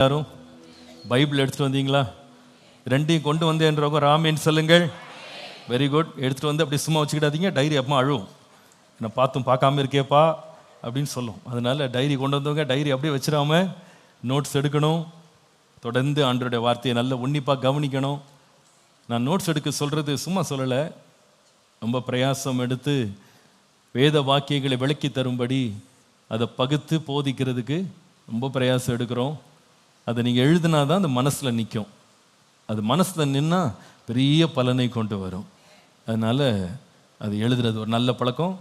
எல்லாரும் பைபிள் எடுத்துகிட்டு வந்தீங்களா? ரெண்டையும் கொண்டு வந்தேன்றவங்க ராமேன்னு சொல்லுங்கள். Very good. எடுத்துகிட்டு வந்து அப்படி சும்மா வச்சுக்கிட்டாதீங்க. டைரி அப்பமா அழுவும், என்னை பார்த்தும் பார்க்காம இருக்கேப்பா அப்படின்னு சொல்லும். அதனால் டைரி கொண்டு வந்தவங்க டைரி அப்படியே வச்சிடாம நோட்ஸ் எடுக்கணும். தொடர்ந்து ஆண்டவருடைய வார்த்தையை நல்ல உன்னிப்பாக கவனிக்கணும். நான் நோட்ஸ் எடுக்க சொல்கிறது சும்மா சொல்லலை, ரொம்ப பிரயாசம் எடுத்து வேத வாக்கியங்களை விளக்கி தரும்படி அதை பகுத்து போதிக்கிறதுக்கு ரொம்ப பிரயாசம் எடுக்கிறோம். அதை நீங்கள் எழுதினா தான் அது மனசில் நிற்கும். அது மனசில் நின்னா பெரிய பலனை கொண்டு வரும். அதனால் அது எழுதுறது ஒரு நல்ல பழக்கம்.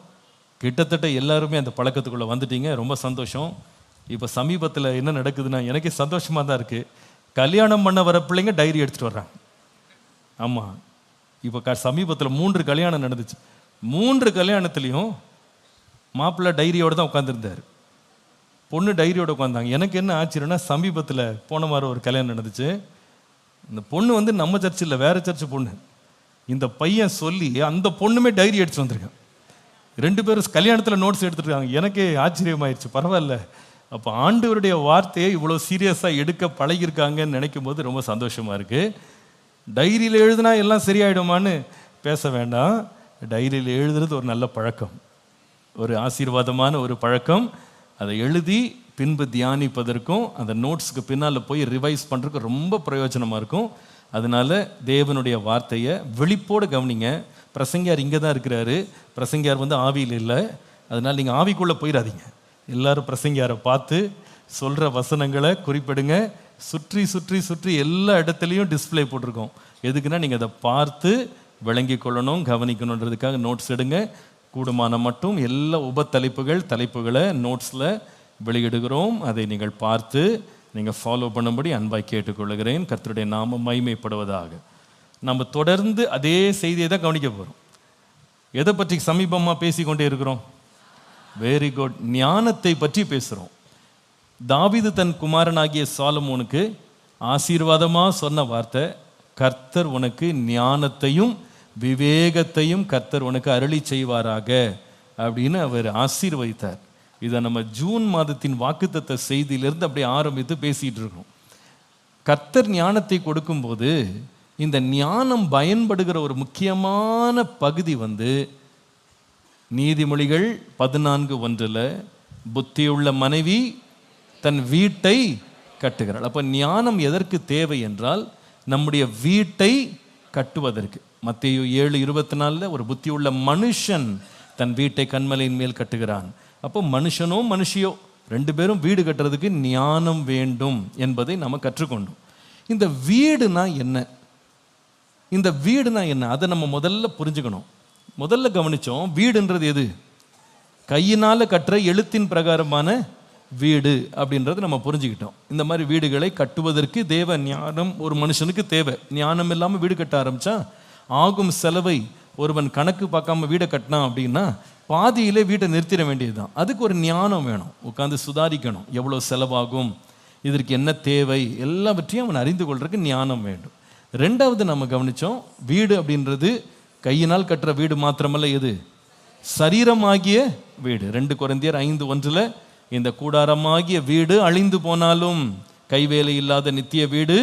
கிட்டத்தட்ட எல்லாருமே அந்த பழக்கத்துக்குள்ளே வந்துட்டீங்க, ரொம்ப சந்தோஷம். இப்போ சமீபத்தில் என்ன நடக்குதுன்னா எனக்கே சந்தோஷமாக தான் இருக்குது. கல்யாணம் பண்ண வர பிள்ளைங்க டைரி எடுத்துகிட்டு வர்றாங்க. ஆமாம், இப்போ சமீபத்தில் 3 கல்யாணம் நடந்துச்சு. 3 கல்யாணத்துலேயும் மாப்பிள்ளை டைரியோடு தான் உட்காந்துருந்தார், பொண்ணு டைரியோடு உட்காந்தாங்க. எனக்கு என்ன ஆச்சரியன்னா, சமீபத்தில் போன வாரம் ஒரு கல்யாணம் நடந்துச்சு. இந்த பொண்ணு வந்து நம்ம சர்ச்சு இல்லை, வேறு சர்ச்சு பொண்ணு. இந்த பையன் சொல்லி அந்த பொண்ணுமே டைரி எடுத்து வந்திருக்கான். 2 பேரும் கல்யாணத்தில் நோட்ஸ் எடுத்துருக்காங்க. எனக்கே ஆச்சரியமாயிடுச்சு. பரவாயில்ல, அப்போ ஆண்டவருடைய வார்த்தையை இவ்வளோ சீரியஸாக எடுக்க பழகியிருக்காங்கன்னு நினைக்கும் போது ரொம்ப சந்தோஷமாக இருக்குது. டைரியில் எழுதுனா எல்லாம் சரியாயிடுமான்னு பேச வேண்டாம். டைரியில் எழுதுறது ஒரு நல்ல பழக்கம், ஒரு ஆசீர்வாதமான ஒரு பழக்கம். அதை எழுதி பின்பு தியானிப்பதற்கும் அந்த நோட்ஸுக்கு பின்னால் போய் ரிவைஸ் பண்ணுறதுக்கு ரொம்ப பிரயோஜனமாக இருக்கும். அதனால் தேவனுடைய வார்த்தையை விழிப்போடு கவனிங்க. பிரசங்கியார் இங்கே தான் இருக்கிறாரு. பிரசங்கியார் வந்து ஆவியில் இல்லை. அதனால் நீங்கள் ஆவிக்குள்ளே போயிடாதீங்க. எல்லாரும் பிரசங்கியாரை பார்த்து சொல்கிற வசனங்களை குறிப்பிடுங்க. சுற்றி சுற்றி சுற்றி எல்லா இடத்துலையும் டிஸ்பிளே போட்டிருக்கோம். எதுக்குன்னா நீங்கள் அதை பார்த்து விளங்கி கொள்ளணும், கவனிக்கணுன்றதுக்காக நோட்ஸ் எடுங்க. கூடுமான மட்டும் எல்லா தலைப்புகளை நோட்ஸில் வெளியிடுகிறோம். அதை நீங்கள் பார்த்து நீங்கள் ஃபாலோ பண்ணும்படி அன்பாய் கேட்டுக்கொள்கிறேன். கர்த்தருடைய நாமம் மகிமைப்படுவதாக. நம்ம தொடர்ந்து அதே செய்தியை தான் கவனிக்க போகிறோம். எதை பற்றி சமீபமாக பேசிக்கொண்டே இருக்கிறோம்? வெரி குட், ஞானத்தை பற்றி பேசுகிறோம். தாவீது தன் குமாரனாகிய சாலமோனுக்கு ஆசீர்வாதமாக சொன்ன வார்த்தை, கர்த்தர் உனக்கு ஞானத்தையும் விவேகத்தையும் கர்த்தர் உனக்கு அருளி செய்வாராக அப்படின்னு அவர் ஆசீர்வதித்தார். இதை நம்ம ஜூன் மாதத்தின் வாக்குத்தத்த செய்தியிலிருந்து அப்படியே ஆரம்பித்து பேசிகிட்டு இருக்கோம். கர்த்தர் ஞானத்தை கொடுக்கும்போது இந்த ஞானம் பயன்படுகிற ஒரு முக்கியமான பகுதி வந்து நீதிமொழிகள் 14:1 புத்தியுள்ள மனைவி தன் வீட்டை கட்டுகிறாள். அப்போ ஞானம் எதற்கு தேவை என்றால் நம்முடைய வீட்டை கட்டுவதற்கு. மத்தேயு 7:24 ஒரு புத்தியுள்ள மனுஷன் தன் வீட்டை கன்மலையின் மேல் கட்டுகிறான். அப்போ மனுஷனோ மனுஷியோ 2 பேரும் வீடு கட்டுறதுக்கு ஞானம் வேண்டும் என்பதை நம்ம கற்றுக்கொண்டோம். இந்த வீடுனா என்ன, இந்த வீடுனா என்ன, அதை நம்ம முதல்ல புரிஞ்சுக்கணும். முதல்ல கவனித்தோம், வீடுன்றது எது? கையினால் கட்டுற எழுத்தின் பிரகாரமான வீடு அப்படின்றது நம்ம புரிஞ்சுக்கிட்டோம். இந்த மாதிரி வீடுகளை கட்டுவதற்கு தேவ ஞானம் ஒரு மனுஷனுக்கு தேவை. ஞானம் இல்லாமல் வீடு கட்ட ஆரம்பித்தா ஆகும் செலவை ஒருவன் கணக்கு பார்க்காம வீடை கட்டினான் அப்படின்னா பாதியிலே வீட்டை நிறுத்திட வேண்டியது தான். அதுக்கு ஒரு ஞானம் வேணும், உட்காந்து சுதாரிக்கணும், எவ்வளோ செலவாகும், இதற்கு என்ன தேவை, எல்லாவற்றையும் அவன் அறிந்து கொள்றதுக்கு ஞானம் வேண்டும். 2வது நம்ம கவனித்தோம், வீடு அப்படின்றது கையினால் கட்டுற வீடு மாத்திரமல்ல, எது? சரீரமாகிய வீடு. 2 கொரிந்தியர் 5:1 இந்த கூடாரமாகிய வீடு அழிந்து போனாலும் கைவேலை இல்லாத நித்திய வீடு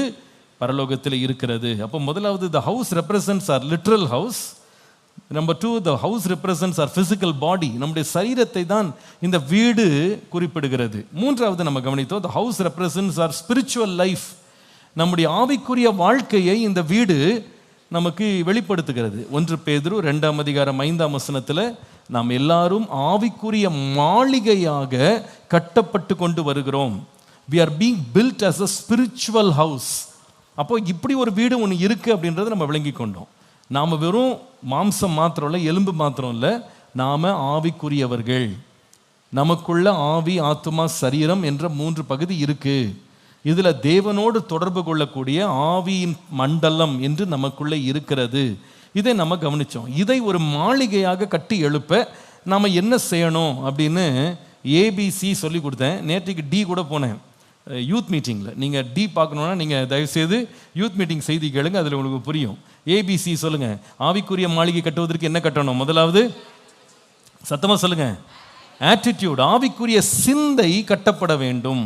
பரலோகத்தில் இருக்கிறது. அப்போ முதலாவது the house represents our literal house. Number 2, the house represents our physical body. நம்முடைய சரீரத்தை தான் இந்த வீடு குறிப்பிடுகிறது. 3வது நம்ம கவனித்தோம், the house represents our spiritual life. நம்முடைய ஆவிக்குரிய வாழ்க்கையை இந்த வீடு நமக்கு வெளிப்படுத்துகிறது. 1 பேதுரு 2:5 நாம் எல்லாரும் ஆவிக்குரிய மாளிகையாக கட்டப்பட்டு கொண்டு வருகிறோம். we are being built as a spiritual house. அப்போ இப்படி ஒரு வீடு ஒன்று இருக்குது அப்படின்றத நம்ம விளங்கி கொண்டோம். நாம் வெறும் மாம்சம் மாத்திரம் இல்லை, எலும்பு மாத்திரம் இல்லை, நாம் ஆவிக்குரியவர்கள். நமக்குள்ள ஆவி, ஆத்துமா, சரீரம் என்ற 3 பகுதி இருக்குது. இதில் தேவனோடு தொடர்பு கொள்ளக்கூடிய ஆவியின் மண்டலம் என்று நமக்குள்ளே இருக்கிறது. இதை நம்ம கவனித்தோம். இதை ஒரு மாளிகையாக கட்டி எழுப்ப நாம் என்ன செய்யணும் அப்படின்னு ABC சொல்லி கொடுத்தேன். நேற்றுக்கு D கூட போனேன் யூத் மீட்டிங்கில். நீங்கள் D பார்க்கணுன்னா நீங்கள் தயவுசெய்து யூத் மீட்டிங் செய்தி கேளுங்க, அதில் உங்களுக்கு புரியும். ABC சொல்லுங்கள். ஆவிக்குரிய மாளிகை கட்டுவதற்கு என்ன கட்டணும்? முதலாவது சத்தமாக சொல்லுங்கள், ஆட்டிடியூட். ஆவிக்குரிய சிந்தை கட்டப்பட வேண்டும்.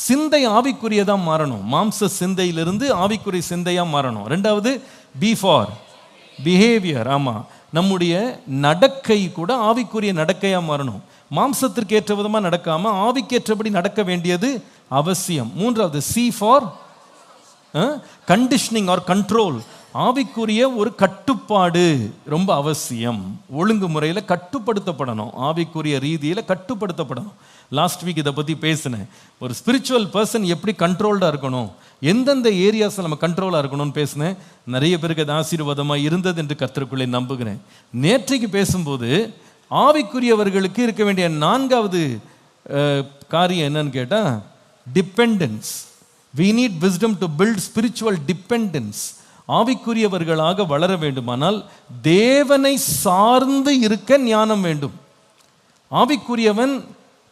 சிந்தை ஆவிக்குரியதா மாறணும். மாம்ச சிந்தையிலிருந்து ஆவிக்குரிய சிந்தையா மாறணும். ரெண்டாவது பி ஃபார் பிஹேவியர். ஆமா, நம்முடைய நடக்கை கூட ஆவிக்குரிய நடக்கையா மாறணும். மாம்சத்திற்கு ஏற்ற விதமா நடக்காம ஆவிக்கேற்றபடி நடக்க வேண்டியது அவசியம். மூன்றாவது C for conditioning or control. ஆவிக்குரிய ஒரு கட்டுப்பாடு ரொம்ப அவசியம். ஒழுங்கு முறையில் கட்டுப்படுத்தப்படணும், ஆவிக்குரிய ரீதியில் கட்டுப்படுத்தப்படணும். லாஸ்ட் வீக் இதை பற்றி பேசினேன். ஒரு ஸ்பிரிச்சுவல் பர்சன் எப்படி கண்ட்ரோல்டாக இருக்கணும், எந்தெந்த ஏரியாஸில் நம்ம கண்ட்ரோலாக இருக்கணும்னு பேசினேன். நிறைய பேருக்கு அது ஆசீர்வாதமாக இருந்தது என்று கர்த்தருக்குள்ளே நம்புகிறேன். நேற்றைக்கு பேசும்போது ஆவிக்குரியவர்களுக்கு இருக்க வேண்டிய 4வது காரியம் என்னன்னு கேட்டால் dependence. We need wisdom to build spiritual dependence. ஆவிக்குரியவர்களாக வளர வேண்டுமானால் தேவனை சார்ந்து இருக்க ஞானம் வேண்டும். ஆவிக்குரியவன்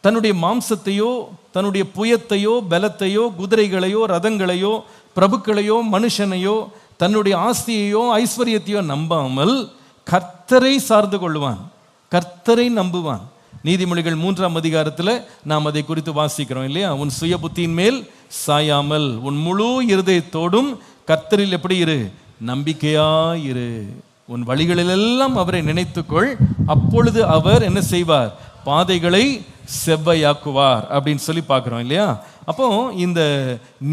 தன்னுடைய மாம்சத்தையோ தன்னுடைய புயத்தையோ பலத்தையோ குதிரைகளையோ ரதங்களையோ பிரபுக்களையோ மனுஷனையோ தன்னுடைய ஆஸ்தியையோ ஐஸ்வர்யத்தையோ நம்பாமல் கர்த்தரை சார்ந்து கொள்வான், கர்த்தரை நம்புவான். நீதிமொழிகள் 3ஆம் அதிகாரத்தில் நாம் அதை குறித்து வாசிக்கிறோம் இல்லையா? உன் சுய புத்தியின் மேல் சாயாமல் உன் முழு இருதயத்தோடும் கர்த்தரில் எப்படி இரு, நம்பிக்கையாயிரு. உன் வழிகளிலெல்லாம் அவரை நினைத்துக்கொள், அப்பொழுது அவர் என்ன செய்வார், பாதைகளை செவ்வையாக்குவார் அப்படின்னு சொல்லி பார்க்குறோம் இல்லையா? அப்போ இந்த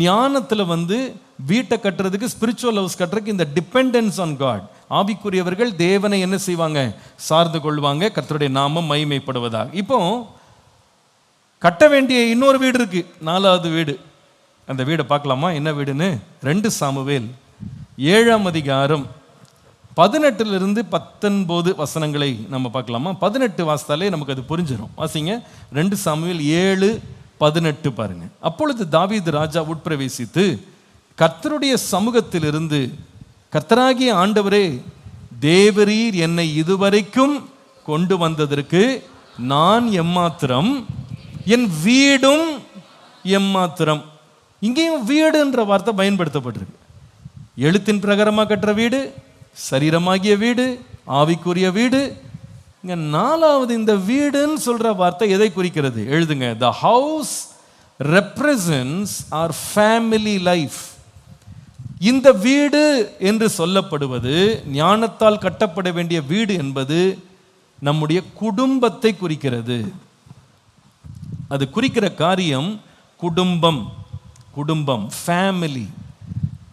ஞானத்தில் வீட்டை கட்டுறதுக்கு, ஸ்பிரிச்சுவல் ஹவுஸ் கட்டுறதுக்கு இந்த டிபெண்டன்ஸ் ஆன் காட். ஆவிக்குரியவர்கள் தேவனை என்ன செய்வாங்க, சார்ந்து கொள்வாங்க, கர்த்தருடைய நாமம் மகிமைப்படுவதாக. இப்போ கட்ட வேண்டிய இன்னொரு வீடு இருக்கு, 4வது வீடு. அந்த வீடை பார்க்கலாமா? என்ன வீடுன்னு 2 சாமுவேல் 7ஆம் அதிகாரம் 18 to 19 வசனங்களை நம்ம பார்க்கலாமா? 18 வாசித்தாலே நமக்கு அது புரிஞ்சிடும். வாசிங்க, 2 சாமுவேல் 7:18 பாருங்க. அப்பொழுது தாவீது ராஜா உட்பிரவேசித்து கர்த்தருடைய சமூகத்திலிருந்து, கர்த்தராகிய ஆண்டவரே, தேவரீர் என்னை இதுவரைக்கும் கொண்டு வந்ததற்கு நான் எம்மாத்திரம், என் வீடும் எம்மாத்திரம். இங்கேயும் வீடுன்ற வார்த்தை பயன்படுத்தப்பட்டிருக்கு. எழுத்தின் பிரகாரமாக கட்டுற வீடு, சரீரமாகிய வீடு, ஆவிக்குரிய வீடு. இங்க 4வது இந்த வீடுன்னு சொல்ற வார்த்தை எதை குறிக்கிறது? எழுதுங்க. The house represents our family life. இந்த வீடு என்று சொல்லப்படுவது, ஞானத்தால் கட்டப்பட வேண்டிய வீடு என்பது நம்முடைய குடும்பத்தை குறிக்கிறது. அது குறிக்கிற காரியம் குடும்பம், குடும்பம், ஃபேமிலி.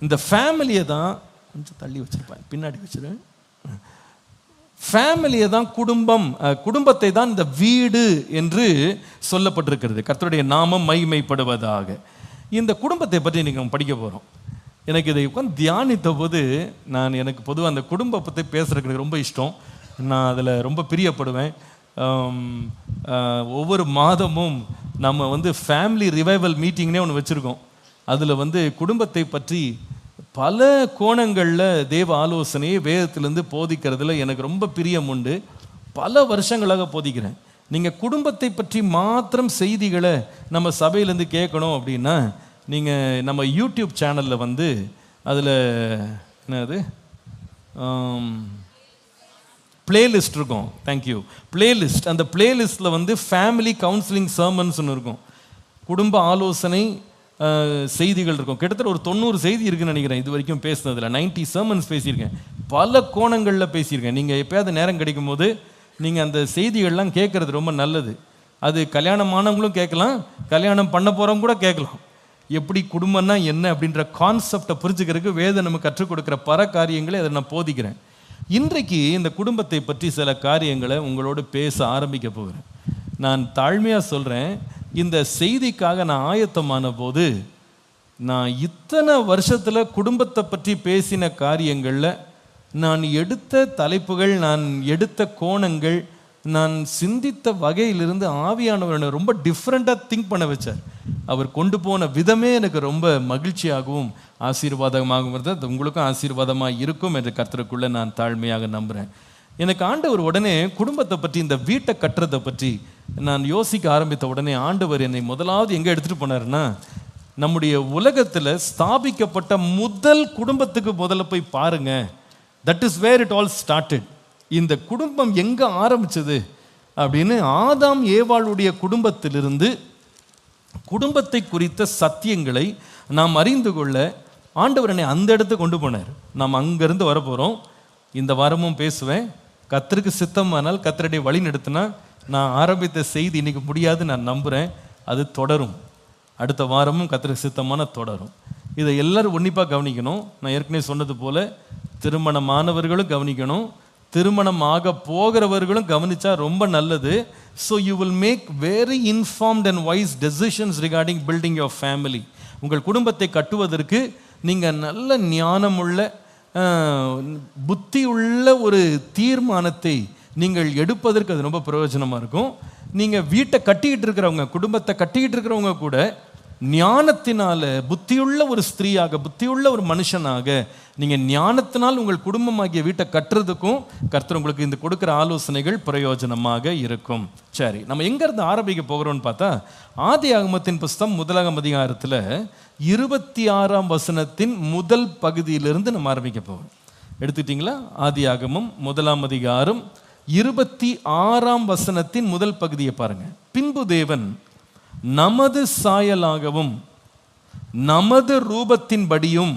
இந்த ஃபேமிலியை தான் கொஞ்சம் தள்ளி வச்சிருப்பேன், பின்னாடி வச்சிரு. ஃபேமிலியை தான் குடும்பம், குடும்பத்தை தான் இந்த வீடு என்று சொல்லப்பட்டிருக்கிறது. கர்த்தருடைய நாமம் மகிமைப்படுவதாக. இந்த குடும்பத்தை பற்றி நீங்கள் படிக்க போகிறோம். எனக்கு இதை உட்காந்து தியானித்த போது எனக்கு பொதுவாக அந்த குடும்பத்தை பேசுகிறதுக்கு ரொம்ப இஷ்டம். நான் அதில் ரொம்ப பிரியப்படுவேன். ஒவ்வொரு மாதமும் நம்ம ஃபேமிலி ரிவைவல் மீட்டிங்னே ஒன்று வச்சுருக்கோம். அதில் குடும்பத்தை பற்றி பல கோணங்களில் தேவ ஆலோசனையை வேதத்திலேருந்து போதிக்கிறதுல எனக்கு ரொம்ப பிரியம் உண்டு. பல வருஷங்களாக போதிக்கிறேன். நீங்கள் குடும்பத்தை பற்றி மாத்திரம் செய்திகளை நம்ம சபையிலேருந்து கேட்கணும் அப்படின்னா, நீங்கள் நம்ம யூடியூப் சேனலில் அதில் என்னது பிளேலிஸ்ட் இருக்கும். தேங்க்யூ. பிளேலிஸ்ட், அந்த பிளேலிஸ்ட்டில் ஃபேமிலி கவுன்சிலிங் சர்மன்ஸ்னு இருக்கும். குடும்ப ஆலோசனை செய்திகள் இருக்கும். கிட்டத்தட்ட ஒரு 90 செய்தி இருக்குன்னு நினைக்கிறேன் இது வரைக்கும் பேசுனதில். 90 சர்மன்ஸ் பேசியிருக்கேன், பல கோணங்களில் பேசியிருக்கேன். நீங்கள் எப்போயாவது நேரம் கிடைக்கும் போது நீங்கள் அந்த செய்திகள்லாம் கேட்குறது ரொம்ப நல்லது. அது கல்யாணமானவங்களும் கேட்கலாம், கல்யாணம் பண்ண போகிறவங்க கூட கேட்கலாம். எப்படி குடும்பம்னா என்ன அப்படின்ற கான்செப்டை புரிஞ்சுக்கிறதுக்கு வேதம் நமக்கு கற்றுக் கொடுக்குற பல காரியங்களை அதை நான் போதிக்கிறேன். இன்றைக்கு இந்த குடும்பத்தை பற்றி சில காரியங்களை உங்களோடு பேச ஆரம்பிக்க போகிறேன். நான் தாழ்மையாக சொல்கிறேன், இந்த செய்திக்காக நான் ஆயத்தமான போது நான் இத்தனை வருஷத்தில் குடும்பத்தை பற்றி பேசின காரியங்களில் நான் எடுத்த தலைப்புகள், நான் எடுத்த கோணங்கள், நான் சிந்தித்த வகையிலிருந்து ஆவியானவரை ரொம்ப டிஃப்ரெண்ட்டாக திங்க் பண்ண வச்சார். அவர் கொண்டு போன விதமே எனக்கு ரொம்ப மகிழ்ச்சியாகவும் ஆசீர்வாதமாகவும் இருந்தது. உங்களுக்கும் ஆசீர்வாதமாக இருக்கும் என்று கர்த்தருக்குள்ளே நான் தாழ்மையாக நம்புகிறேன். எனக்கு ஆண்டவர் உடனே குடும்பத்தை பற்றி, இந்த வீட்டை கட்டுறதை பற்றி நான் யோசிக்க ஆரம்பித்த உடனே ஆண்டவர் என்னை முதலாவது எங்கே எடுத்துகிட்டு போனார்னா, நம்முடைய உலகத்தில் ஸ்தாபிக்கப்பட்ட முதல் குடும்பத்துக்கு முதல்ல போய் பாருங்க. That is where it all started. இந்த குடும்பம் எங்கே ஆரம்பிச்சது அப்படின்னு, ஆதாம் ஏவாளுடைய குடும்பத்திலிருந்து குடும்பத்தை குறித்த சத்தியங்களை நாம் அறிந்து கொள்ள ஆண்டவர் என்னை அந்த இடத்துக்கு கொண்டு போனார். நாம் அங்கேருந்து வரப்போகிறோம். இந்த வாரமும் பேசுவேன். கர்த்தருக்கு சித்தமானால், கர்த்தருடைய வழி நடத்தினா நான் ஆரம்பித்த செய்தி இன்னைக்கு முடியாது நான் நம்புகிறேன். அது தொடரும். அடுத்த வாரமும் கர்த்தருக்கு சித்தமான தொடரும். இதை எல்லாரும் உன்னிப்பாக கவனிக்கணும். நான் ஏற்கனவே சொன்னது போல திருமணமானவர்களும் கவனிக்கணும், திருமணம் ஆக போகிறவர்களும் கவனிச்சா ரொம்ப நல்லது. So you will make very informed and wise decisions regarding building your family. உங்கள் குடும்பத்தை கட்டுவதற்கு நீங்கள் நல்ல ஞானமுள்ள புத்தி உள்ள ஒரு தீர்மானத்தை நீங்கள் எடுப்பதற்கு அது ரொம்ப பிரயோஜனமாக இருக்கும். நீங்கள் வீட்டை கட்டிக்கிட்டு இருக்கிறவங்க, குடும்பத்தை கட்டிக்கிட்டு இருக்கிறவங்க கூட ஞானத்தினால புத்தியுள்ள ஒரு ஸ்திரீயாக, புத்தியுள்ள ஒரு மனுஷனாக நீங்கள் ஞானத்தினால் உங்கள் குடும்பமாகிய வீட்டை கட்டுறதுக்கும் கர்த்தர் உங்களுக்கு இந்த கொடுக்குற ஆலோசனைகள் பிரயோஜனமாக இருக்கும். சரி, நம்ம எங்கேருந்து ஆரம்பிக்க போகிறோம்னு பார்த்தா, ஆதியாகமத்தின் புஸ்தகம் 1ஆம் அதிகாரத்தில் 26ஆம் வசனத்தின் முதல் பகுதியிலிருந்து நம்ம ஆரம்பிக்க போகிறோம். எடுத்துக்கிட்டீங்களா? ஆதியாகமம் 1ஆம் அதிகாரம் 26ஆம் வசனத்தின் முதல் பகுதியை பாருங்க. பின்பு தேவன் நமது சாயலாகவும் நமது ரூபத்தின்படியும்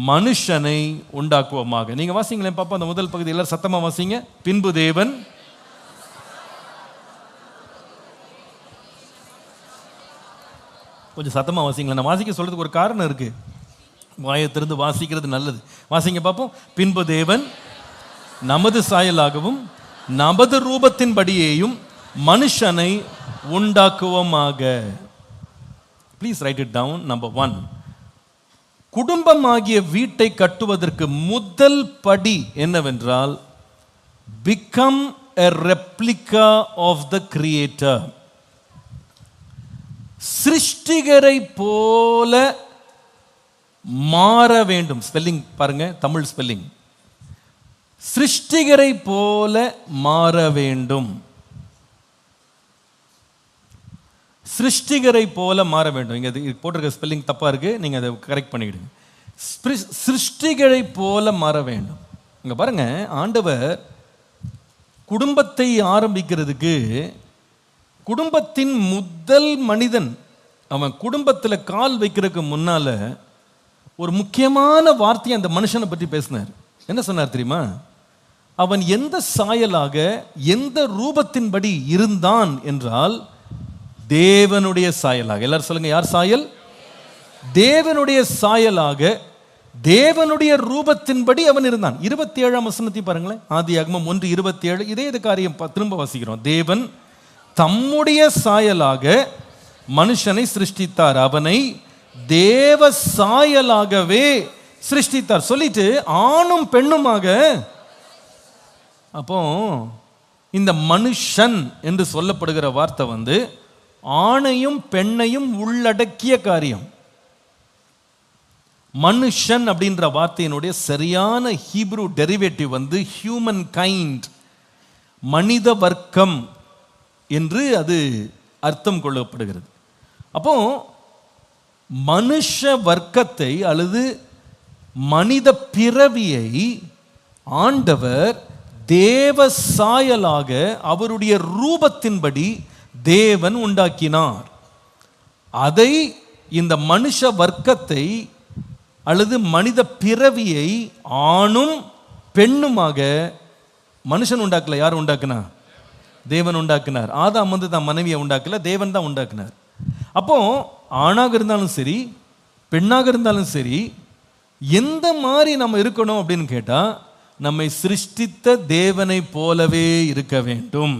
மனுஷனை உண்டாக்குவோமாக. நீங்க வாசிங்களேன் பாப்பா, அந்த முதல் பகுதி எல்லாரும் சத்தமா வாசிங்க. பின்பு தேவன், கொஞ்சம் சத்தமா வாசிங்களேன். நான் வாசிக்க சொல்றதுக்கு ஒரு காரணம் இருக்கு. வாயத்திலிருந்து வாசிக்கிறது நல்லது. வாசிங்க பார்ப்போம். பின்பு தேவன் நமது சாயலாகவும் நமது ரூபத்தின்படியேயும் மனுஷனை உண்டாக்குவோமாக. Please write it down. Number 1, குடும்பமாகிய வீட்டை கட்டுவதற்கு முதல் படி என்னவென்றால், become a replica of the creator. சிருஷ்டிகரை போல மாற வேண்டும். ஸ்பெல்லிங் பாருங்க, தமிழ் ஸ்பெல்லிங். சிருஷ்டிகரை போல மாற வேண்டும். சிருஷ்டிகரை போல மாற வேண்டும். இங்க போட்டிருக்க ஸ்பெல்லிங் தப்பா இருக்கு, நீங்க அதை கரெக்ட் பண்ணிடுங்க. சிருஷ்டிகரை போல மாற வேண்டும். இங்க பாருங்க, ஆண்டவர் குடும்பத்தை ஆரம்பிக்கிறதுக்கு, குடும்பத்தின் முதல் மனிதன் அவன் குடும்பத்தில் கால் வைக்கிறதுக்கு முன்னால ஒரு முக்கியமான வார்த்தையை அந்த மனுஷனை பற்றி பேசினார். என்ன சொன்னார் தெரியுமா? அவன் எந்த சாயலாக, எந்த ரூபத்தின்படி இருந்தான் என்றால், தேவனுடைய சாயலாக. எல்லாரும் சொல்லுங்க, யார் சாயல்? தேவனுடைய சாயலாக, தேவனுடைய ரூபத்தின்படி அவன் இருந்தான். 27ஆம் வசனத்தை பாருங்களேன். ஆதியாகமம் 1:27. இதே காரியம் திரும்ப வாசிக்கிறோம். தேவன் தம்முடைய சாயலாக மனுஷனை சிருஷ்டித்தார், அவனை தேவ சாயலாகவே சிருஷ்டித்தார். சொல்லிட்டு ஆணும் பெண்ணுமாக. அப்போ இந்த மனுஷன் என்று சொல்லப்படுகிற வார்த்தை ஆணையும் பெண்ணையும் உள்ளடக்கிய காரியம். மனுஷன் அப்படின்ற வார்த்தையினுடைய சரியான ஹீப்ரு டெரிவேட்டிவ் ஹியூமன் கைண்ட், மனித வர்க்கம் என்று அது அர்த்தம் கொள்ளப்படுகிறது. அப்போ மனுஷ வர்க்கத்தை அல்லது மனித பிறவியை ஆண்டவர் தேவ சாயலாக, அவருடைய ரூபத்தின்படி தேவன் உண்டாக்கினார். அதை, இந்த மனுஷ வர்க்கத்தை அல்லது மனித பிறவியை ஆணும் பெண்ணுமாக மனுஷன் உண்டாக்கல. யார் உண்டாக்குனா? தேவன் உண்டாக்கினார். ஆதாம் தான் மனைவியை உண்டாக்கல, தேவன் தான் உண்டாக்கினார். அப்போ ஆணாக இருந்தாலும் சரி, பெண்ணாக இருந்தாலும் சரி, எந்த மாதிரி நம்ம இருக்கணும் அப்படின்னு கேட்டா, நம்மை சிருஷ்டித்த தேவனை போலவே இருக்க வேண்டும்.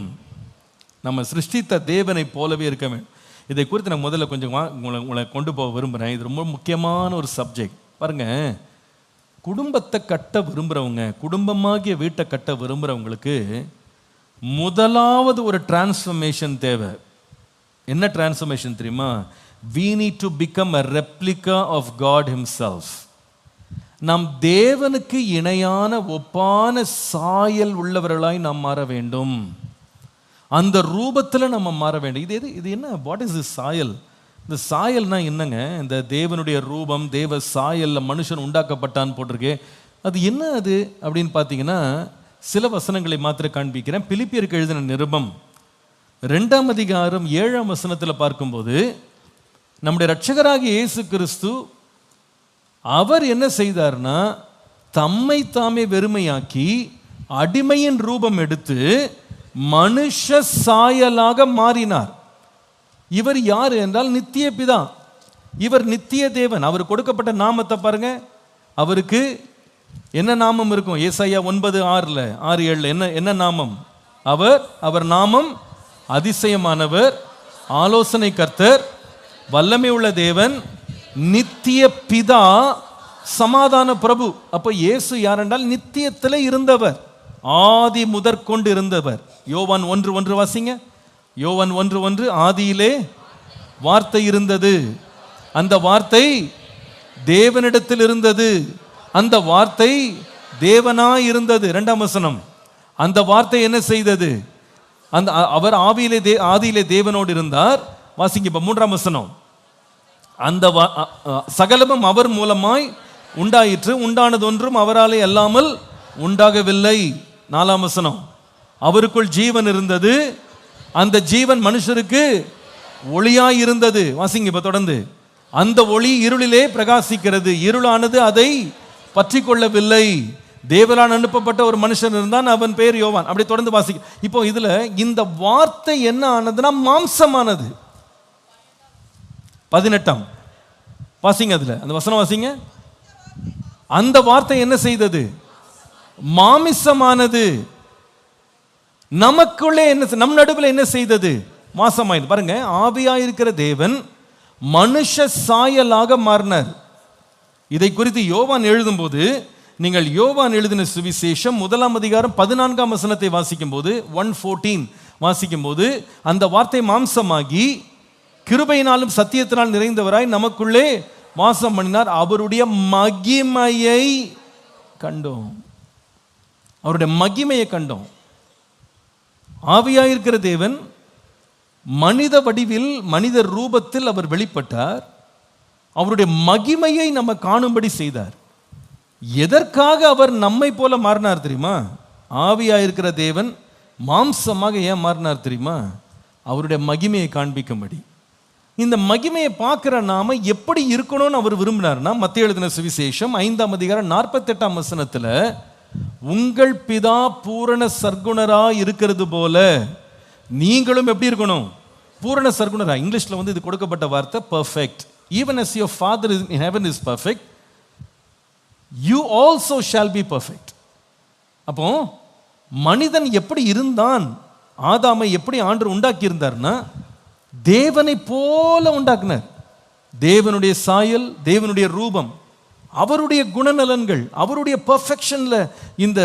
நம்ம சிருஷ்டித்த தேவனை போலவே இருக்க வேண்டும். இதை குறித்து நான் முதல்ல கொஞ்சம் உங்களை கொண்டு போக விரும்புகிறேன். இது ரொம்ப முக்கியமான ஒரு சப்ஜெக்ட். பாருங்க, குடும்பத்தை கட்ட விரும்புகிறவங்க, குடும்பமாகிய வீட்டை கட்ட விரும்புகிறவங்களுக்கு முதலாவது ஒரு டிரான்ஸ்ஃபர்மேஷன் தேவை. என்ன டிரான்ஸ்ஃபர்மேஷன் தெரியுமா? We need to become a replica of God himself. நாம் தேவனுக்கு இணையான ஒப்பான சாயல் உள்ளவர்களாய் நாம் மாற வேண்டும். அந்த ரூபத்தில் நம்ம மாற வேண்டும். இது என்ன? வாட் இஸ் திஸ் சாயல்? இந்த சாயல்னா என்னங்க? இந்த தேவனுடைய ரூபம், தேவ சாயல்ல மனுஷன் உண்டாக்கப்பட்டான்னு போட்டிருக்கு. அது என்ன அது அப்படின்னு பார்த்தீங்கன்னா, சில வசனங்களை மாத்திர காண்பிக்கிறேன். பிலிப்பியருக்கு எழுதின நிருபம் 2ஆம் அதிகாரம் 7ஆம் வசனத்தில் பார்க்கும்போது நம்முடைய இரட்சகராகிய இயேசு கிறிஸ்து அவர் என்ன செய்தார்னா, தம்மை தாமே வெறுமையாக்கி அடிமையின் ரூபம் எடுத்து மனுஷ சாயலாக மாறினார். இவர் யார் என்றால் நித்திய பிதா, இவர் நித்திய தேவன். அவர் கொடுக்கப்பட்ட நாமத்தை பாருங்க. அவருக்கு என்ன நாமம் இருக்கும்? ஏசாயா 9:6-7 என்ன நாமம்? அவர் நாமம் அதிசயமானவர், ஆலோசனை கர்த்தர், வல்லமை உள்ள தேவன், நித்திய பிதா, சமாதான பிரபு. அப்ப இயேசு யார் என்றால் நித்தியத்தில் இருந்தவர், ஆதி முதற்கொண்டு இருந்தவர். யோவான் 1:1 வாசிங்க. யோவான் 1:1, ஆதியிலே வார்த்தை இருந்தது, அந்த வார்த்தை தேவனிடத்தில் இருந்தது, அந்த வார்த்தை தேவனாய் இருந்தது. 2ஆம் வசனம், அந்த வார்த்தை என்ன செய்தது? அவர் ஆதியிலே தேவனோடு இருந்தார். வாசிங்க இப்ப 3ஆம் வசனம், அந்த சகலமும் அவர் மூலமாய் உண்டாயிற்று, உண்டானது ஒன்றும் அவராலே அல்லாமல் உண்டாகவில்லை. 4ஆம் வசனம், அவருக்குள் ஜீவன் இருந்தது, அந்த ஜீவன் மனுஷருக்கு ஒளியாய் இருந்தது. வாசிங்க இப்ப தொடர்ந்து, அந்த ஒளி இருளிலே பிரகாசிக்கிறது, இருளானது அதை பற்றி கொள்ளவில்லை. தேவனால் அனுப்பப்பட்ட ஒரு மனுஷன் இருந்தான், அவன் பேர் யோவான். அப்படி தொடர்ந்து வாசிக்க. இப்போ இதுல இந்த வார்த்தை என்ன ஆனதுன்னா மாம்சமானது. 18ஆம் வாசிங்க, அதுல அந்த வசனம் வாசிங்க. அந்த வார்த்தை என்ன செய்தது? மாமிசமானது, நமக்குள்ளே என்ன, நம் நடுவில் என்ன செய்தது? மாசமாயிது. பாருங்க, ஆவியாயிருக்கிற தேவன் மனுஷ சாயலாக மாறினார். இதை குறித்து யோவான் எழுதும்போது, நீங்கள் யோவான் எழுதின சுவிசேஷம் 1ஆம் அதிகாரம் 14ஆம் வசனத்தை வாசிக்கும் போது, 1:14 வாசிக்கும் போது, அந்த வார்த்தை மாம்சமாகி கிருபையினாலும் சத்தியத்தினால் நிறைந்தவராய் நமக்குள்ளே வாசம் பண்ணினார், அவருடைய மகிமையை கண்டோம். அவருடைய மகிமையை கண்டோம். ஆவியாயிருக்கிற தேவன் மனித வடிவில், மனித ரூபத்தில் அவர் வெளிப்பட்டார். அவருடைய மகிமையை நம்ம காணும்படி செய்தார். எதற்காக அவர் நம்மை போல மாறினார் தெரியுமா? ஆவியாயிருக்கிற தேவன் மாம்சமாக ஏன் மாறினார் தெரியுமா? அவருடைய மகிமையை காண்பிக்கும்படி. இந்த மகிமையை பார்க்கிற நாம எப்படி இருக்கணும்னு அவர் விரும்பினார்னா, மத்தேயு எழுதின சுவிசேஷம் 5ஆம் அதிகாரம் 48ஆம் வசனத்துல, உங்கள் பிதா பூரண சர்க்குணரா இருக்கிறது போல நீங்களும் எப்படி இருக்கணும்? பூரண சர்க்குணரா. இங்கிலீஷ்ல இது கொடுக்கப்பட்ட வார்த்தை perfect. Even as your father in heaven is perfect, you also shall be perfect. அப்போ மனிதன் எப்படி இருந்தான்? ஆதாமை எப்படி ஆண்டவர் உண்டாக்கி இருந்தார்னா, தேவனை போல உண்டாக்குனார். தேவனுடைய சாயல், தேவனுடைய ரூபம், அவருடைய குணநலன்கள், அவருடைய பெர்ஃபெக்ஷன்ல இந்த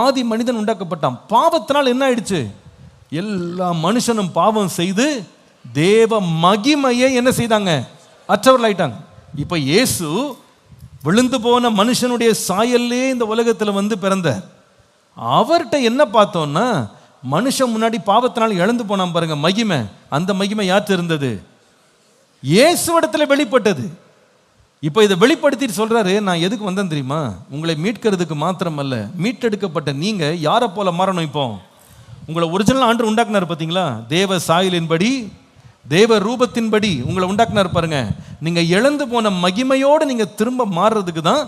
ஆதி மனிதன் உண்டாக்கப்பட்டான். பாவத்தினால் என்ன ஆயிடுச்சு? எல்லா மனுஷனும் பாவம் செய்து தேவ மகிமையை என்ன செய்தாங்க? அற்றவர்களாயிட்டாங்க. இப்ப இயேசு விழுந்து போன மனுஷனுடைய சாயல்லே இந்த உலகத்தில் பிறந்தார். அவர்கிட்ட என்ன பார்த்தோம்னா, மனுஷன் முன்னாடி பாவத்தினால் இழந்து போனான் பாருங்க மகிமை. அந்த மகிமை யார்கிட்ட இருந்தது? இயேசுவிடத்தில் வெளிப்பட்டது. இப்போ இதை வெளிப்படுத்திட்டு சொல்றாரு, நான் எதுக்கு வந்தேன் தெரியுமா? உங்களை மீட்கிறதுக்கு மாத்திரம் அல்ல, மீட்டெடுக்கப்பட்ட நீங்க யாரை போல மாறணும்? இப்போ உங்களை ஒரிஜினல் ஆண்டு உண்டாக்குனார் பார்த்தீங்களா? தேவ சாயலின்படி, தேவ ரூபத்தின்படி உங்களை உண்டாக்குனார் பாருங்க. நீங்க இழந்து போன மகிமையோடு நீங்க திரும்ப மாறுறதுக்கு தான்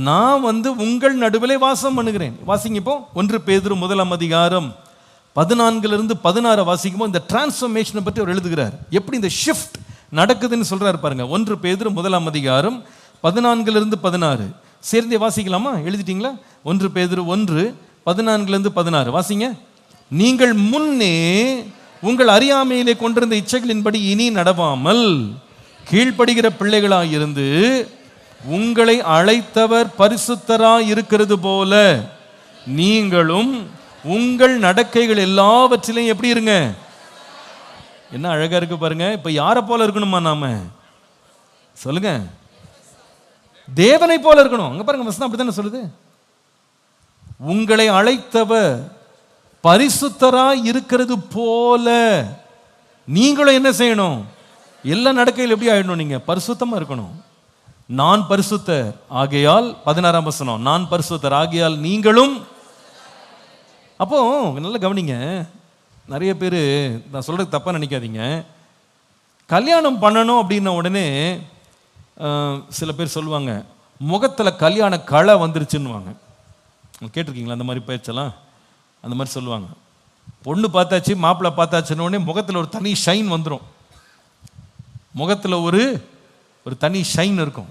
நான் உங்கள் நடுவிலே வாசம் பண்ணுகிறேன். வாசிங்க இப்போ 1 பேதுரு 1ஆம் அதிகாரம் 14-16 வாசிக்கும்போது இந்த டிரான்ஸ்ஃபர்மேஷனை பற்றி அவர் எழுதுகிறார். எப்படி இந்த ஷிஃப்ட் நடக்குதுன்னு சொல்றாரு பாருங்க. 1 பேதுரு 1ஆம் அதிகாரம் 14-16 சேர்ந்தே வாசிக்கலாமா? எழுதிட்டீங்களா? 1 பேதுரு 1:14-16 வாசிங்க. நீங்கள் முன்னே உங்கள் அறியாமையிலே கொண்டிருந்த இச்சைகளின்படி இனி நடவாமல் கீழ்ப்படுகிற பிள்ளைகளாயிருந்து உங்களை அழைத்தவர் பரிசுத்தராய் இருக்கிறது போல நீங்களும் உங்கள் நடக்கைகள் எல்லாவற்றிலையும் எப்படி இருங்க? என்ன அழகா இருக்கு பாருங்க. இப்ப யாரை போல இருக்கணுமா? நாம சொல்லுங்க, தேவனை போல இருக்கணும். அங்க பாருங்க, வசனம் அப்படித்தானே சொல்லுது. உங்களை அழைத்தவர் பரிசுத்தராய் இருக்கிறது போல நீங்களும் என்ன செய்யணும்? எல்லா நடக்கையில் எப்படி ஆயிடணும்? நீங்க பரிசுத்தமா இருக்கணும். நான் பரிசுத்தர் ஆகையால், 16ஆம் வசனம், நான் பரிசுத்தர் ஆகையால் நீங்களும். அப்போ நல்லா கவனிங்க, நிறைய பேர், நான் சொல்கிறது தப்பாக நினைக்காதீங்க, கல்யாணம் பண்ணணும் அப்படின்ன உடனே சில பேர் சொல்லுவாங்க முகத்தில் கல்யாண களை வந்துருச்சுன்னுவாங்க. கேட்டிருக்கீங்களா அந்த மாதிரி பேச்செல்லாம்? அந்த மாதிரி சொல்லுவாங்க. பொண்ணு பார்த்தாச்சு மாப்பிள்ளை பார்த்தாச்சுன்னு உடனே முகத்தில் ஒரு தனி ஷைன் வந்துடும். முகத்தில் ஒரு தனி ஷைன் இருக்கும்.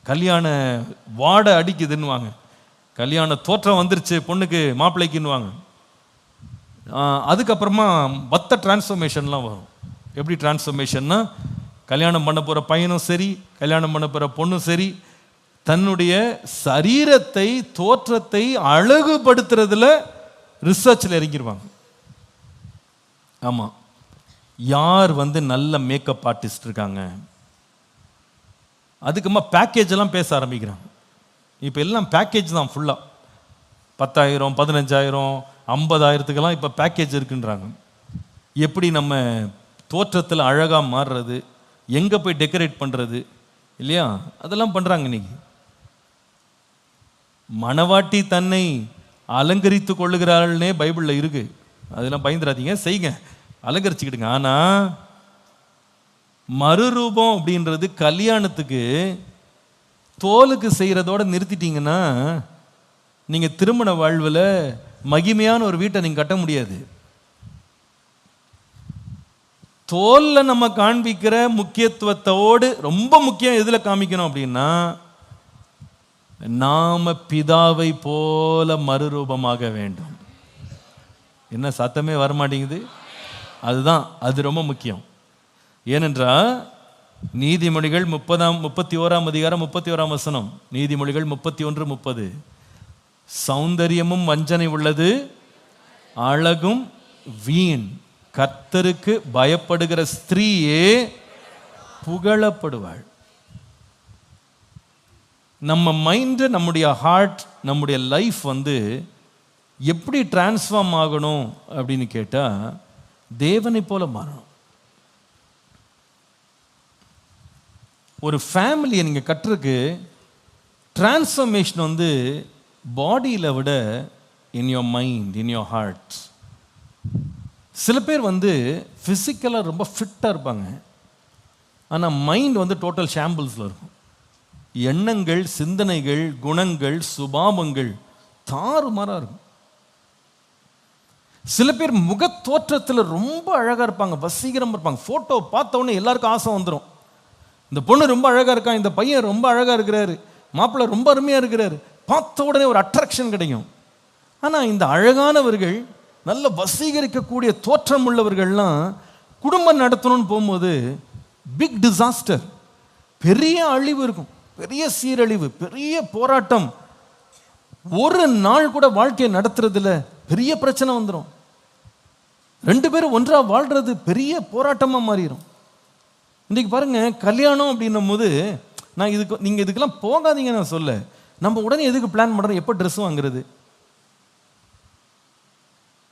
கல்யாண வாடை அடிக்குதுன்னுவாங்க. கல்யாண தோற்றம் வந்துருச்சு பொண்ணுக்கு மாப்பிள்ளைக்குன்னுவாங்க. அதுக்கப்புறமா மற்ற டிரான்ஸ்ஃபர்மேஷன்லாம் வரும். எப்படி டிரான்ஸ்ஃபர்மேஷன்னா, கல்யாணம் பண்ண போகிற பையனும் சரி கல்யாணம் பண்ண போகிற பொண்ணும் சரி தன்னுடைய சரீரத்தை தோற்றத்தை அழகுபடுத்துறதுல ரிசர்ச்சில் இறங்கிடுவாங்க. ஆமாம், யார் நல்ல மேக்கப் ஆர்டிஸ்ட் இருக்காங்க, அதுக்குமா பேக்கேஜ் எல்லாம் பேச ஆரம்பிக்கிறாங்க. இப்போ எல்லாம் பேக்கேஜ் தான் ஃபுல்லாக. 10,000 15,000 50,000 இப்போ பேக்கேஜ் இருக்குன்றாங்க. எப்படி நம்ம தோற்றத்தில் அழகாக மாறுறது, எங்கே போய் டெக்கரேட் பண்ணுறது இல்லையா, அதெல்லாம் பண்ணுறாங்க இன்னைக்கு. மணவாட்டி தன்னை அலங்கரித்து கொள்ளுகிறாள்னே பைபிளில் இருக்கு. அதெல்லாம் பயந்துடாதீங்க, செய்யுங்க, அலங்கரிச்சுக்கிடுங்க. ஆனால் மறுரூபம் அப்படின்றது கல்யாணத்துக்கு தோலுக்கு செய்கிறதோட நிறுத்திட்டீங்கன்னா நீங்கள் திருமண வாழ்வில் மகிமையான ஒரு வீட்டை நீங்கள் கட்ட முடியாது. தோலில் நம்ம காண்பிக்கிற முக்கியத்துவத்தோடு ரொம்ப முக்கியம் எதில் காமிக்கணும் அப்படின்னா, நாம பிதாவை போல மறுரூபமாக வேண்டும். என்ன சத்தமே வரமாட்டேங்குது? அதுதான், அது ரொம்ப முக்கியம். ஏனென்றால் நீதிமொழிகள் 31 அதிகாரம் 31 வசனம், நீதிமொழிகள் 31:30, சௌந்தரியமும் வஞ்சனை உள்ளது, அழகும் வீண், கர்த்தருக்கு பயப்படுகிற ஸ்திரீயே புகழப்படுவாள். நம்ம மைண்டு, நம்முடைய ஹார்ட், நம்முடைய லைஃப் எப்படி டிரான்ஸ்ஃபார்ம் ஆகணும் அப்படின்னு கேட்டால் தேவனை போல மாறணும். ஒரு ஃபேமிலியை நீங்கள் கட்டுறதுக்கு டிரான்ஸ்ஃபர்மேஷன் பாடியில் விட in your mind, in your heart. சில பேர் ஃபிசிக்கலாக ரொம்ப ஃபிட்டாக இருப்பாங்க, ஆனால் மைண்ட் டோட்டல் ஷாம்பிள்ஸில் இருக்கும். எண்ணங்கள், சிந்தனைகள், குணங்கள், சுபாவங்கள் தாறுமாறாக இருக்கும். சில பேர் முக தோற்றத்தில் ரொம்ப அழகாக இருப்பாங்க, வசீகரமாக இருப்பாங்க. ஃபோட்டோ பார்த்தவொடனே எல்லாருக்கும் ஆசை வந்துடும். இந்த பொண்ணு ரொம்ப அழகாக இருக்கா, இந்த பையன் ரொம்ப அழகாக இருக்கிறாரு, மாப்பிள்ளை ரொம்ப அருமையாக இருக்கிறாரு, பார்த்த உடனே ஒரு அட்ராக்ஷன் கிடைக்கும். ஆனால் இந்த அழகானவர்கள், நல்ல வசீகரிக்கக்கூடிய தோற்றம் உள்ளவர்கள்லாம் குடும்பம் நடத்தணும்னு போகும்போது பிக் டிசாஸ்டர், பெரிய அழிவு இருக்கும், பெரிய சீரழிவு, பெரிய போராட்டம். ஒரு நாள் கூட வாழ்க்கையை நடத்துறதுல பெரிய பிரச்சனை வந்துடும். 2 பேரும் ஒன்றா வாழ்றது பெரிய போராட்டமாக மாறிடும். இன்றைக்கி பாருங்க, கல்யாணம் அப்படின்னும் போது நான் நீங்கள் இதுக்கெல்லாம் போகாதீங்க நான் சொல்ல. நம்ம உடனே எதுக்கு பிளான் பண்ணுறோம்? எப்போ ட்ரெஸ் வாங்குறது,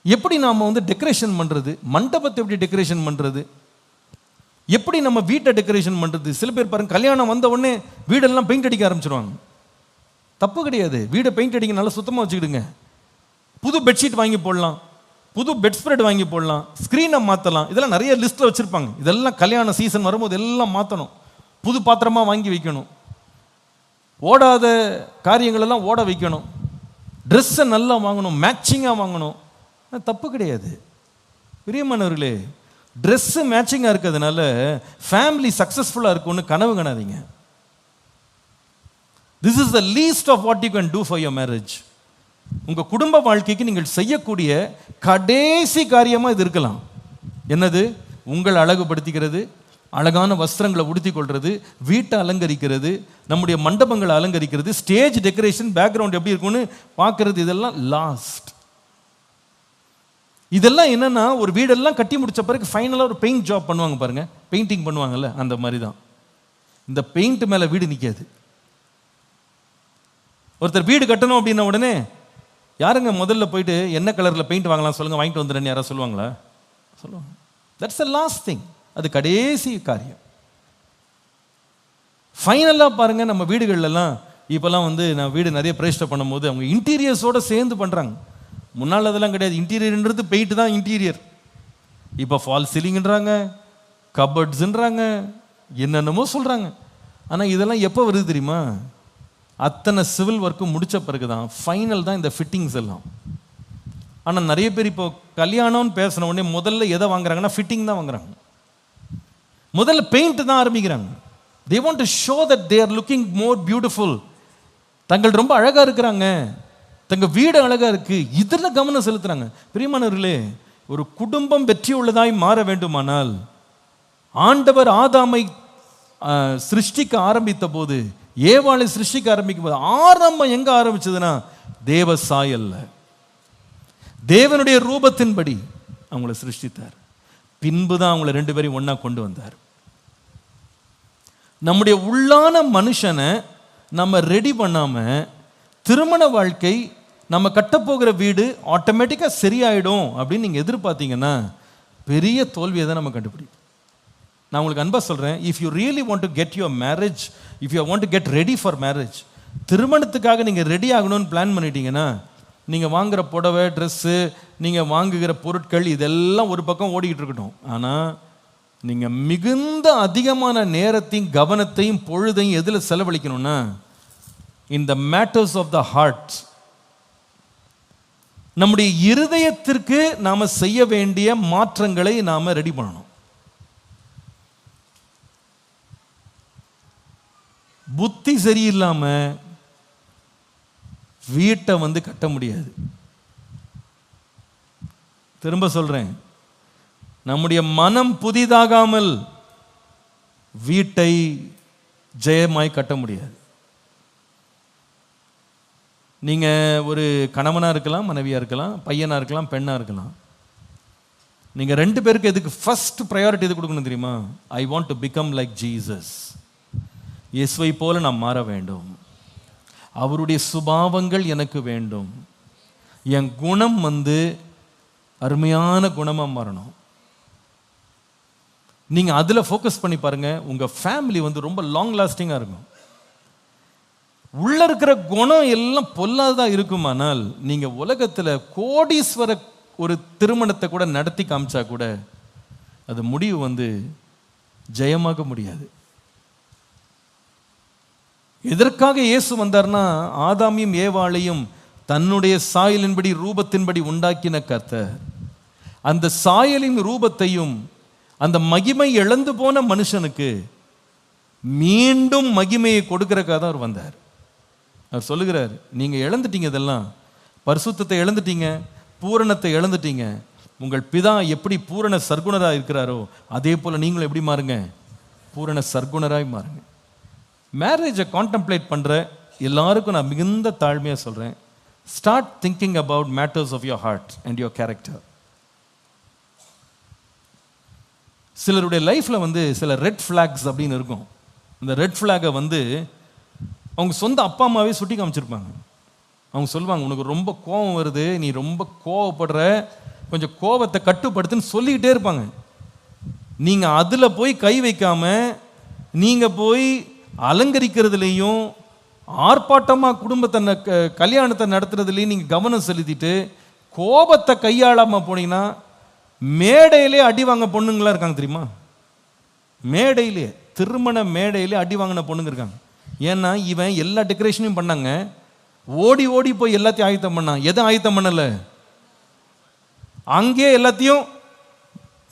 எப்படி நாம் டெக்கரேஷன் பண்ணுறது, மண்டபத்தை எப்படி டெக்கரேஷன் பண்ணுறது, எப்படி நம்ம வீட்டை டெக்கரேஷன் பண்ணுறது. சில பேர் பாருங்க, கல்யாணம் வந்த உடனே வீடெல்லாம் பெயிண்ட் அடிக்க ஆரம்பிச்சிருவாங்க. தப்பு கிடையாது, வீடை பெயிண்ட் அடிக்க நல்லா சுத்தமாக வச்சுக்கிடுங்க. புது பெட்ஷீட் வாங்கி போடலாம், புது பெட் ஸ்ப்ரெட் வாங்கி போடலாம், ஸ்க்ரீனை மாற்றலாம். இதெல்லாம் நிறைய லிஸ்ட்டில் வச்சுருப்பாங்க. இதெல்லாம் கல்யாண சீசன் வரும்போது எல்லாம் மாற்றணும், புது பாத்திரமாக வாங்கி வைக்கணும், ஓடாத காரியங்களெல்லாம் ஓட வைக்கணும், ட்ரெஸ்ஸை நல்லா வாங்கணும், மேட்சிங்காக வாங்கணும். தப்பு கிடையாது பிரியமானவர்களே. ட்ரெஸ்ஸு மேட்சிங்காக இருக்கிறதுனால ஃபேமிலி சக்ஸஸ்ஃபுல்லாக இருக்கும்னு கனவு காணாதீங்க. This is the least of what you can do for your marriage. உங்கள் குடும்ப வாழ்க்கைக்கு நீங்கள் செய்யக்கூடிய கடைசி காரியமாக இது இருக்கலாம். என்னது? உங்களை அழகுபடுத்திக்கிறது, அழகான வஸ்திரங்களை உடுத்தி கொள்வது, வீட்டை அலங்கரிக்கிறது, நம்முடைய மண்டபங்களை அலங்கரிக்கிறது, ஸ்டேஜ் டெக்கரேஷன், பேக்ரவுண்ட் எப்படி இருக்குன்னு பார்க்கறது. இதெல்லாம் லாஸ்ட். இதெல்லாம் என்னன்னா, ஒரு வீடெல்லாம் கட்டி முடிச்ச பிறகு ஃபைனலாக ஒரு பெயிண்ட் ஜாப் பண்ணுவாங்க பாருங்க, பெயிண்டிங் பண்ணுவாங்கல்ல, அந்த மாதிரி தான். இந்த பெயிண்ட் மேலே வீடு நிற்காது. ஒருத்தர் வீடு கட்டணும் அப்படின்ன உடனே யாருங்க முதல்ல போயிட்டு என்ன கலரில் பெயிண்ட் வாங்கலாம் சொல்லுங்கள், வாங்கிட்டு வந்துடுறேன்னு யாராவது சொல்லுவாங்களா? சொல்லுவாங்க. That's the last thing. அது கடைசி காரியம். ஃபைனலாக பாருங்கள், நம்ம வீடுகள்லாம் இப்போல்லாம் நான் வீடு நிறைய பிரதிஷ்டை பண்ணும்போது அவங்க இன்டீரியர்ஸோடு சேர்ந்து பண்ணுறாங்க. முன்னால் அதெல்லாம் கிடையாது. இன்டீரியர்ன்றது பெயிண்ட் தான் இன்டீரியர். இப்போ ஃபால் சீலிங்ன்றாங்க, கபர்ட்ஸ்ன்றாங்க, என்னென்னமோ சொல்கிறாங்க. ஆனால் இதெல்லாம் எப்போ வருது தெரியுமா? அத்தனை சிவில் ஒர்க்கு முடித்த பிறகு தான், ஃபைனல் தான் இந்த ஃபிட்டிங்ஸ் எல்லாம். ஆனால் நிறைய பேர் இப்போ கல்யாணம்னு பேசின உடனே முதல்ல எதை வாங்குறாங்கன்னா ஃபிட்டிங் தான் வாங்குறாங்க. முதல்ல பெயிண்ட் தான் ஆரம்பிக்கிறாங்க. they want to show that they are looking more beautiful. தங்கள் ரொம்ப அழகாக இருக்கிறாங்க, தங்கள் வீடு அழகாக இருக்குது, இதில் கவனம் செலுத்துகிறாங்க. பிரியமானவர்களே, ஒரு குடும்பம் வெற்றி உள்ளதாய் மாற வேண்டுமானால், ஆண்டவர் ஆதாமை சிருஷ்டிக்க ஆரம்பித்த போது, ஏவாளை சிருஷ்டிக்க ஆரம்பிக்கும் போது ஆரம்பம் எங்கே ஆரம்பிச்சதுன்னா தேவ சாயல்ல, தேவனுடைய ரூபத்தின்படி அவங்கள சிருஷ்டித்தார். பின்பு தான் அவங்கள 2 பேரையும் ஒன்றா கொண்டு வந்தார். நம்முடைய உள்ளான மனுஷனை நம்ம ரெடி பண்ணாமல் திருமண வாழ்க்கை, நம்ம கட்டப்போகிற வீடு ஆட்டோமேட்டிக்காக சரியாயிடும் அப்படின்னு நீங்கள் எதிர்பார்த்தீங்கன்னா பெரிய தோல்வியை தான் நம்ம கண்டுபிடிப்போம். நான் உங்களுக்கு அன்பாக சொல்கிறேன், if you really want to get your marriage, if you want to get ready for marriage, திருமணத்துக்காக நீங்கள் ரெடி ஆகணும்னு பிளான் பண்ணிட்டீங்கன்னா, நீங்கள் வாங்குகிற புடவை, ட்ரெஸ்ஸு, நீங்கள் வாங்குகிற பொருட்கள், இதெல்லாம் ஒரு பக்கம் ஓடிக்கிட்டு இருக்கட்டும். ஆனால் நீங்கள் மிகுந்த அதிகமான நேரத்தையும் கவனத்தையும் பொழுதையும் எதில் செலவழிக்கணும்னா, இந்த மேட்டர்ஸ் ஆஃப் த ஹார்ட், நம்முடைய இருதயத்திற்கு நாம் செய்ய வேண்டிய மாற்றங்களை நாம் ரெடி பண்ணணும். புத்தி சரியில்லாமல் வீட்டை கட்ட முடியாது. திரும்ப சொல்றேன், நம்முடைய மனம் புதிதாகாமல் வீட்டை ஜெயமாய் கட்ட முடியாது. நீங்க ஒரு கணவனா இருக்கலாம், மனைவியா இருக்கலாம், பையனா இருக்கலாம், பெண்ணா இருக்கலாம். நீங்க 2 பேருக்கு எதுக்கு ஃபர்ஸ்ட் ப்ரையாரிட்டி எது கொடுக்கணும் தெரியுமா? ஐ want to become like Jesus. இயேசுவை போல நான் மாற வேண்டும், அவருடைய சுபாவங்கள் எனக்கு வேண்டும், என் குணம் அருமையான குணமாக மாறணும். நீங்கள் அதில் ஃபோக்கஸ் பண்ணி பாருங்கள், உங்கள் ஃபேமிலி ரொம்ப லாங் லாஸ்டிங்காக இருக்கும். உள்ளே இருக்கிற குணம் எல்லாம் பொல்லாததாக இருக்குமானால், நீங்கள் உலகத்தில் கோடீஸ்வர ஒரு திருமணத்தை கூட நடத்தி காமிச்சா கூட அது முடிவு ஜெயமாக முடியாது. எதற்காக இயேசு வந்தார்னா, ஆதாமையும் ஏவாளையும் தன்னுடைய சாயலின்படி ரூபத்தின்படி உண்டாக்கின கர்த்தர், அந்த சாயலின் ரூபத்தையும் அந்த மகிமை இழந்து போன மனுஷனுக்கு மீண்டும் மகிமையை கொடுக்கறக்காக தான் அவர் வந்தார். அவர் சொல்லுகிறார், நீங்க இழந்துட்டீங்க, இதெல்லாம் பரிசுத்தத்தை இழந்துட்டீங்க, பூரணத்தை இழந்துட்டீங்க. உங்கள் பிதா எப்படி பூரண சர்க்குணராக இருக்கிறாரோ அதே போல நீங்களும் எப்படி மாறுங்க? பூரண சர்க்குணராய் மாறுங்க. மேரேஜை கான்டம்ப்ளேட் பண்ணுற எல்லாருக்கும் நான் மிகுந்த தாழ்மையாக சொல்கிறேன், start thinking about matters of your heart and your character. சிலருடைய லைஃப்பில் சில ரெட் ஃப்ளாக்ஸ் அப்படின்னு இருக்கும். இந்த ரெட் ஃப்ளாகை அவங்க சொந்த அப்பா அம்மாவே சுட்டி காமிச்சிருப்பாங்க. அவங்க சொல்லுவாங்க, உனக்கு ரொம்ப கோபம் வருது, நீ ரொம்ப கோவப்படுற, கொஞ்சம் கோபத்தை கட்டுப்படுத்துன்னு சொல்லிக்கிட்டே இருப்பாங்க. நீங்கள் அதில் போய் கை வைக்காமல், நீங்கள் போய் அலங்கரிக்கிறதுலையும் ஆர்ப்பாட்டமாக குடும்பத்தை கல்யாணத்தை நடத்துறதுலையும் நீங்கள் கவனம் செலுத்திட்டு கோபத்தை கையாளாமல் போனீங்கன்னா, மேடையிலே அடி வாங்க பொண்ணுங்களாம் இருக்காங்க தெரியுமா? மேடையிலே, திருமண மேடையிலே அடி வாங்கின பொண்ணுங்க இருக்காங்க. ஏன்னா இவன் எல்லா டெக்கரேஷனையும் பண்ணாங்க, ஓடி ஓடி போய் எல்லாத்தையும் ஆயத்தம் பண்ணான். எதுவும் ஆயத்தம் பண்ணலை, அங்கேயே எல்லாத்தையும்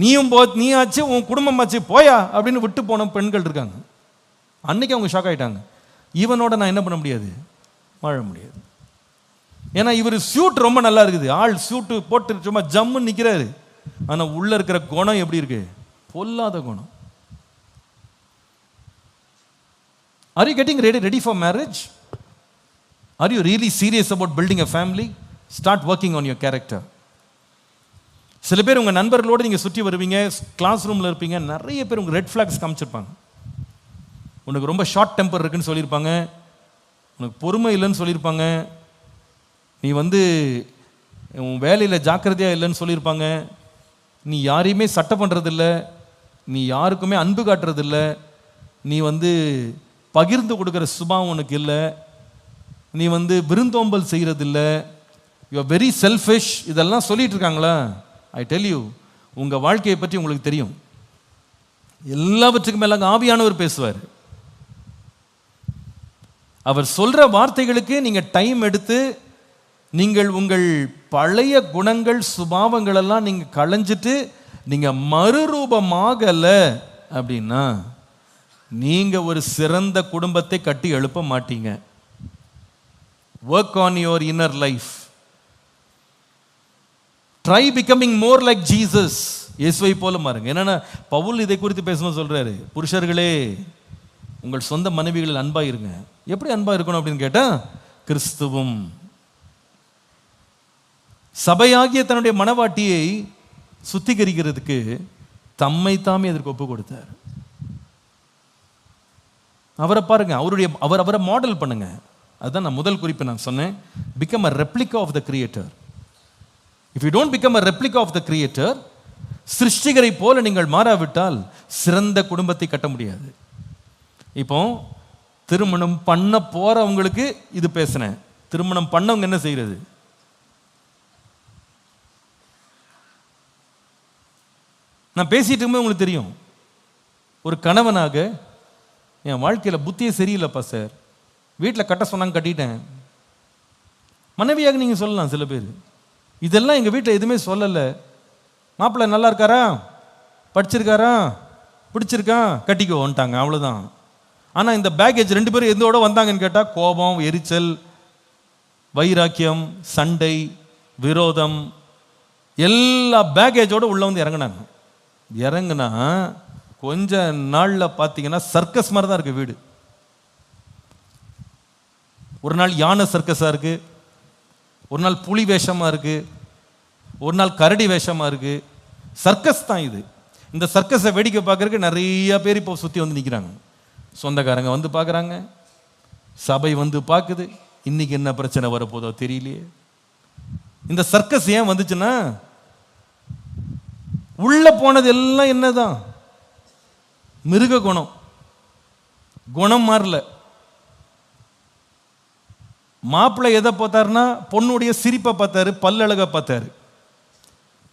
நீயும் நீ ஆச்சு, உன் குடும்பம் ஆச்சு, போயா அப்படின்னு விட்டு போன பெண்கள் இருக்காங்க. அன்னைக்கு அவங்க ஷாக் ஆகிட்டாங்க, இவனோட நான் என்ன பண்ண முடியாது, வாழ முடியாது. ஏன்னா இவர் சூட் ரொம்ப நல்லா இருக்குது, ஆள் சூட்டு போட்டு சும்மா ஜம்முன்னு நிற்கிறாரு, ஆனால் உள்ள இருக்கிற குணம் எப்படி இருக்கு? பொல்லாத குணம். Are you getting ready for marriage? Are you really serious about building a family? Start working on your character. சில பேர் உங்கள் நண்பர்களோடு நீங்கள் சுற்றி வருவீங்க, கிளாஸ் ரூமில் இருப்பீங்க, நிறைய பேர் உங்கள் ரெட் ஃப்ளாக்ஸ் காமிச்சிருப்பாங்க. உனக்கு ரொம்ப ஷார்ட் டெம்பர் இருக்குன்னு சொல்லியிருப்பாங்க, உனக்கு பொறுமை இல்லைன்னு சொல்லியிருப்பாங்க, நீ உன் வேலையில் ஜாக்கிரதையாக இல்லைன்னு சொல்லியிருப்பாங்க, நீ யாரையுமே சட்டை பண்ணுறதில்ல, நீ யாருக்குமே அன்பு காட்டுறதில்ல, நீ பகிர்ந்து கொடுக்குற சுபாவம் உனக்கு இல்லை, நீ விருந்தோம்பல் செய்கிறதில்ல, யூ ஆர் வெரி செல்ஃபிஷ், இதெல்லாம் சொல்லிட்டு இருக்காங்களா? ஐ டெல் யூ, உங்கள் வாழ்க்கையை பற்றி உங்களுக்கு தெரியும். எல்லாவற்றுக்கும் மேலாக ஆவியானவர் பேசுவார். அவர் சொல்கிற வார்த்தைகளுக்கு நீங்கள் டைம் எடுத்து நீங்கள் உங்கள் பழைய குணங்கள் சுபாவங்கள் எல்லாம் நீங்கள் களைஞ்சிட்டு நீங்கள் மறுரூபமாகலை அப்படின்னா நீங்கள் ஒரு சிறந்த குடும்பத்தை கட்டி எழுப்ப மாட்டீங்க. Work on your inner life. Try becoming more like Jesus. இயேசுவை போல மாறுங்க. என்னன்னா பவுல் இதை குறித்து பேசும்போது சொல்றாரு, புருஷர்களே உங்கள் சொந்த மனைவிகளில் அன்பா இருங்க. எப்படி அன்பா இருக்கணும் அப்படின்னு கேட்டா, கிறிஸ்துவும் சபையாகிய தன்னுடைய மனவாட்டியை சுத்திகரிக்கிறதுக்கு தம்மை தாமே அதற்கு ஒப்பு கொடுத்தார். அவரை பாருங்க, அவரை மாடல் பண்ணுங்க. அதுதான் நான் முதல் குறிப்பு நான் சொன்னேன். Become a replica of the creator. If you don't become a replica of the creator, சிருஷ்டிகரை போல நீங்கள் மாறாவிட்டால் சிறந்த குடும்பத்தை கட்ட முடியாது. இப்போ திருமணம் பண்ண போறவங்களுக்கு இது பேசுனேன். திருமணம் பண்ணவங்க என்ன செய்யறது? நான் பேசிட்டு இருக்கும்போது உங்களுக்கு தெரியும், ஒரு கணவனாக என் வாழ்க்கையில் புத்தியே சரியில்லைப்பா சார், வீட்டில் கட்ட சொன்னாங்க கட்டிட்டேன். மனைவியாக நீங்கள் சொல்லலாம். சில பேர் இதெல்லாம் எங்கள் வீட்டில் எதுவுமே சொல்லலை, மாப்பிள்ளை நல்லா இருக்காரா, படிச்சிருக்காரா, பிடிச்சிருக்கான், கட்டிக்கோன்ட்டாங்க, அவ்வளோதான். ஆனால் இந்த பேக்கேஜ் 2 பேரும் எதோட வந்தாங்கன்னு கேட்டால் கோபம், எரிச்சல், வைராக்கியம், சண்டை, விரோதம், எல்லா பேக்கேஜோடு உள்ள வந்து இறங்கினாங்க. இறங்குனா கொஞ்ச நாளில் பார்த்தீங்கன்னா சர்க்கஸ் மாதிரி தான் இருக்குது வீடு. ஒரு நாள் யானை சர்க்கஸாக இருக்குது, ஒரு நாள் புலி வேஷமாக இருக்குது, ஒரு நாள் கரடி வேஷமாக இருக்குது. சர்க்கஸ் தான் இது. இந்த சர்க்கஸை வேடிக்கை பார்க்கறதுக்கு நிறைய பேர் இப்போ சுற்றி வந்து நிற்கிறாங்க. சொந்தக்காரங்க வந்து பார்க்குறாங்க, சபை வந்து பார்க்குது. இன்னைக்கு என்ன பிரச்சனை வரப்போதோ தெரியலையே. இந்த சர்க்கஸ் ஏன் வந்துச்சுன்னா, உள்ள போனது எல்லாம் என்னதான்? மிருக குணம். குணம் மாறல. மாப்பிள்ளை எதை பார்த்தாருன்னா பொண்ணுடைய சிரிப்பை பார்த்தாரு, பல்லழகை பார்த்தாரு.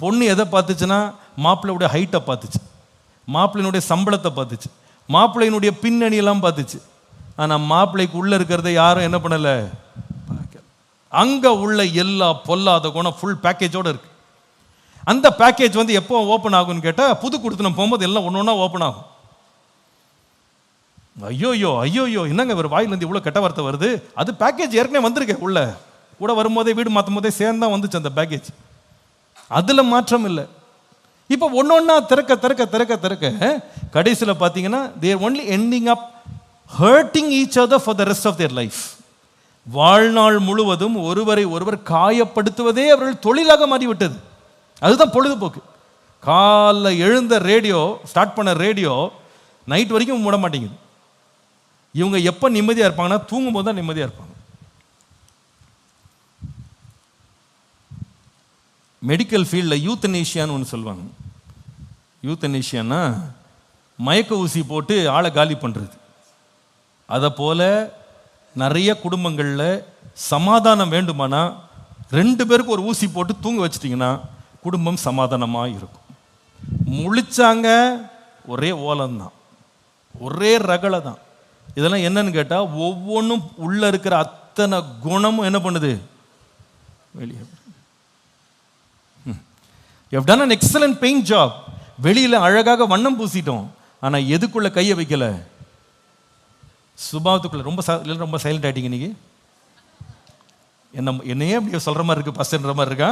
பொண்ணு எதை பார்த்துச்சுன்னா மாப்பிள்ளையுடைய ஹைட்டை பார்த்துச்சு, மாப்பிள்ளையினுடைய சம்பளத்தை பார்த்துச்சு, மாப்பிள்ளையினுடைய பின்னணியெல்லாம் பார்த்துச்சு. ஆனால் மாப்பிள்ளைக்கு உள்ளே இருக்கிறத யாரும் என்ன பண்ணலை, அங்கே உள்ள எல்லா பொல்லாத குணம் ஃபுல் பேக்கேஜோடு இருக்கு. அந்த பேக்கேஜ் வந்து எப்போ ஓப்பன் ஆகும்னு கேட்டால், புது கொடுத்தனம் போகும்போது எல்லாம் ஒன்று ஒன்றா ஓப்பன் ஆகும். ஐயோயோ ஐயோயோ, என்னங்க ஒரு வாயிலேருந்து இவ்வளோ கெட்ட வார்த்தை வருது? அது பேக்கேஜ் ஏற்கனவே வந்திருக்கேன். உள்ள கூட வரும்போதே வீடு மாற்றும் போதே சேர்ந்தா வந்துச்சு அந்த பேக்கேஜ். அதில் மாற்றம் இல்லை. இப்போ ஒன்று ஒன்றா திறக்க திறக்க திறக்க திறக்க கடைசியில் பார்த்தீங்கன்னா they are only ending up hurting each other for the rest of their life. வாழ்நாள் முழுவதும் ஒருவரை ஒருவர் காயப்படுத்துவதே அவர்கள் தொழிலாக மாறிவிட்டது. அதுதான் பொழுதுபோக்கு. காலைல எழுந்த ரேடியோ ஸ்டார்ட் பண்ண ரேடியோ நைட் வரைக்கும் மூட மாட்டேங்குது. இவங்க எப்போ நிம்மதியாக இருப்பாங்கன்னா தூங்கும்போது தான் நிம்மதியாக இருப்பாங்க. மெடிக்கல் ஃபீல்டில் யூத்தனேஷியான்னு ஒன்று சொல்லுவாங்க. யூத்தனேஷியானா மயக்க ஊசி போட்டு ஆளை காலி பண்ணுறது. அதை போல் நிறைய குடும்பங்களில் சமாதானம் வேண்டுமானா 2 பேருக்கு ஒரு ஊசி போட்டு தூங்க வச்சிட்டிங்கன்னா குடும்பம் சமாதானமாக இருக்கும். முழிச்சாங்க ஒரே ஓலம்தான், ஒரே ரகளை தான். இதெல்லாம் என்னன்னு கேட்டால் ஒவ்வொன்றும் உள்ளே இருக்கிற அத்தனை குணமும் என்ன பண்ணுது, வெளியே. You have done an excellent paint job. வெளியில் அழகாக வண்ணம் பூசிட்டோம், ஆனால் எதுக்குள்ள கையை வைக்கல, சுபாவத்துக்குள்ள. ரொம்ப சைலண்ட் ஆகிட்டீங்க இன்னைக்கு. என்னையே அப்படி சொல்கிற மாதிரி இருக்கு, பஸ்ன்ற மாதிரி இருக்கா?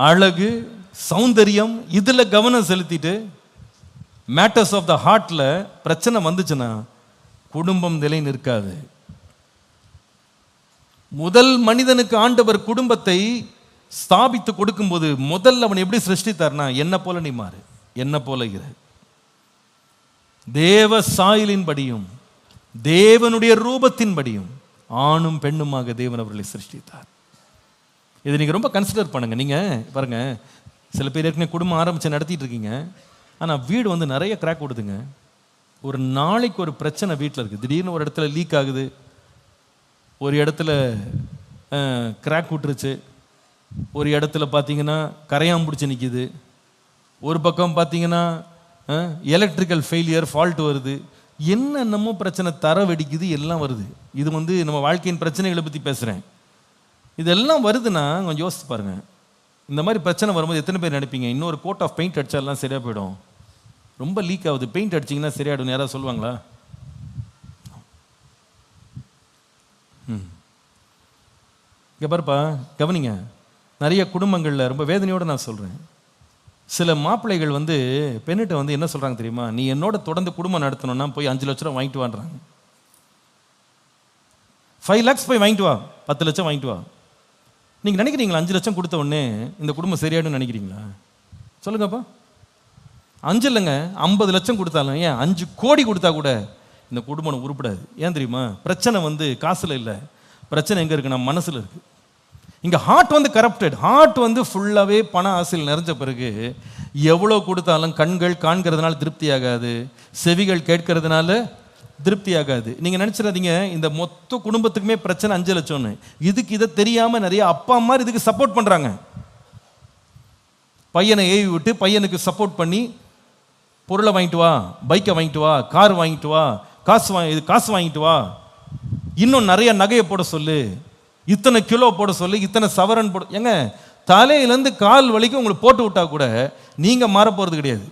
அழகு, சௌந்தரியம், இதில் கவனம் செலுத்திட்டு மேட்டர்ஸ் ஆஃப் த ஹார்ட்ல பிரச்சனை வந்துச்சுன்னா குடும்பம் நிலை நிற்காது. முதல் மனிதனுக்கு ஆண்டவர் குடும்பத்தை ஸ்தாபித்து கொடுக்கும்போது முதல்ல அவன் எப்படி சிருஷ்டித்தார்னா, என்ன போல நீ மாறு, என்ன போல இரு. தேவ சாயலின்படியும் தேவனுடைய ரூபத்தின்படியும் ஆணும் பெண்ணுமாக தேவன் அவர்களை சிருஷ்டித்தார். இதை நீங்கள் ரொம்ப கன்சிடர் பண்ணுங்க. நீங்கள் பாருங்க, சில பேர் ஏற்கனவே குடும்பம் ஆரம்பித்து நடத்திட்டு இருக்கீங்க, ஆனால் வீடு வந்து நிறைய கிராக் கொடுதுங்க. ஒரு நாளைக்கு ஒரு பிரச்சனை வீட்டில் இருக்குது. திடீர்னு ஒரு இடத்துல லீக் ஆகுது, ஒரு இடத்துல கிராக் விட்டுருச்சு, ஒரு இடத்துல பார்த்தீங்கன்னா கரையான் பிடிச்சி நிற்கிது, ஒரு பக்கம் பார்த்தீங்கன்னா எலக்ட்ரிக்கல் ஃபெயிலியர் ஃபால்ட் வருது, என்னென்னமோ பிரச்சனை, தர வெடிக்குது, எல்லாம் வருது. இது நம்ம வாழ்க்கையின் பிரச்சனைகளை பற்றி பேசுகிறேன். இதெல்லாம் வருதுன்னா கொஞ்சம் யோசிச்சு பாருங்க. இந்த மாதிரி பிரச்சனை வரும்போது எத்தனை பேர் நினைப்பீங்க இன்னொரு கோட் ஆஃப் பெயிண்ட் அடிச்சாலாம் சரியாக போயிடும், ரொம்ப லீக் ஆகுது, பெயிண்ட் அடிச்சிங்கன்னா சரியாயிடும், யாராவது சொல்லுவாங்களா? இங்கே பாருப்பா, கவனிங்க. நிறைய குடும்பங்களில் ரொம்ப வேதனையோடு நான் சொல்கிறேன், சில மாப்பிள்ளைகள் பெண்ணிட்ட என்ன சொல்கிறாங்க தெரியுமா? நீ என்னோட தொடர்ந்து குடும்பம் நடத்தணும்னா போய் 5 லட்ச ரூபா வாங்கிட்டு வான்றாங்க. 5 lakhs போய் வாங்கிட்டு வா, 10 லட்சம் வாங்கிட்டு வா. நீங்கள் நினைக்கிறீங்களா 5 லட்சம் கொடுத்த உடனே இந்த குடும்பம் சரியாயிடும்னு நினைக்கிறீங்களா? சொல்லுங்கப்பா. 5 இல்லைங்க, 50 லட்சம் கொடுத்தாலும், ஏன் 5 கோடி கொடுத்தா கூட இந்த குடும்பம் உருப்படாது. ஏன் தெரியுமா? பிரச்சனை காசுல இல்லை, பிரச்சனை எங்கே இருக்கு? நம்ம மனசில் இருக்கு. இங்கே ஹார்ட் கரப்டட், ஹார்ட் ஃபுல்லாகவே பண ஆசையில் நிறைஞ்ச பிறகு எவ்வளோ கொடுத்தாலும் கண்கள் காண்கிறதுனால திருப்தி ஆகாது, செவிகள் கேட்கறதுனால திருப்தி ஆகாது. நீங்கள் நினச்சிடாதீங்க இந்த மொத்த குடும்பத்துக்குமே பிரச்சனை 5 லட்சம்னு. இதை தெரியாமல் நிறைய அப்பா அம்மா இதுக்கு சப்போர்ட் பண்ணுறாங்க. பையனை ஏவி விட்டு பையனுக்கு சப்போர்ட் பண்ணி பொருளை வாங்கிட்டு வா, பைக்கை வாங்கிட்டு வா, கார் வாங்கிட்டு வா, காசு வாங்கிட்டு வா, இன்னும் நிறைய நகையை போட சொல்லு, இத்தனை கிலோ போட சொல்லு, இத்தனை சவரன் போட. ஏங்க தலையிலேருந்து கால் வலிக்கும் உங்களுக்கு போட்டு விட்டா கூட நீங்கள் மாற போகிறது கிடையாது.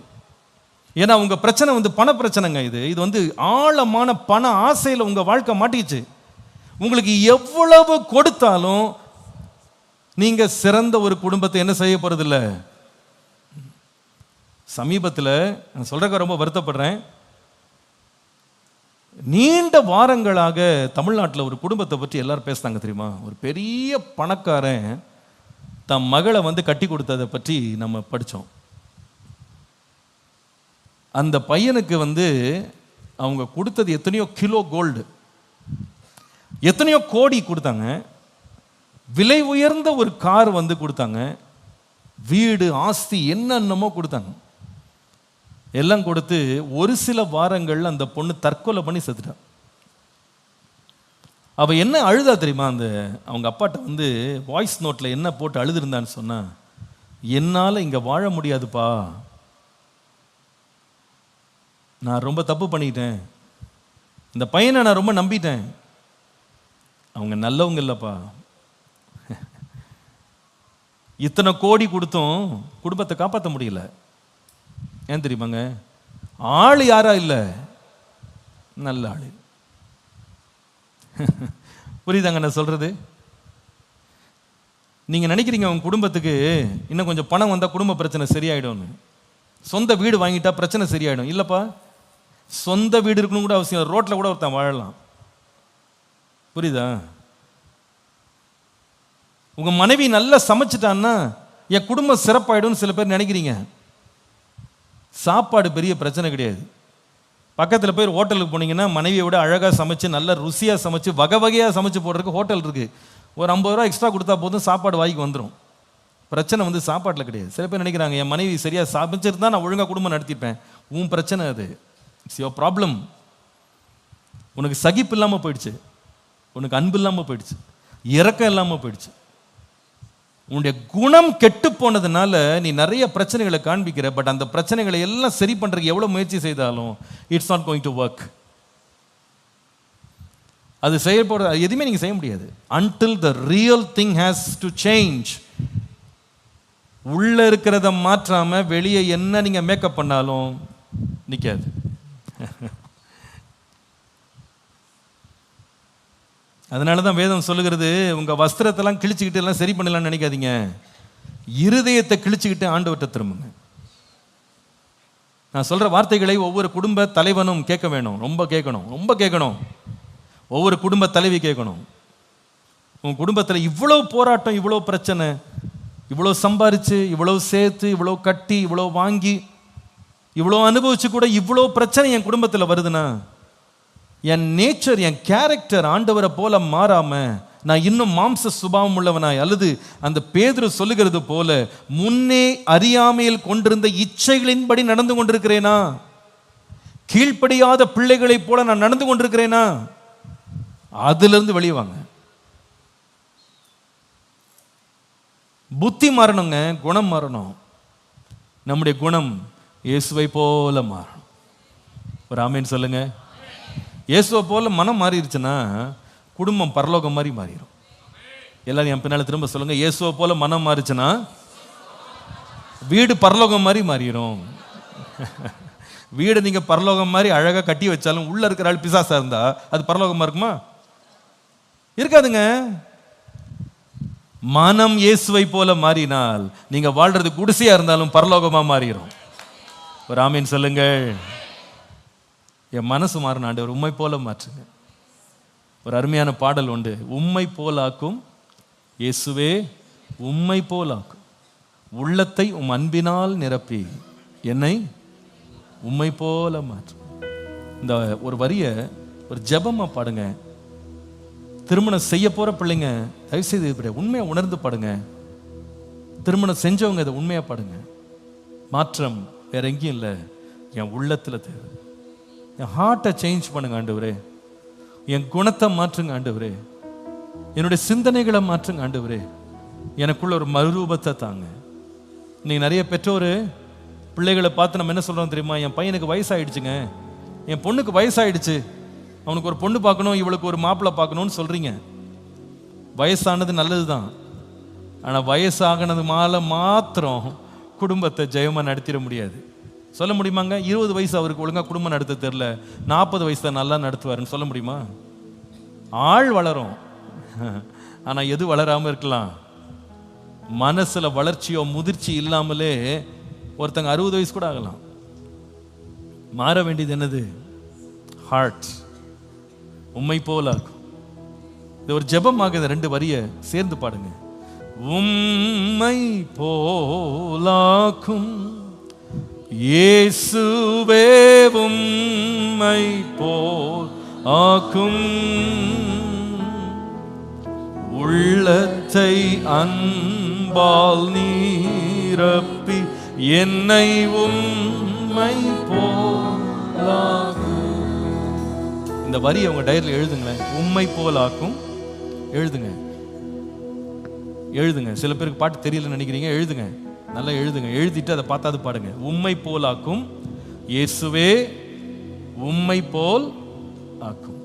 ஏன்னா உங்கள் பிரச்சனை பண பிரச்சனைங்க. இது ஆழமான பண ஆசையில் உங்கள் வாழ்க்கை மாட்டிச்சு. உங்களுக்கு எவ்வளவு கொடுத்தாலும் நீங்கள் சிறந்த ஒரு குடும்பத்தை என்ன செய்ய போகிறதில்ல. சமீபத்தில் நான் சொல்கிறக்க ரொம்ப வருத்தப்படுறேன், நீண்ட வாரங்களாக தமிழ்நாட்டில் ஒரு குடும்பத்தை பற்றி எல்லாரும் பேசுனாங்க தெரியுமா? ஒரு பெரிய பணக்காரன் தன் மகளை கட்டி கொடுத்ததை பற்றி நம்ம படித்தோம். அந்த பையனுக்கு அவங்க கொடுத்தது எத்தனையோ கிலோ கோல்டு, எத்தனையோ கோடி கொடுத்தாங்க, விலை உயர்ந்த ஒரு கார் கொடுத்தாங்க, வீடு ஆஸ்தி என்னென்னமோ கொடுத்தாங்க. எல்லாம் கொடுத்து ஒரு சில வாரங்கள் அந்த பொண்ணு தற்கொலை பண்ணி செத்துட்டான். அவ என்ன அழுதா தெரியுமா? அவங்க அப்பாட்ட வாய்ஸ் நோட்ல என்ன போட்டு அழுதுருந்தான்னு சொன்னா, என்னால் இங்க வாழ முடியாதுப்பா, நான் ரொம்ப தப்பு பண்ணிட்டேன், இந்த பையனை நான் ரொம்ப நம்பிட்டேன், அவங்க நல்லவங்க இல்லப்பா, இத்தனை கோடி கொடுத்தும் குடும்பத்தை காப்பாற்ற முடியல. ஏன் தெரியுமாங்க? ஆள் யாரா இல்லை, நல்ல ஆளு. புரியுதாங்க நான் சொல்றது? நீங்க நினைக்கிறீங்க உங்க குடும்பத்துக்கு இன்னும் கொஞ்சம் பணம் வந்தா குடும்ப பிரச்சனை சரியாயிடும்னு, சொந்த வீடு வாங்கிட்டா பிரச்சனை சரியாயிடும். இல்லப்பா, சொந்த வீடு இருக்கணும் கூட அவசியம், ரோட்ல கூட ஒருத்தன் வாழலாம். புரியுதா? உங்க மனைவி நல்லா சமைச்சிட்டான்னா என் குடும்பம் சிறப்பாயிடும் சில பேர் நினைக்கிறீங்க. சாப்பாடு பெரிய பிரச்சனை கிடையாது. பக்கத்தில் போய் ஹோட்டலுக்கு போனீங்கன்னா மனைவியை விட அழகாக சமைச்சு நல்ல ருசியாக சமைச்சு வகை வகையாக சமைச்சு போடுறதுக்கு ஹோட்டல் இருக்குது. ஒரு 50 ரூபா எக்ஸ்ட்ரா கொடுத்தா போதும், சாப்பாடு வாய்க்கு வந்துடும். பிரச்சனை சாப்பாட்டில் கிடையாது. சில பேர் நினைக்கிறாங்க என் மனைவி சரியாக சமைச்சிருந்தா நான் ஒழுங்காக குடும்பம் நடத்திப்பேன். உன் பிரச்சனை அது, இட்ஸ் யுவர் ப்ராப்ளம். உனக்கு சகிப்பு இல்லாமல் போயிடுச்சு, உனக்கு அன்பு இல்லாமல் போயிடுச்சு, இரக்கம் இல்லாமல் போயிடுச்சு. உன்னுடைய குணம் கெட்டு போனதுனால நீ நிறைய பிரச்சனைகளை காண்பிக்கிற. பட் அந்த பிரச்சனைகளை எல்லாம் சரி பண்றதுக்கு எவ்வளவு முயற்சி செய்தாலும் it's not going to work. அது செயல்பட எதுவுமே நீங்க செய்ய முடியாது until the real thing has to change. உள்ள இருக்கிறத மாற்றாம வெளியே என்ன நீங்க மேக்கப் பண்ணாலும் நிக்காது. அதனால தான் வேதம் சொல்லுகிறது, உங்க வஸ்திரத்தெல்லாம் கிழிச்சுக்கிட்டு எல்லாம் சரி பண்ணலாம்னு நினைக்காதீங்க, இருதயத்தை கிழிச்சுக்கிட்டு ஆண்டவர்கிட்ட திரும்புங்க. நான் சொல்ற வார்த்தைகளை ஒவ்வொரு குடும்ப தலைவனும் கேட்க வேணும், ரொம்ப கேட்கணும். ஒவ்வொரு குடும்ப தலைவி கேட்கணும். உங்க குடும்பத்தில் இவ்வளவு போராட்டம், இவ்வளவு பிரச்சனை, இவ்வளவு சம்பாரிச்சு, இவ்வளவு சேர்த்து, இவ்வளவு கட்டி, இவ்வளவு வாங்கி, இவ்வளவு அனுபவிச்சு கூட இவ்வளவு பிரச்சனை என் குடும்பத்தில் வருதுன்னா, என் நேச்சர், என் கேரக்டர் ஆண்டவரை போல மாறாம நான் இன்னும் மாம்ச சுபாவம் உள்ளவனாய், அல்லது அந்த பேதுரு சொல்லுகிறது போல முன்னே அறியாமையில் கொண்டிருந்த இச்சைகளின்படி நடந்து கொண்டிருக்கிறேனா, கீழ்ப்படியாத பிள்ளைகளை போல நான் நடந்து கொண்டிருக்கிறேனா, அதிலிருந்து வெளியே வாங்க. புத்தி மாறணுங்க, குணம் மாறணும். நம்முடைய குணம் இயேசுவை போல மாறணும். ஒரு ஆமேன் சொல்லுங்க. இயேசுவை போல மனம் மாறிடுச்சுன்னா குடும்பம் பரலோகம் மாதிரி மாறிடும். எல்லாரும் என் பின்னால திரும்ப சொல்லுங்க, இயேசுவை போல மனம் மாறிச்சுன்னா வீடு பரலோகம் மாதிரி மாறிடும். வீடு நீங்க பரலோகம் மாதிரி அழகா கட்டி வச்சாலும் உள்ள இருக்கிற ஆள் பிசாசா இருந்தா அது பரலோகமா இருக்குமா? இருக்காதுங்க. மனம் இயேசுவை போல மாறினால் நீங்க வாழ்றது குடிசையா இருந்தாலும் பரலோகமா மாறிடும். ஒரு ஆமீன் சொல்லுங்க. என் மனசு மாறின ஆண்டவர் உம்மை போல மாற்றுங்க. ஒரு அருமையான பாடல் உண்டு, உம்மை போலாக்கும் இயேசுவே உம்மை போலாக்கும், உள்ளத்தை உம் அன்பினால் நிரப்பி என்னை உம்மை போல மாற்றும். இந்த ஒரு வரிய ஒரு ஜெபமா பாடுங்க. திருமணம் செய்ய போற பிள்ளைங்க தயவுசெய்து இப்படி உண்மையா உணர்ந்து பாடுங்க. திருமணம் செஞ்சவங்க இதை உண்மையா பாடுங்க. மாற்றம் வேற எங்கேயும் இல்லை, என் உள்ளத்துல தேவை. என் ஹார்ட்டை சேஞ்ச் பண்ணுங்க ஆண்டவரே, என் குணத்தை மாற்றுங்க ஆண்டவரே, என்னுடைய சிந்தனைகளை மாற்றுங்க ஆண்டவரே, எனக்குள்ள ஒரு மறுரூபத்தை தாங்க. இன்னைக்கு நிறைய பெற்றோர் பிள்ளைகளை பார்த்து நம்ம என்ன சொல்றோம் தெரியுமா? என் பையனுக்கு வயசாயிடுச்சுங்க, என் பொண்ணுக்கு வயசாயிடுச்சு, அவனுக்கு ஒரு பொண்ணு பார்க்கணும், இவளுக்கு ஒரு மாப்பிள்ளை பார்க்கணும்னு சொல்றீங்க. வயசானது நல்லது தான், ஆனால் வயசாகினது மாத்திரம் குடும்பத்தை ஜெயமா நடத்திட முடியாது. சொல்ல முடியுமாங்க? 20 வயசு அவருக்கு ஒழுங்கா குடும்பம் நடத்த தெரியல, 40 வயசு தான் நல்லா நடத்துவாருன்னு சொல்ல முடியுமா? ஆள் வளரும், ஆனா எது வளராம இருக்கலாம்? மனசுல வளர்ச்சியோ முதிர்ச்சி இல்லாமலே ஒருத்தங்க 60 வயசு கூட ஆகலாம். மாற வேண்டியது என்னது? ஹார்ட். உம்மை போலாக்கும். இது ஒரு ஜெபமாக இந்த 2 வரிய சேர்ந்து பாடுங்க. உம்மை போலாக்கும் இயேசுவே உம்மை போலாக்கும், உள்ளத்தை அன்பால் நீரப்பி என்னை உம்மை போலாக்கும். இந்த வரி அவங்க டைரியில் எழுதுங்களேன். உம்மை போலாக்கும் எழுதுங்க, எழுதுங்க. சில பேருக்கு பாட்டு தெரியலன்னு நினைக்கிறீங்க, எழுதுங்க, நல்லா எழுதுங்க. எழுதிட்டு அதை பார்த்தாது பாடுங்க. உம்மை போலாக்கும் இயேசுவே உம்மை போல் ஆக்கும்.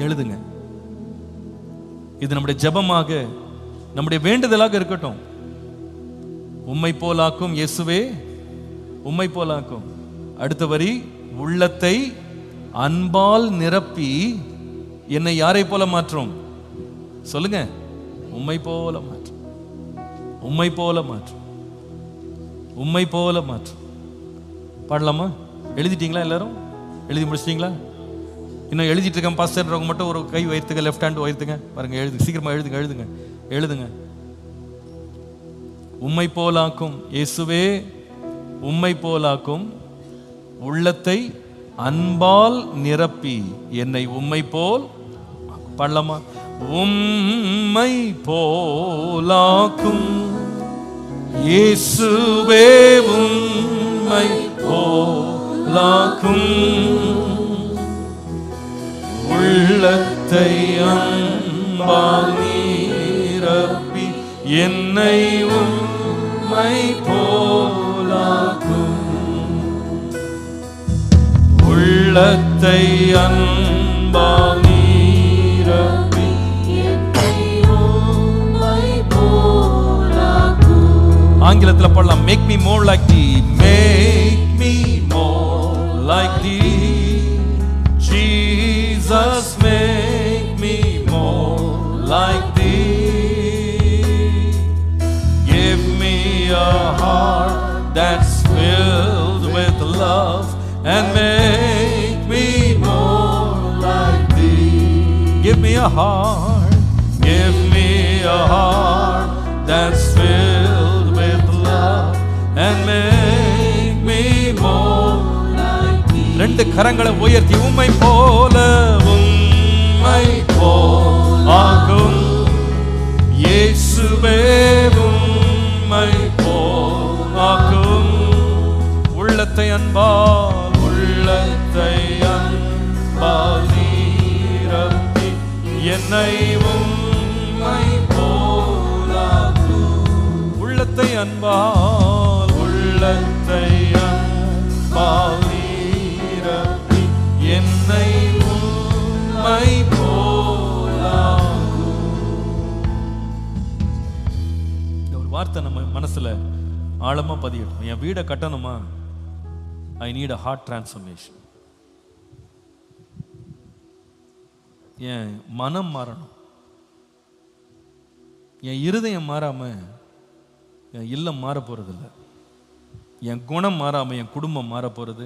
எழுதுங்க. இது நம்முடைய ஜெபமாக, நம்முடைய வேண்டுதலாக இருக்கட்டும். உம்மை போலாக்கும் இயேசுவே உம்மை போலாக்கும். அடுத்த வரி, உள்ளத்தை அன்பால் நிரப்பி என்னை யாரை போல மாற்றும்? சொல்லுங்க. உம்மை போல மாற்றும், உம்மை போல மாற்றும், உம்மை போல மாற்றும். பாடலாமா? எழுதிட்டீங்களா? எல்லாரும் எழுதி முடிச்சிட்டீங்களா? இன்னும் எழுதிட்டு இருக்கேன் பாஸ்டர்ன்றவங்க மட்டும் ஒரு கை உயர்த்துங்க, லெஃப்ட் ஹேண்ட் உயர்த்துங்க. பாருங்க, எழுதுங்க, சீக்கிரமா எழுதுங்க, எழுதுங்க, எழுதுங்க. உம்மை போலாக்கும் இயேசுவே உம்மை போலாக்கும், உள்ளத்தை அன்பால் நிரப்பி என்னை உம்மை போல். பாடலாமா? உம்மை போலாக்கும் இயேசுவே உம்மை போலாக்கும், உள்ளத்தை அன்பால் நிரப்பி என்னை உம்மை போலாக்கும், உள்ளத்தை அன்பால் நீரப்பி என்னை உம்மை போலாக்கும். ஆங்கிலத்தில் பாடலாம். Make me more like thee, make me more like thee, Jesus make me more like thee, give me a heart that's filled with love and make me more like thee. Give me a heart, give me a heart that's filled with love and make me more like thee. 2 கரங்களை உயர்த்தி உம்மை போல உம்மை போல் ஆக்கும் இயேசுவே உம்மை போல் ஆக்கும், உள்ளத்தை அன்பால், உள்ளத்தை அன்பால் நீரப்பி என்னை உம்மை அன்பால் உள்ளத்தை அன்பால் நிரப்பி என்னை உம்மை போலாக்கும். ஒரு வார்த்தை நம்ம மனசுல ஆழமா பதியட்டும். என் வீடை கட்டணுமா? I need a heart transformation. என் மனம் மாறணும். என் இருதயம் மாறாம என் இல்லம் மாற போறதில்லை. என் குணம் மாறாம என் குடும்பம் மாற போறது.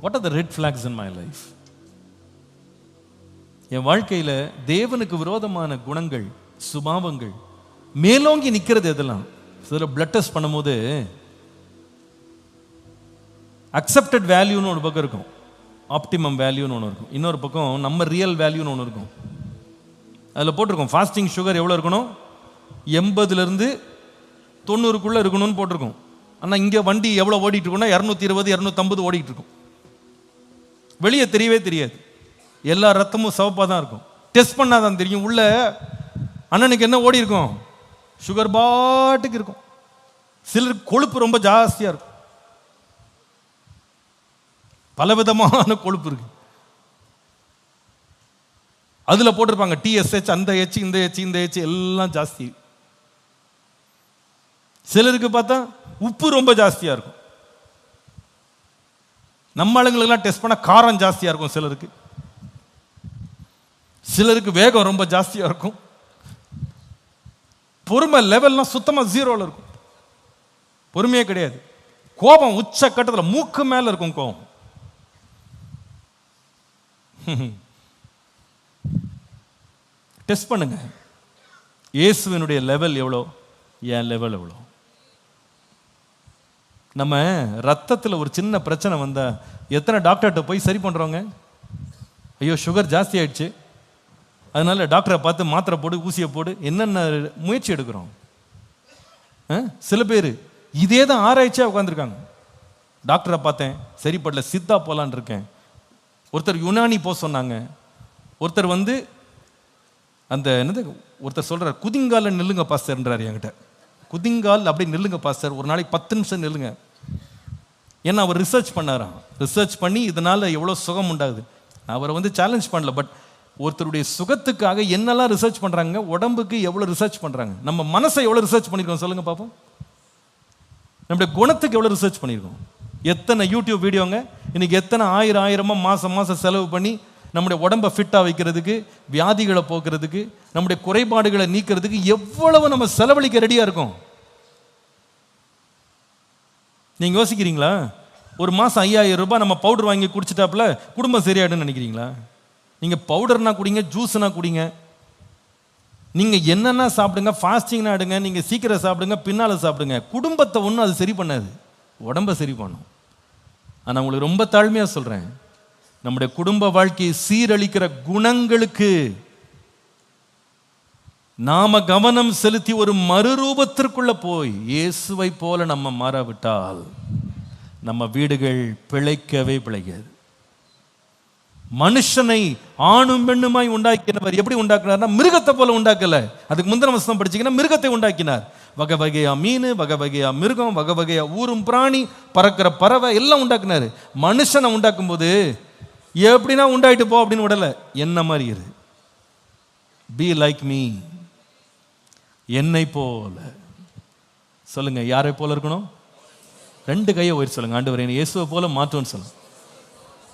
What are the red flags in my life? என் வாழ்க்கையில தேவனுக்கு விரோதமான குணங்கள், சுபாவங்கள் மேலோங்கி நிக்கிறது எதெல்லாம்? சில பிளட் டெஸ்ட் பண்ணும்போது அக்செப்டட் வேல்யூன்னு ஒரு பக்கம் இருக்கும், ஆப்டிமம் வேல்யூன்னு ஒன்று இருக்கும், இன்னொரு பக்கம் நம்ம ரியல் வேல்யூன்னு ஒன்று இருக்கும். அதில் போட்டிருக்கோம் ஃபாஸ்டிங் சுகர் எவ்வளோ இருக்கணும், 80லேருந்து 90க்குள்ளே இருக்கணும்னு போட்டிருக்கோம். ஆனால் இங்கே வண்டி எவ்வளோ ஓடிட்டு இருக்கோம்னா 220 250 ஓடிட்டு இருக்கும். வெளியே தெரியவே தெரியாது, எல்லா ரத்தமும் சிவப்பாக தான் இருக்கும். டெஸ்ட் பண்ணாதான் தெரியும் உள்ள அண்ணனுக்கு என்ன ஓடி இருக்கும். சுகர் பாட்டுக்கு இருக்கும். சிலருக்கு கொழுப்பு ரொம்ப ஜாஸ்தியாக இருக்கும், பலவிதமான கொழுப்பு இருக்கு. அதில் போட்டிருப்பாங்க டிஎஸ்ஹெச், அந்த எச், இந்த எச், இந்த எச் எல்லாம் ஜாஸ்தி. சிலருக்கு பார்த்தா உப்பு ரொம்ப ஜாஸ்தியாக இருக்கும். நம்ம ஆளுங்களுக்கெல்லாம் டெஸ்ட் பண்ணால் காரம் ஜாஸ்தியாக இருக்கும். சிலருக்கு வேகம் ரொம்ப ஜாஸ்தியாக இருக்கும். பொறுமை லெவல்லாம் சுத்தமாக ஜீரோவில் இருக்கும். பொறுமையே கிடையாது. கோபம் உச்ச கட்டத்தில் மூக்கு மேலே இருக்கும் கோபம். டெஸ்ட் பண்ணுங்க, இயேசுவினுடைய லெவல் எவ்வளோ, என் லெவல் எவ்வளோ. நம்ம ரத்தத்தில் ஒரு சின்ன பிரச்சனை வந்தா எத்தனை டாக்டர்கிட்ட போய் சரி பண்ணுறோங்க? ஐயோ சுகர் ஜாஸ்தி ஆயிடுச்சு, அதனால டாக்டரை பார்த்து மாத்திரை போடு, ஊசியை போடு, என்னென்ன முயற்சி எடுக்கிறோம். சில பேர் இதே தான் ஆராய்ச்சியாக உட்காந்துருக்காங்க. டாக்டரை பார்த்தேன் சரிப்படல, சித்தா போலான் இருக்கேன். ஒருத்தர் யுனானி போக சொன்னாங்க. ஒருத்தர் வந்து அந்த என்னது ஒருத்தர் சொல்கிறார், குதிங்கால நில்லுங்க பாஸ்டர்ன்றார் என்கிட்ட. குதிங்கால் அப்படி நில்லுங்க பாஸ்டர், ஒரு நாளைக்கு 10 நிமிஷம் நில்லுங்க. ஏன்னா அவர் ரிசர்ச் பண்ணாராம். ரிசர்ச் பண்ணி இதனால் எவ்வளோ சுகம் உண்டாகுது. அவரை வந்து சேலஞ்ச் பண்ணல, பட் ஒருத்தருடைய சுகத்துக்காக என்னெல்லாம் ரிசர்ச் பண்ணுறாங்க, உடம்புக்கு எவ்வளோ ரிசர்ச் பண்ணுறாங்க. நம்ம மனசை எவ்வளோ ரிசர்ச் பண்ணியிருக்கோம் சொல்லுங்கள் பார்ப்போம். நம்முடைய குணத்துக்கு எவ்வளோ ரிசர்ச் பண்ணியிருக்கோம். எத்தனை யூடியூப் வீடியோங்க இன்னைக்கு, எத்தனை ஆயிரமா மாதம் செலவு பண்ணி நம்முடைய உடம்பை ஃபிட்டாக வைக்கிறதுக்கு, வியாதிகளை போக்குறதுக்கு, நம்முடைய குறைபாடுகளை நீக்கிறதுக்கு எவ்வளவு நம்ம செலவழிக்க ரெடியாக இருக்கோம். நீங்கள் யோசிக்கிறீங்களா? ஒரு மாதம் 5000 ரூபாய் நம்ம பவுடர் வாங்கி குடிச்சிட்டாப்புல குடும்பம் சரியாயிடுன்னு நினைக்கிறீங்களா? நீங்கள் பவுடர்னா குடிங்க, ஜூஸ்னா குடிங்க, நீங்கள் என்னென்ன சாப்பிடுங்க, ஃபாஸ்டிங்னா எடுங்க, நீங்கள் சீக்கிரம் சாப்பிடுங்க, பின்னால் சாப்பிடுங்க, குடும்பத்தை ஒன்றும் அது சரி பண்ணாது, உடம்பை சரி பண்ணும். ஆனால் உங்களுக்கு ரொம்ப தாழ்மையாக சொல்கிறேன், நம்முடைய குடும்ப வாழ்க்கையை சீரழிக்கிற குணங்களுக்கு நாம கவனம் செலுத்தி ஒரு மறுரூபத்திற்குள்ள போய் இயேசுவை போல நம்ம மாறாவிட்டால் நம்ம வீடுகள் பிழைக்கவே பிழைக்காது. மனுஷனை ஆணும் பெண்ணுமாய் உண்டாக்கினவர் எப்படி உண்டாக்குனார்னா மிருகத்தை போல உண்டாக்கல. அதுக்கு முந்தின வசனம் படிச்சீங்கன்னா மிருகத்தை உண்டாக்கினார். வகை வகையா மீன், வகை வகையா மிருகம், வகை வகையா ஊரும் பிராணி, பறக்கிற பறவை எல்லாம் உண்டாக்குனாரு. மனுஷனை உண்டாக்கும் போது எப்படின்னா உண்டாயிட்டு போ அப்படின்னு விடல, என்ன மாதிரி இரு, பி லைக் மீ, என்னை போல. சொல்லுங்க, யாரை போல இருக்கணும்? 2 கையை உயர்த்தி சொல்லுங்க, ஆண்டவரே என்னை இயேசுவை போல மாற்றுன்னு சொல்லுங்க.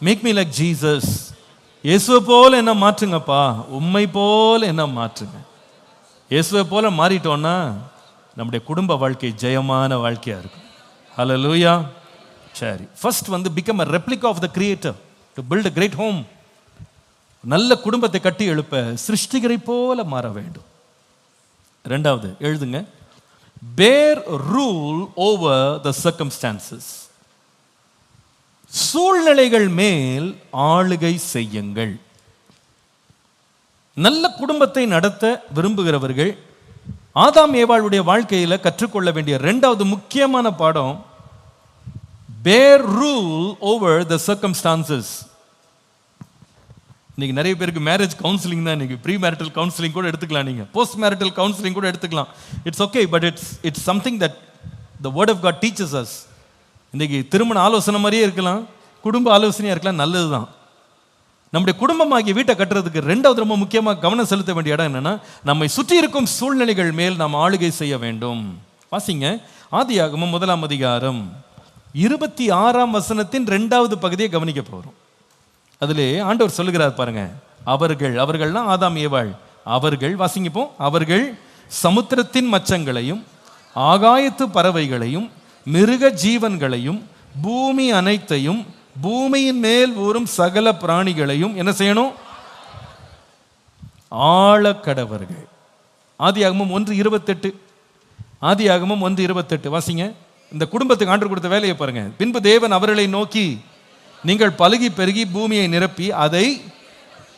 Make me like Jesus. இயேசுவை போல என்ன மாற்றுங்கப்பா, உம்மை போல என்ன மாற்றுங்க. இயேசுவை போல மாறிட்டோம்னா நம்முடைய குடும்ப வாழ்க்கை ஜெயமான வாழ்க்கையா இருக்கும். ஹல்லேலூயா. சரி, ஃபர்ஸ்ட் வந்து become a replica of the creator to build a great home. நல்ல குடும்பத்தை கட்டி எழுப்ப சிருஷ்டிகரை போல மாற வேண்டும். 2வது எழுதுங்க, bear rule over the circumstances. சூழ்நிலைகள் மேல் ஆளுகை செய்யுங்கள். நல்ல குடும்பத்தை நடத்த விரும்புகிறவர்கள் ஆதாம் ஏவாளுடைய வாழ்க்கையில் கற்றுக்கொள்ள வேண்டிய 2வது முக்கியமான பாடம், bear rule over the circumstances. இன்னைக்கு நிறைய பேருக்கு மேரேஜ் கவுன்சிலிங் தான். இன்னைக்கு ப்ரீ மேரிட்டல் கவுன்சிலிங் கூட எடுத்துக்கலாம், நீங்கள் போஸ்ட் மேரிட்டல் கவுன்சிலிங் கூட எடுத்துக்கலாம். It's okay, but it's something that the word of God teaches us. இன்னைக்கு திருமண ஆலோசனை மாதிரியே இருக்கலாம், குடும்ப ஆலோசனையாக இருக்கலாம், நல்லது தான். நம்முடைய குடும்பமாகிய வீட்டை கட்டுறதுக்கு ரெண்டாவது ரொம்ப முக்கியமாக கவனம் செலுத்த வேண்டிய இடம் என்னன்னா, நம்மை சுற்றி இருக்கும் சூழ்நிலைகள் மேல் நாம் ஆளுகை செய்ய வேண்டும். வாசிங்க ஆதியாகமம் 1ஆம் அதிகாரம் 26ஆம் வசனத்தின் 2வது பகுதியை கவனிக்க போறோம். அதிலே ஆண்டவர் சொல்லுகிறார் பாருங்க, அவர்கள்னா ஆதாம் ஏவாள், அவர்கள் வாசிங்கப்போம், அவர்கள் சமுத்திரத்தின் மச்சங்களையும் ஆகாயத்து பறவைகளையும் மிருக ஜீவன்களையும் பூமி அனைத்தையும் பூமியின் மேல் ஊறும் சகல பிராணிகளையும் என்ன செய்யணும்? ஆளக்கடவர்கள். ஆதியாகமம் 1:28. ஆதியாகமம் 1:28 வாசிங்க. இந்த குடும்பத்துக்கு ஆண்டவர் கொடுத்த வேலையை பாருங்க. பின்பு தேவன் அவர்களை நோக்கி, நீங்கள் பலுகி பெருகி பூமியை நிரப்பி அதை,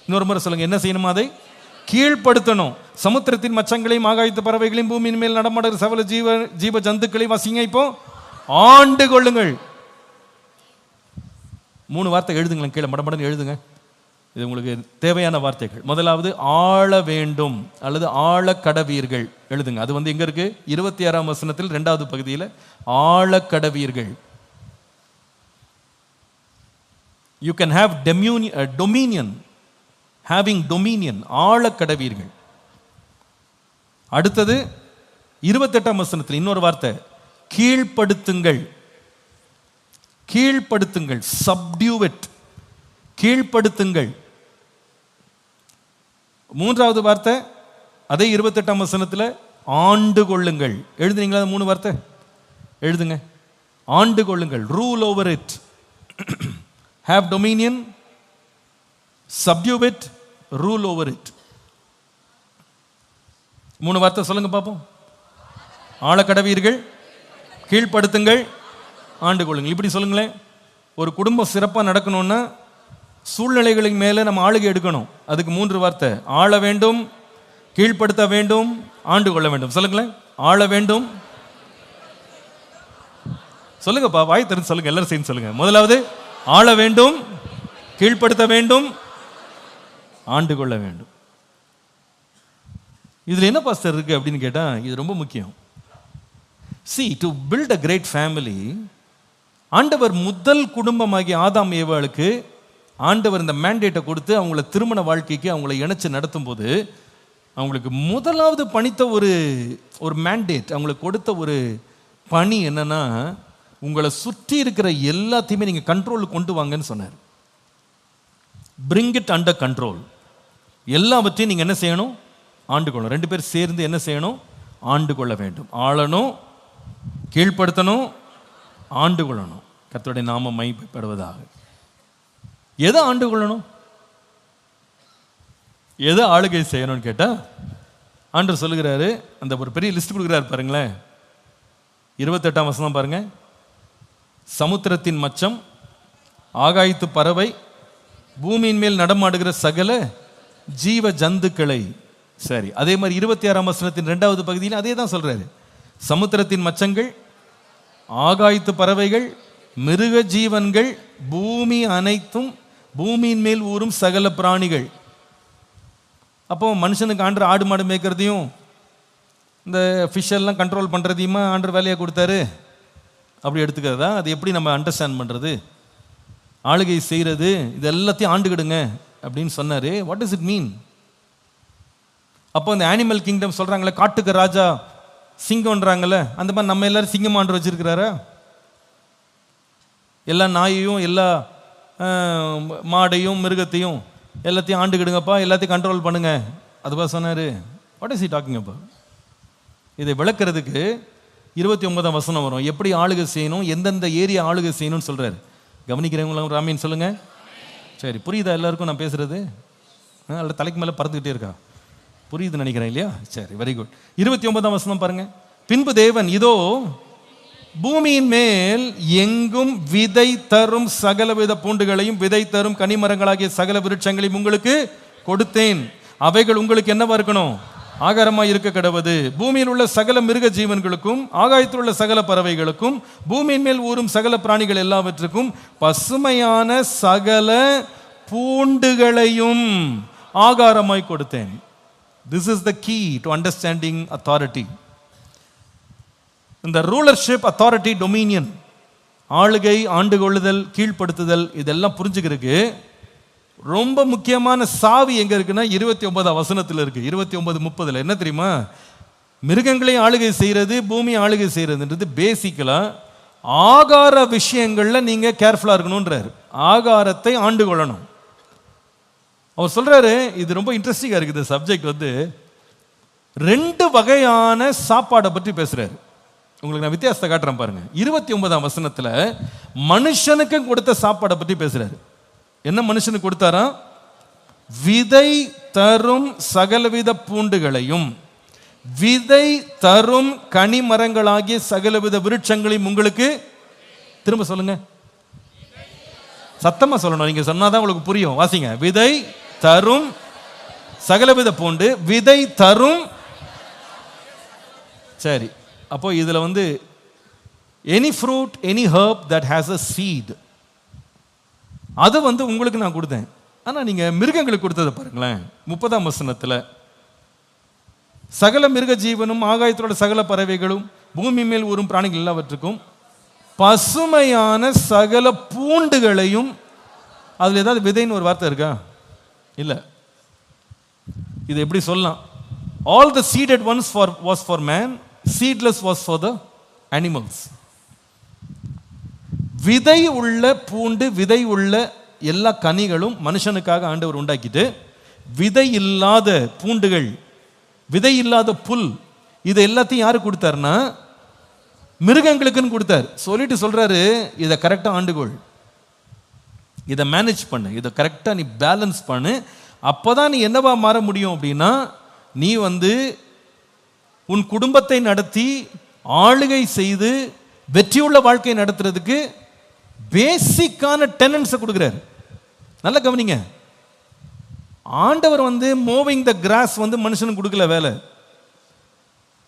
இன்னொரு முறை சொல்லுங்க, என்ன செய்யணுமா? அதை கீழ்ப்படுத்தணும். சமுத்திரத்தின் மச்சங்களையும் ஆகாயத்து பறவைகளையும் பூமியின் மேல் நடமாடுகிற சகல ஜீவ ஜந்துக்களையும் வாசிங்க. இப்போ ஆண்டு கொள்ளுங்கள். 3 வார்த்தை எழுதுங்களேன், கீழே மடமடன் எழுதுங்க. இது உங்களுக்கு தேவையான வார்த்தைகள். முதலாவது ஆள வேண்டும் அல்லது ஆள கடவீர்கள் எழுதுங்க. அது எங்க இருக்கு? 26ஆம் வசனத்தில் 2வது பகுதியில் ஆள கடவீர்கள். You can have dominion, having dominion, ஆள கடவீர்கள். அடுத்தது 28ஆம் வசனத்தில் இன்னொரு வார்த்தை, கீழ்ப்படுத்துங்கள். கீழ்ப்படுத்துங்கள், subdue it, கீழ்ப்படுத்துங்கள். 3வது வார்த்தை அதே 28ஆம் வசனத்தில் ஆண்டு கொள்ளுங்கள். எழுதுனீங்களா? 3 வார்த்தை எழுதுங்க. ஆண்டு கொள்ளுங்கள், rule over it, have dominion, subdue it, rule over it. 3 வார்த்தை சொல்லுங்க பாப்போம். ஆளக்கடவீர்கள், கீழ்ப்படுத்துங்கள், ஆண்டு கொள்ளுங்கள். இப்படி சொல்லுங்களேன். ஒரு குடும்பம் சிறப்பாக நடக்கணும்னா சூழ்நிலைகளின் மேலே நம்ம ஆளுகை எடுக்கணும். அதுக்கு 3 வார்த்தை, ஆள வேண்டும், கீழ்ப்படுத்த வேண்டும், ஆண்டு கொள்ள வேண்டும். சொல்லுங்களேன். ஆள வேண்டும், சொல்லுங்கப்பா, வாய் திறந்து சொல்லுங்க, எல்லாரும் சேர்ந்து சொல்லுங்க. முதலாவது ஆள வேண்டும், கீழ்ப்படுத்த வேண்டும், ஆண்டு கொள்ள வேண்டும். இதுல என்ன பாஸ்டர் இருக்கு அப்படின்னு கேட்டா, இது ரொம்ப முக்கியம். See, to build a great family, ஆண்டவர் முதல் குடும்பமாகிய ஆதாம் ஏவாளுக்கு ஆண்டவர் இந்த மேண்டேட்டை கொடுத்து அவங்கள திருமண வாழ்க்கைக்கு அவங்கள இணைச்சு நடத்தும் போது அவங்களுக்கு முதலாவது பணித்த ஒரு மேண்டேட், அவங்களுக்கு கொடுத்த ஒரு பணி என்னன்னா, உங்களை சுற்றி இருக்கிற எல்லாத்தையுமே நீங்க கண்ட்ரோலுக்கு கொண்டு வாங்கன்னு சொன்னார். Bring it under control. எல்லாவற்றையும் நீங்க என்ன செய்யணும்? ஆண்டு கொள்ளணும். 2 பேர் சேர்ந்து என்ன செய்யணும்? ஆண்டு கொள்ள வேண்டும். ஆளணும், கீழ்ப்படுத்தணும், ஆண்டு கொள்ளணும். கர்த்தருடைய நாமம் மகிமைப்படுவதாக. எதை ஆண்டு கொள்ளணும், எதை ஆளுகை செய்யணும்னு கேட்டா, ஆண்டவர் சொல்லுகிறாரு, அந்த ஒரு பெரிய லிஸ்ட் கொடுக்குறாரு பாருங்களேன். 28ஆம் வசனம் பாருங்க. சமுத்திரத்தின் மச்சம், ஆகாயத்து பறவை, பூமியின் மேல் நடமாடுகிற சகல ஜீவ ஜந்துக்களை. சரி, அதே மாதிரி 26ஆம் வசனத்தின் 2வது பகுதியில் அதே தான் சொல்றாரு. சமுத்திரத்தின் மச்சங்கள், ஆகாயத்து பறவைகள், மிருக ஜீவன்கள், பூமி அனைத்தும், பூமியின் மேல் ஊறும் சகல பிராணிகள். அப்போ மனுஷனுக்கு ஆண்டவர் ஆடு மாடு மேய்க்கிறதையும் இந்த ஃபிஷ் எல்லாம் கண்ட்ரோல் பண்ணுறதையுமா ஆண்டவர் வேலையாக கொடுத்தாரு? அப்படி எடுத்துக்கிறதா? அது எப்படி நம்ம அண்டர்ஸ்டாண்ட் பண்ணுறது? ஆளுகை செய்கிறது இது எல்லாத்தையும் ஆண்டுகிடுங்க அப்படின்னு சொன்னார். What does it mean? அப்போ இந்த அனிமல் கிங்டம் சொல்கிறாங்களே, காட்டுக்கு ராஜா சிங்கம்ன்றாங்கல்ல, அந்த மாதிரி நம்ம எல்லாரும் சிங்கம் ஆண்டு வச்சிருக்கிறாரா? எல்லா நாயையும் எல்லா மாடையும் மிருகத்தையும் எல்லாத்தையும் ஆண்டுகிடுங்கப்பா, எல்லாத்தையும் கண்ட்ரோல் பண்ணுங்க அதுவா சொன்னார்? வாட் இஸ் ஹி டாக்கிங் அப்பா? இதை விளக்குறதுக்கு 29ஆம் வசனம் வரும். எப்படி ஆளுகை செய்யணும், எந்தெந்த ஏரியா ஆளுகை செய்யணும்னு சொல்றாரு. கவனிக்கிறவங்களும் ராமீன் சொல்லுங்க. சரி, புரியுதா எல்லாருக்கும் நான் பேசுறது? அல்ல தலைக்கு மேலே பறந்துக்கிட்டே இருக்கா? புரியுதுன்னு நினைக்கிறேன் இல்லையா? சரி, வெரி குட். 29ஆம் வசனம் பாருங்க. பின்பு தேவன், இதோ பூமியின் மேல் எங்கும் விதை தரும் சகலவித பூண்டுகளையும் விதை தரும் கனிமரங்களாகிய சகல விருட்சங்களையும் உங்களுக்கு கொடுத்தேன். அவைகள் உங்களுக்கு என்னவா இருக்கணும்? ஆகாரமாய் இருக்க கடவது. பூமியில் உள்ள சகல மிருக ஜீவன்களுக்கும் ஆகாயத்தில் உள்ள சகல பறவைகளுக்கும் பூமியின் மேல் ஊறும் சகல பிராணிகள் எல்லாவற்றுக்கும் பசுமையான சகல பூண்டுகளையும் ஆகாரமாய் கொடுத்தேன். This is the key to understanding authority. இந்த ரூலர்ஷிப், அத்தாரிட்டி, டொமினியன், ஆளுகை, ஆண்டு கொள்ளுதல், கீழ்ப்படுத்துதல், இதெல்லாம் புரிஞ்சுக்கிறதுக்கு ரொம்ப முக்கியமான சாவி எங்க இருக்குன்னா 29 வசனத்தில் இருக்கு. 29:30 என்ன தெரியுமா? மிருகங்களை ஆளுகை செய்யறது, பூமி ஆளுகை செய்யறதுன்றது பேசிக்கலா ஆகார விஷயங்கள்ல நீங்க கேர்ஃபுல்லா இருக்கணும்ன்றாரு. ஆகாரத்தை ஆண்டு கொள்ளணும். அவர் சொல்றாரு, இது ரொம்ப இன்ட்ரெஸ்டிங்கா இருக்குது. இந்த சப்ஜெக்ட் வந்து 2 வகையான சாப்பாடை பற்றி பேசுறாரு. உங்களுக்கு நான் வித்தியாசத்தை காட்டுறேன் பாருங்க. 29 வசனத்துல மனுஷனுக்கு கொடுத்த சாப்பாடை பற்றி பேசுறாரு. என்ன மனுஷனுக்கு கொடுத்தாரா? விதை தரும் சகலவித பூண்டுகளையும் விதை தரும் கனி மரங்களாகிய சகலவித விருட்சங்களையும் உங்களுக்கு, திரும்ப சொல்லுங்க, சத்தமா சொல்லணும், நீங்க சொன்னாதான் உங்களுக்கு புரியும். வாசிங்க. விதை தரும் சகலவித பூண்டு, விதை தரும். சரி, அப்போ இதுல வந்து any fruit, any herb that has a seed, அது வந்து உங்களுக்கு நான் கொடுத்தேன். ஆனா நீங்க மிருகங்களுக்கு கொடுத்ததை பாருங்களேன். 30 வசனத்துல சகல மிருக ஜீவனும் ஆகாயத்தோட சகல பறவைகளும் பூமி மேல் ஊறும் பிராணிகள் எல்லாவற்றுக்கும் பசுமையான சகல பூண்டுகளையும், அதுல ஏதாவது விதைன்னு ஒரு வார்த்தை இருக்கா? இல்ல. இது எப்படி சொல்லலாம்? All the seeded ones was for man, seedless was for the animals. விதை உள்ள பூண்டு, விதை உள்ள எல்லா கனிகளும் மனுஷனுக்காக ஆண்டவர் உண்டாக்கிட்டு, விதை இல்லாத பூண்டுகள், விதை இல்லாத புல், இதை எல்லாத்தையும் யாரு கொடுத்தாருன்னா மிருகங்களுக்குன்னு கொடுத்தார். சொல்லிட்டு சொல்றாரு, இதை கரெக்டா ஆண்டுகொள், இதை மேனேஜ் பண்ணு, இதை கரெக்டா நீ பேலன்ஸ் பண்ணு. அப்பதான் நீ என்னவா மாற முடியும் அப்படின்னா, நீ வந்து உன் குடும்பத்தை நடத்தி ஆளுகை செய்து வெற்றியுள்ள வாழ்க்கை நடத்துறதுக்கு பேசிக்கான டெனன்ஸை கொடுக்குறாரு. நல்லா கவனிங்க. ஆண்டவர் வந்து மோவிங் த கிராஸ் வந்து மனுஷனுக்கு கொடுக்கல வேலை.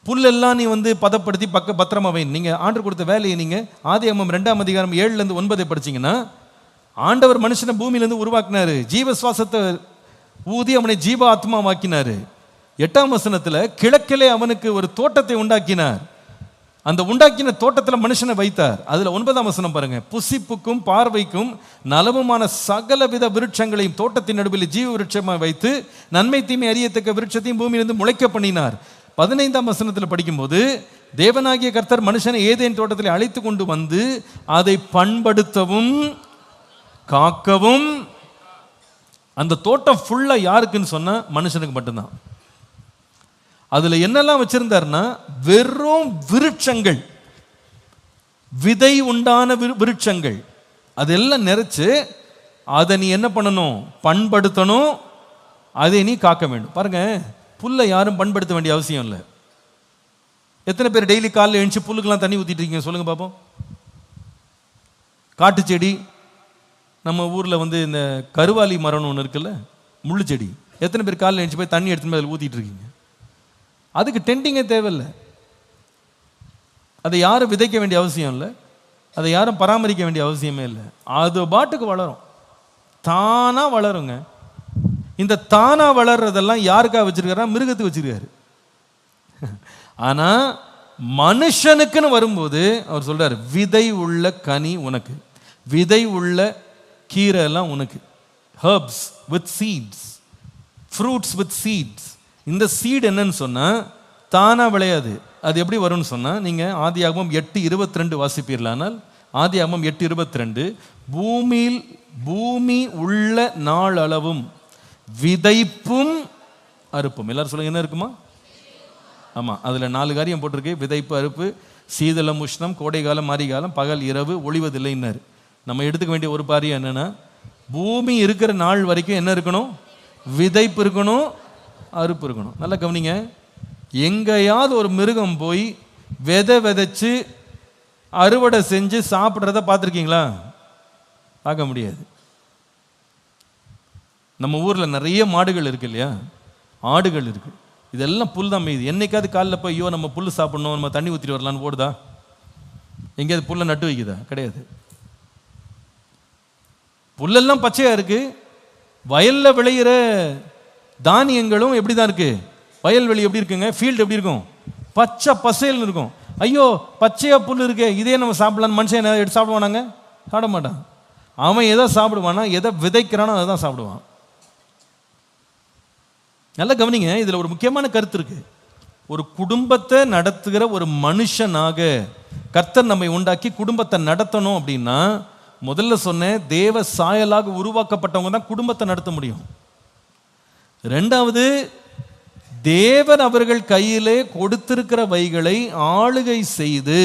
புல்லெல்லாம் நீ வந்து பதப்படுத்தி பத்திரமா வை. நீங்க ஆண்டவர் கொடுத்த வேலையை நீங்க ஆதியாகமம் 2ஆம் அதிகாரம் 7-9 படிச்சீங்கன்னா, ஆண்டவர் மனுஷனை பூமியிலிருந்து உருவாக்கினாரு, ஜீவ சுவாசத்தை ஊதி அவனை ஜீவ ஆத்மாவாக்கினாரு. 8ஆம் வசனத்துல கிழக்கிலே அவனுக்கு ஒரு தோட்டத்தை உண்டாக்கினார். அந்த உண்டாக்கின தோட்டத்தில் மனுஷனை வைத்தார். அதுல 9ஆம் வசனம் பாருங்க. புசிப்புக்கும் பார்வைக்கும் நலவுமான சகலவித விருட்சங்களையும் தோட்டத்தின் நடுவில் ஜீவ விருட்சமாக வைத்து நன்மை தீமை அறியத்தக்க விருட்சத்தையும் பூமியிலிருந்து முளைக்க பண்ணினார். 15ஆம் வசனத்தில் படிக்கும்போது, தேவனாகிய கர்த்தர் மனுஷனை ஏதேன் தோட்டத்தில் அழைத்து கொண்டு வந்து அதை பண்படுத்தவும் காக்கவும், அந்த தோட்டம் ஃபுல்லா யாருக்குன்னு சொன்னா மனுஷனுக்கு மட்டும்தான். அதுல என்னெல்லாம் வச்சிருந்தாருன்னா, வெறும் விருட்சங்கள், விதை உண்டான விருட்சங்கள், அதெல்லாம் நிறைச்சு அதை நீ என்ன பண்ணணும்? பண்படுத்தணும், அதை நீ காக்க வேண்டும். பாருங்க, புல்லை யாரும் பண்படுத்த வேண்டிய அவசியம் இல்லை. எத்தனை பேர் டெய்லி காலையில் எழுந்துச்சு புல்லுக்கெல்லாம் தண்ணி ஊத்திட்டு இருக்கீங்க? சொல்லுங்க பாப்போம். காட்டு செடி, நம்ம ஊர்ல வந்து இந்த கருவாலி மரம்னு ஒன்று இருக்குல்ல, முள்ளு செடி, எத்தனை பேர் காலையில் எழுந்துச்சு போய் தண்ணி எடுத்துன்னு அதில் ஊத்திட்டு இருக்கீங்க? அதுக்கு டெண்டிங்கே தேவையில்லை. அதை யாரும் விதைக்க வேண்டிய அவசியம் இல்லை, அதை யாரும் பராமரிக்க வேண்டிய அவசியமே இல்லை. அது பாட்டுக்கு வளரும், தானா வளருங்க. இந்த தானா வளர்றதெல்லாம் யாருக்கா வச்சிருக்காரா? மிருகத்துக்கு வச்சிருக்காரு. ஆனா மனுஷனுக்குன்னு வரும்போது அவர் சொல்றாரு, விதை உள்ள கனி உனக்கு, விதை உள்ள கீரை எல்லாம் உனக்கு, herbs with seeds, fruits with seeds. இந்த சீட் என்னன்னு சொன்னா தானா விளையாது. அது எப்படி வரும்னு சொன்னா, நீங்க ஆதியாகமம் 8:22 வாசிப்பீர்களானால், ஆதியாகமம் 8:22, பூமி உள்ள நாள் அளவும் விதைப்பும் அறுப்பும். எல்லாரும் சொல்லுங்க, என்ன இருக்குமா? ஆமா, அதுல 4 காரியம் போட்டிருக்கு. விதைப்பு, அறுப்பு, சீதளம், உஷ்ணம், கோடை காலம், மாரி காலம், பகல் இரவு, ஒளிவதில்லைன்னாரு. நம்ம எடுத்துக்க வேண்டிய ஒரு காரியம் என்னன்னா, பூமி இருக்கிற நாள் வரைக்கும் என்ன இருக்கணும்? விதைப்பு இருக்கணும், அறுப்பு இருக்கணும். நல்லா கவனிங்க. எங்கேயாவது ஒரு மிருகம் போய் விதைச்சு அறுவடை செஞ்சு சாப்பிட்றத பார்த்துருக்கீங்களா? பார்க்க முடியாது. நம்ம ஊர்ல நிறைய மாடுகள் இருக்கு இல்லையா, ஆடுகள் இருக்கு, இதெல்லாம் புல் தான் மேயுது. என்னைக்காவது காலையில் போய், ஐயோ நம்ம புல் சாப்பிடணும், நம்ம தண்ணி ஊற்றிட்டு வரலான்னு போடுதா? எங்கேயாவது புல்லை நட்டு வைக்குதா? கிடையாது. புல்லெல்லாம் பச்சையா இருக்கு, வயல்ல விளையிற தானியங்களும் எப்படி தான் இருக்கு, வயல்வெளி எப்படி இருக்குங்க, ஃபீல்டு எப்படி இருக்கும், பச்சை பசேல்னு இருக்கும். ஐயோ பச்சையா புல் இருக்கே, இதே நம்ம சாப்பிடலாம் மனுஷன் என்ன எடுத்து சாப்பிடுவானாங்க? சாப்பிட மாட்டான். அவன் எதை சாப்பிடுவானா, எதை விதைக்கிறானோ அதை தான் சாப்பிடுவான். நல்லா கவனிங்க, இதுல ஒரு முக்கியமான கருத்து இருக்கு. ஒரு குடும்பத்தை நடத்துகிற ஒரு மனுஷனாக கர்த்தர் நம்மை உண்டாக்கி குடும்பத்தை நடத்தணும் அப்படின்னா, முதல்ல சொன்னேன், தேவ சாயலாக உருவாக்கப்பட்டவங்க தான் குடும்பத்தை நடத்த முடியும். ரெண்டாவது, தேவன் அவர்கள் கையிலே கொடுத்திருக்கிறவைகளை ஆளுகை செய்து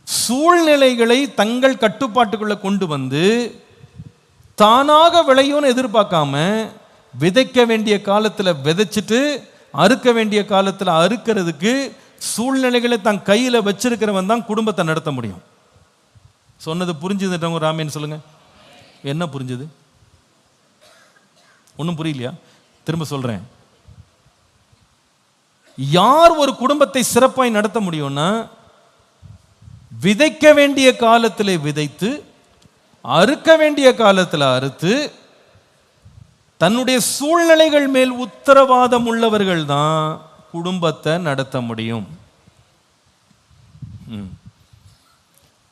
சூழ்நிலைகளை தங்கள் கட்டுப்பாட்டுக்குள்ள கொண்டு வந்து தானாக விளையும்னு எதிர்பார்க்காம விதைக்க வேண்டிய காலத்தில் விதைச்சிட்டு அறுக்க வேண்டிய காலத்தில் அறுக்கிறதுக்கு சூழ்நிலைகளை தன் கையில் வச்சிருக்கிறவன் தான் குடும்பத்தை நடத்த முடியும். சொன்னது புரிஞ்சுதுன்றவங்க ராமேன்னு சொல்லுங்க. என்ன புரிஞ்சுது? ஒன்றும் புரியலையா? திரும்ப சொல்றேன். யார் ஒரு குடும்பத்தை சிறப்பாய் நடத்த முடியும்னா, விதைக்க வேண்டிய காலத்தில் விதைத்து அறுக்க வேண்டிய காலத்தில் அறுத்து தன்னுடைய சூழ்நிலைகள் மேல் உத்தரவாதம் உள்ளவர்கள் தான் குடும்பத்தை நடத்த முடியும்.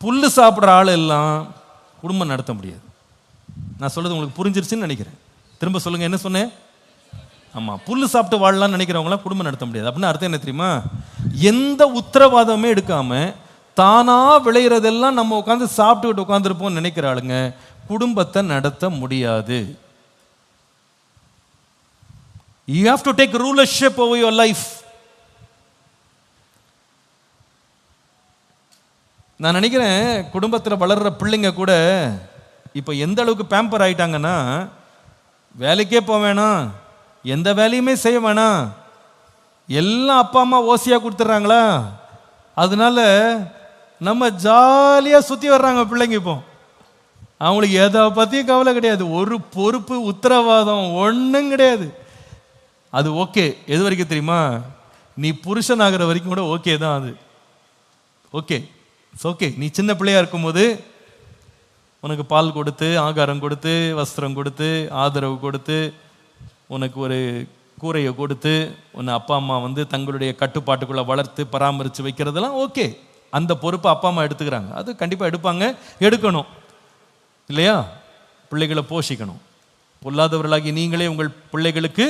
புல்லு சாப்பிட்ற ஆள் எல்லாம் குடும்பம் நடத்த முடியாது. நான் சொல்றது உங்களுக்கு புரிஞ்சிருச்சுன்னு நினைக்கிறேன். திரும்ப சொல்லுங்க, என்ன சொன்னேன்? ஆமாம், புல்லு சாப்பிட்டு வாழலாம்னு நினைக்கிறவங்களாம் குடும்பம் நடத்த முடியாது. அப்படின்னா அர்த்தம் என்ன தெரியுமா? எந்த உத்தரவாதமே எடுக்காம தானா விளையிறதெல்லாம் நம்ம உட்காந்து சாப்பிட்டுக்கிட்டு உட்காந்துருப்போம்னு நினைக்கிற ஆளுங்க குடும்பத்தை நடத்த முடியாது. You have to take rulership over your life. நான் நினைக்கிறேன் குடும்பத்தில் வளர்ற பிள்ளைங்க கூட இப்போ எந்த அளவுக்கு பேம்பர் ஆயிட்டாங்கன்னா, வேலைக்கே போக வேணாம், எந்த வேலையுமே செய்ய வேணாம், எல்லாம் அப்பா அம்மா ஓசியாக கொடுத்துட்றாங்களா, அதனால நம்ம ஜாலியாக சுற்றி வர்றாங்க பிள்ளைங்க. இப்போ அவங்களுக்கு எதை பற்றியும் கவலை கிடையாது, ஒரு பொறுப்பு உத்தரவாதம் ஒன்றும் கிடையாது. அது ஓகே எது வரைக்கும் தெரியுமா? நீ புருஷன் ஆகிற வரைக்கும் கூட ஓகே தான். அது ஓகே, ஓகே. நீ சின்ன பிள்ளையா இருக்கும்போது உனக்கு பால் கொடுத்து, ஆகாரம் கொடுத்து, வஸ்திரம் கொடுத்து, ஆதரவு கொடுத்து, உனக்கு ஒரு கூரையை கொடுத்து, உன்னை அப்பா அம்மா தங்களுடைய கட்டுப்பாட்டுக்குள்ளே வளர்த்து பராமரித்து வைக்கிறதெல்லாம் ஓகே. அந்த பொறுப்பை அப்பா அம்மா எடுத்துக்கிறாங்க. அது கண்டிப்பாக எடுப்பாங்க, எடுக்கணும் இல்லையா? பிள்ளைகளை போஷிக்கணும். பொல்லாதவர்களாகி நீங்களே உங்கள் பிள்ளைகளுக்கு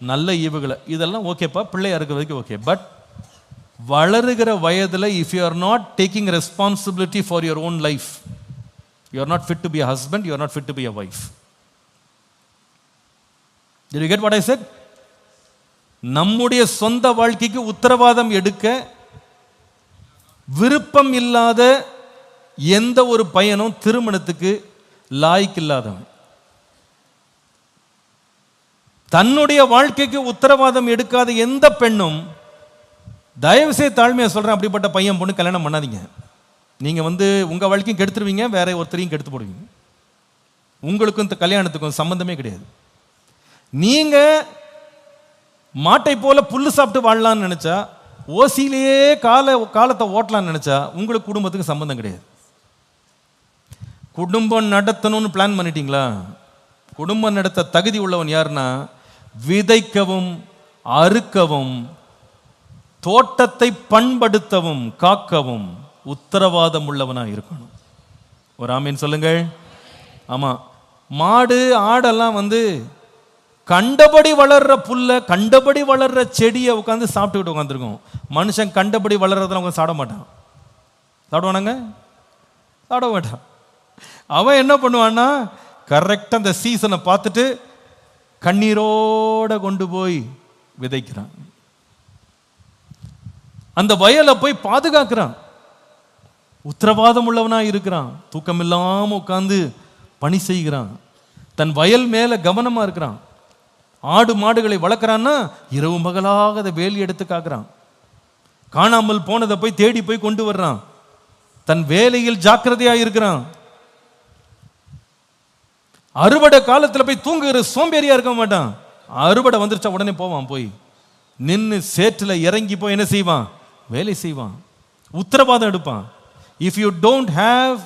நல்ல ஈவுகளை, இதெல்லாம் ஓகேப்பா, பிள்ளையா இருக்கிற வரைக்கும் ஓகே. பட் வளருகிற வயதில் if you are not taking responsibility for your own life, you are not fit to be a husband, you are not fit to be a wife. Did you get what I said? நம்முடைய சொந்த வாழ்க்கைக்கு உத்தரவாதம் எடுக்க விருப்பம் இல்லாத எந்த ஒரு பையனும் திருமணத்துக்கு லாய்க்கு இல்லாதவன். தன்னுடைய வாழ்க்கைக்கு உத்தரவாதம் எடுக்காத எந்த பெண்ணும், தயவு செய்து தாழ்மையா சொல்றேன், அப்படிப்பட்ட பையன் பொண்ணு கல்யாணம் பண்ணாதீங்க. நீங்க உங்க வாழ்க்கையும் கெடுத்துருவீங்க, வேற ஒருத்தரையும் கெடுத்து போடுவீங்க. உங்களுக்கும் இந்த கல்யாணத்துக்கும் சம்பந்தமே கிடையாது. நீங்க மாட்டை போல புல்லு சாப்பிட்டு வாழலாம்னு நினைச்சா, ஓசியிலேயே காலத்தை ஓட்டலாம்னு நினைச்சா, உங்களுக்கு குடும்பத்துக்கு சம்பந்தம் கிடையாது. குடும்பம் நடத்தணும்னு பிளான் பண்ணிட்டீங்களா? குடும்பம் நடத்த தகுதி உள்ளவன் யாருன்னா, விதைக்கவும் அறுக்கவும் தோட்டத்தை பண்படுத்தவும் காக்கவும் உத்தரவாதம் உள்ளவனா இருக்கணும். ஒரு ஆமீன் சொல்லுங்கள். ஆமா, மாடு ஆடெல்லாம் கண்டபடி வளர்ற புல்ல, கண்டபடி வளர்ற செடியை உட்காந்து சாப்பிட்டுக்கிட்டு உட்காந்துருக்கும். மனுஷன் கண்டபடி வளர்றதெல்லாம் உட்காந்து சாப்பிட மாட்டான். சாப்பிடுவானாங்க? சாப்பிட மாட்டான். அவன் என்ன பண்ணுவான்னா, கரெக்டாக அந்த சீசனை பார்த்துட்டு கண்ணீரோட கொண்டு போய் விதைக்கிறான். அந்த வயலை போய் பாதுகாக்கிறான். உத்தரவாதம் உள்ளவனா இருக்கிறான். தூக்கம் இல்லாம உட்கார்ந்து பணி செய்கிறான். தன் வயல் மேல கவனமா இருக்கிறான். ஆடு மாடுகளை வளர்க்குறான்னா இரவு மகளாக அதை வேலி எடுத்து காக்குறான். காணாமல் போனதை போய் தேடி போய் கொண்டு வர்றான். தன் வேலையில் ஜாக்கிரதையா இருக்கிறான். அறுவடை காலத்தில் போய் தூங்குகிற சோம்பேறியா இருக்க மாட்டான். அறுவடை வந்துருச்சா உடனே போவான், போய் நின்று சேற்றில் இறங்கி போய் என்ன செய்வான்? வேலை செய்வான், உத்தரவாதம் எடுப்பான். If you don't have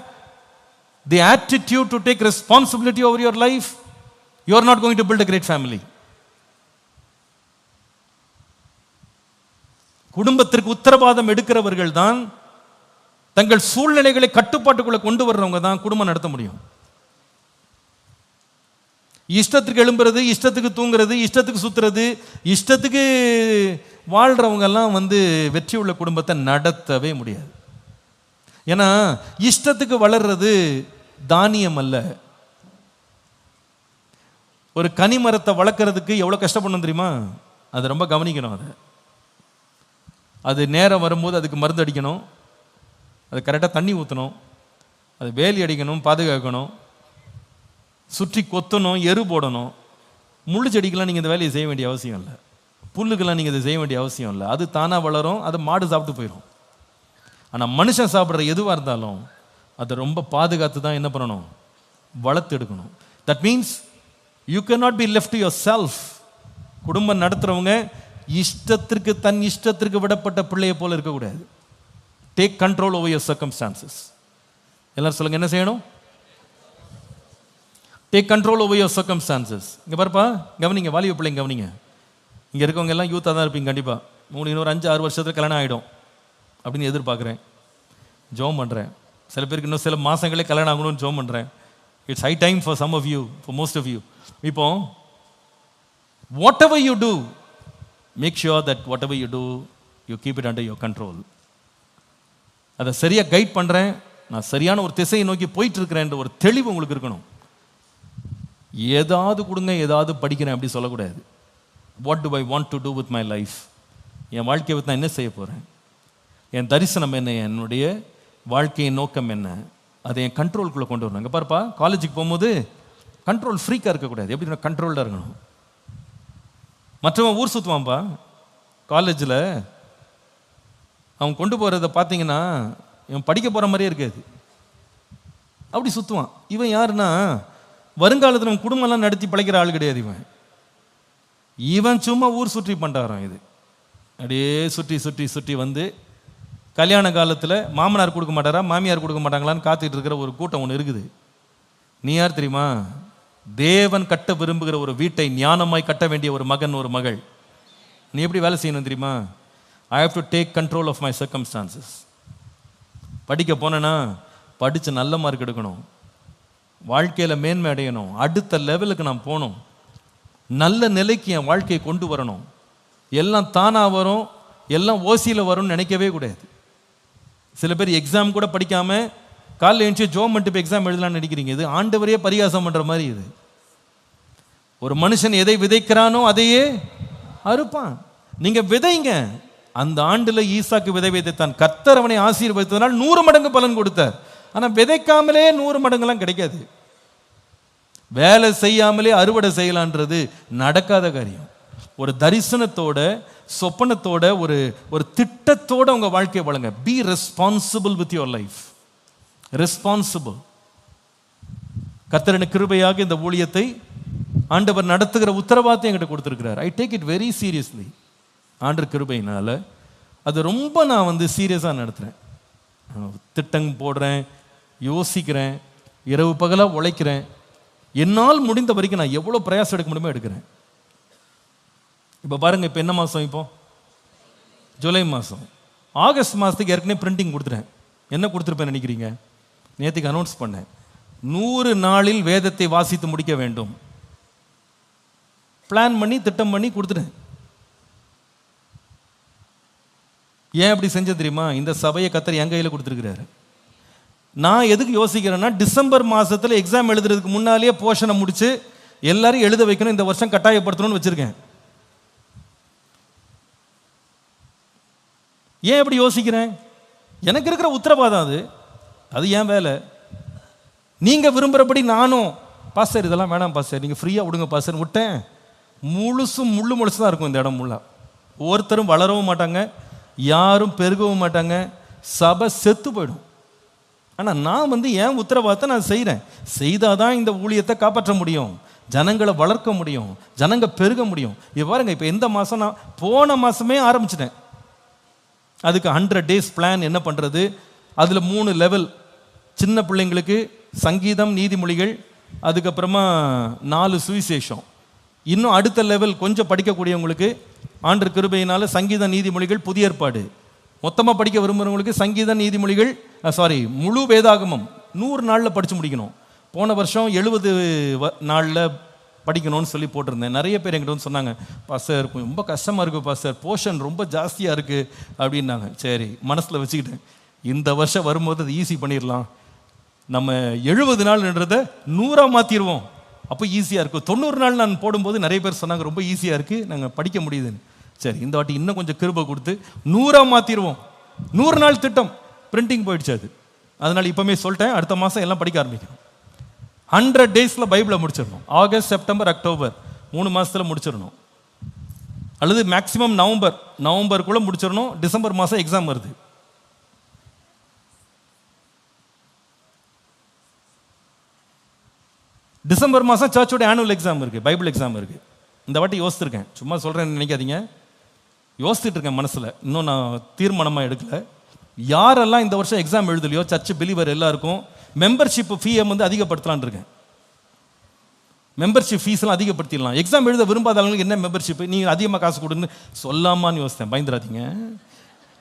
the attitude to take responsibility over your life, you are not going to build a great family. குடும்பத்திற்கு உத்தரவாதம் எடுக்கிறவர்கள் தான், தங்கள் சூழ்நிலைகளை கட்டுப்பாட்டுக்குள்ள கொண்டு வர்றவங்க தான் குடும்பம் நடத்த முடியும். இஷ்டத்துக்கு எழும்புறது, இஷ்டத்துக்கு தூங்குறது, இஷ்டத்துக்கு சுத்துறது, இஷ்டத்துக்கு வாழ்றவங்க எல்லாம் வெற்றி உள்ள குடும்பத்தை நடத்தவே முடியாது. ஏன்னா இஷ்டத்துக்கு வளர்றது தானியம் அல்ல. ஒரு கனி மரத்தை வளர்க்கறதுக்கு எவ்வளவு கஷ்டப்படணும் தெரியுமா? அது ரொம்ப கவனிக்கணும். அது நேரம் வரும்போது அதுக்கு மருந்து அடிக்கணும், அது கரெக்டாக தண்ணி ஊற்றணும், அது வேலி அடிக்கணும், பாதுகாக்கணும், சுற்றி கொத்தணும், எரு போடணும். முள்ளு செடிக்கெல்லாம் நீங்கள் இந்த வேலையை செய்ய வேண்டிய அவசியம் இல்லை, புல்லுக்கெல்லாம் நீங்கள் இதை செய்ய வேண்டிய அவசியம் இல்லை. அது தானாக வளரும், அது மாடு சாப்பிட்டு போயிடும். ஆனால் மனுஷன் சாப்பிட்ற எதுவாக இருந்தாலும் அதை ரொம்ப பாதுகாத்து தான் என்ன பண்ணணும்? வளர்த்து எடுக்கணும். That means you can not be left to your self. குடும்பம் நடத்துகிறவங்க இஷ்டத்திற்கு, தன் இஷ்டத்திற்கு விடப்பட்ட பிள்ளையை போல இருக்கக்கூடாது. Take control over your circumstances. எல்லாரும் சொல்லுங்க, என்ன செய்யணும்? Take control over your circumstances. இங்கே பாருப்பா, கவனிங்க, வாலிப பிள்ளைங்க கவனிங்க. இங்கே இருக்கவங்க எல்லாம் யூத்தாக தான் இருப்பீங்க கண்டிப்பாக. இன்னொரு 5-6 வருஷத்துக்கு கல்யாணம் ஆகிடும் அப்படின்னு எதிர்பார்க்குறேன், ஜோம் பண்ணுறேன். சில பேருக்கு இன்னும் சில மாதங்களே கல்யாணம் ஆகணும்னு ஜோம் பண்ணுறேன். It's high time for some of you, for most of you. இப்போ whatever you do, make sure that whatever you do you keep it under your control. அதை சரியாக கைட் பண்ணுறேன், நான் சரியான ஒரு திசையை நோக்கி போயிட்டு இருக்கிறேன்ற ஒரு தெளிவு உங்களுக்கு இருக்கணும். ஏதாவது கொடுங்க, ஏதாவது படிக்கிறேன் அப்படி சொல்லக்கூடாது. What do I want to do with my life? என் வாழ்க்கையை வித் நான் என்ன செய்ய போகிறேன்? என் தரிசனம் என்ன? என்னுடைய வாழ்க்கையின் நோக்கம் என்ன? அதை என் கண்ட்ரோலுக்குள்ளே கொண்டு வரணும். இங்கே பாருப்பா, காலேஜுக்கு போகும்போது கண்ட்ரோல் ஃப்ரீக்காக இருக்கக்கூடாது. எப்படி கண்ட்ரோல்டாக இருக்கணும். மற்றவன் ஊர் சுற்றுவான்ப்பா காலேஜில், அவன் கொண்டு போகிறத பார்த்தீங்கன்னா இவன் படிக்க போகிற மாதிரியே இருக்காது, அப்படி சுற்றுவான். இவன் யாருன்னா வருங்காலத்தில் அவன் குடும்பம்லாம் நடத்தி பழைக்கிற ஆள் கிடையாது. இவன் சும்மா ஊர் சுற்றி பண்ணுறான். இது அப்படியே சுற்றி சுற்றி சுற்றி கல்யாண காலத்தில் மாமனார் கொடுக்க மாட்டாரா, மாமியார் கொடுக்க மாட்டாங்களான்னு காத்துட்டு இருக்கிற ஒரு கூட்டம் ஒன்று இருக்குது. நீ யார் தெரியுமா? தேவன் கட்ட விரும்புகிற ஒரு வீட்டை ஞானமாய் கட்ட வேண்டிய ஒரு மகன், ஒரு மகள். நீ எப்படி வேலை செய்யணும் தெரியுமா? I have to take control of my circumstances. படிக்க போனேன்னா படித்து நல்ல மார்க் எடுக்கணும், வாழ்க்கையில் மேன்மை அடையணும், அடுத்த லெவலுக்கு நான் போகணும், நல்ல நிலைக்கு என் வாழ்க்கையை கொண்டு வரணும். எல்லாம் தானாக வரும், எல்லாம் ஓசியில் வரும்னு நினைக்கவே கூடாது. சில பேர் எக்ஸாம் கூட படிக்காமல் காலையில் எழுந்துச்சு ஜோம் பண்ணிட்டு இப்போ எக்ஸாம் எழுதலாம்னு நினைக்கிறீங்க. இது ஆண்டவரையே பரிகாசம் பண்ணுற மாதிரி. இது ஒரு மனுஷன் எதை விதைக்கிறானோ அதையே அறுப்பான். நீங்கள் விதைங்க. அந்த ஆண்டில் ஈசாக்கு விதை விதைத்தான், கர்த்தர் அவனை ஆசீர்வதித்ததனால் 100 மடங்கு பலன் கொடுத்தார். ஆனால் விதைக்காமலே 100 மடங்குலாம் கிடைக்காது. வேலை செய்யாமலே அறுவடை செய்யலான்றது நடக்காத காரியம். ஒரு தரிசனத்தோட, சொப்பனத்தோட, ஒரு திட்டத்தோட உங்க வாழ்க்கையை வழங்க. B responsible with your life. Responsible. கர்த்தரின் கிருபையாக இந்த ஊழியத்தை ஆண்டவர் நடத்துகிற உத்தரவாதத்தை என்கிட்ட கொடுத்திருக்கிறார். I take it very seriously. ஆண்டவர் கிருபையினால அது ரொம்ப நான் சீரியஸாக நடத்துகிறேன். திட்டம் போடுறேன், யோசிக்கிறேன், இரவு பகலாக உழைக்கிறேன். என்னால் முடிந்த வரைக்கும் நான் எவ்வளோ பிரயாசம் எடுக்க முடியுமோ எடுக்கிறேன். இப்போ பாருங்க, இப்போ என்ன மாதம்? இப்போ ஜூலை மாதம். ஆகஸ்ட் மாதத்துக்கு ஏற்கனவே பிரிண்டிங் கொடுத்துட்டேன். என்ன கொடுத்துருப்பேன் நினைக்கிறீங்க? நேற்றுக்கு அனௌன்ஸ் பண்ணேன், 100 நாளில் வேதத்தை வாசித்து முடிக்க வேண்டும். பிளான் பண்ணி திட்டம் பண்ணி கொடுத்துட்டேன். ஏன் அப்படி செஞ்ச தெரியுமா? இந்த சபையை கர்த்தர் என் கையில் கொடுத்துருக்கிறாரு. நான் எதுக்கு யோசிக்கிறேன்னா, டிசம்பர் மாதத்தில் எக்ஸாம் எழுதுறதுக்கு முன்னாலேயே போர்ஷனை முடிச்சு எல்லாரும் எழுத வைக்கணும், இந்த வருஷம் கட்டாயப்படுத்தணும்னு வச்சுருக்கேன். ஏன் எப்படி யோசிக்கிறேன்? எனக்கு இருக்கிற உத்தரவாதம் அது ஏன் வேலை. நீங்கள் விரும்புகிறபடி நானும் பாஸ்டர் இதெல்லாம் வேணாம் பாஸ்டர், நீங்கள் ஃப்ரீயாக விடுங்க பாஸ்டர் விட்டேன். முள்ளு முழுசு தான் இருக்கும் இந்த இடம் முள்ளா. ஒருத்தரும் வளரவும் மாட்டாங்க, யாரும் பெருகவும் மாட்டாங்க, சபை செத்து போயிடும். ஆனால் நான் என் உத்தரவாதத்தை நான் செய்கிறேன். செய்தால் தான் இந்த ஊழியத்தை காப்பாற்ற முடியும், ஜனங்களை வளர்க்க முடியும், ஜனங்க பெருக முடியும். இது பாருங்க, இப்போ எந்த மாதம்? நான் போன மாதமே ஆரம்பிச்சிட்டேன். அதுக்கு 100 days பிளான் என்ன பண்ணுறது. அதில் 3 லெவல். சின்ன பிள்ளைங்களுக்கு சங்கீதம், நீதிமொழிகள், அதுக்கப்புறமா 4 சுவிசேஷம். இன்னும் அடுத்த லெவல் கொஞ்சம் படிக்கக்கூடியவங்களுக்கு ஆண்டவர் கிருபையினால சங்கீத நீதிமொழிகள் புதிய ஏற்பாடு. மொத்தமாக படிக்க விரும்புகிறவங்களுக்கு சங்கீத நீதிமொழிகள் முழு வேதாகமம் 100 நாளில் படித்து முடிக்கணும். போன வருஷம் 70 நாளில் படிக்கணும்னு சொல்லி போட்டிருந்தேன். நிறைய பேர் என்கிட்ட வந்து சொன்னாங்க, பாஸ்டர் ரொம்ப கஷ்டமாக இருக்குது பாஸ்டர், போர்ஷன் ரொம்ப ஜாஸ்தியாக இருக்குது அப்படின்னாங்க. சரி, மனசில் வச்சுக்கிட்டேன், இந்த வருஷம் வரும்போது அது ஈஸி பண்ணிடலாம். நம்ம 70 நாள்ன்றதை 100 மாற்றிடுவோம், அப்போ ஈஸியாக இருக்கும். 90 நாள் நான் போடும்போது நிறைய பேர் சொன்னாங்க ரொம்ப ஈஸியாக இருக்குது, நாங்கள் படிக்க முடியுதுன்னு. சரி, இந்த வாட்டி இன்னும் கொஞ்சம் கிருபை கொடுத்து 100 மாற்றிடுவோம். 100 நாள் திட்டம் பிரிண்டிங் போயிடுச்சு அது. அதனால் இப்போமே சொல்லிட்டேன், அடுத்த மாதம் எல்லாம் படிக்க ஆரம்பிக்கணும். 100 டேஸில் பைபிளை முடிச்சிடணும். ஆகஸ்ட், செப்டம்பர், அக்டோபர் 3 மாதத்தில் முடிச்சிடணும். அல்லது மேக்சிமம் நவம்பருக்குள்ளே முடிச்சிடணும். டிசம்பர் மாதம் எக்ஸாம் வருது. டிசம்பர் மாதம் சர்ச்சோட ஆனுவல் எக்ஸாம் இருக்குது, பைபிள் எக்ஸாம் இருக்குது. இந்த வாட்டி யோசிச்சிருக்கேன், சும்மா சொல்கிறேன்னு நினைக்காதீங்க, யோசிச்சுட்டு இருக்கேன் மனசில், இன்னும் நான் தீர்மானமாக எடுக்கல. யாரெல்லாம் இந்த வருஷம் எக்ஸாம் எழுதலையோ சர்ச் பிலீவர் எல்லாருக்கும் மெம்பர்ஷிப் ஃபீயை வந்து அதிகப்படுத்தலான் இருக்கேன். மெம்பர்ஷிப் ஃபீஸ்லாம் அதிகப்படுத்திடலாம். எக்ஸாம் எழுத விரும்பாதவங்களுக்கு என்ன மெம்பர்ஷிப், நீங்கள் அதிகமாக காசு கொடுன்னு சொல்லாமான்னு யோசித்தேன். பயந்துடாதீங்க,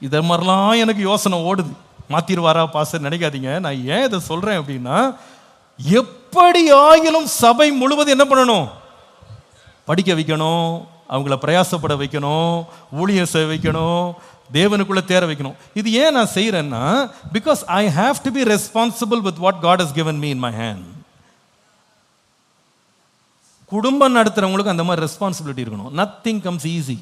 இதை மாதிரிலாம் எனக்கு யோசனை ஓடுது. மாற்றிடுவாரா பாஸ்டர் நினைக்காதீங்க. நான் ஏன் இதை சொல்கிறேன் அப்படின்னா, எப்படி ஆகிலும் சபை முழுவதும் என்ன பண்ணணும், படிக்க வைக்கணும், அவங்கள பிரயாசப்பட வைக்கணும், ஊழியம் செய்ய வைக்கணும், தேவனுக்குள்ள தேர வைக்கணும். இது ஏன் நான் செய்கிறேன்னா, because I have to be responsible with what God has given me in my hand. குடும்பம் நடத்துகிறவங்களுக்கு அந்த மாதிரி ரெஸ்பான்சிபிலிட்டி இருக்கணும். Nothing comes easy.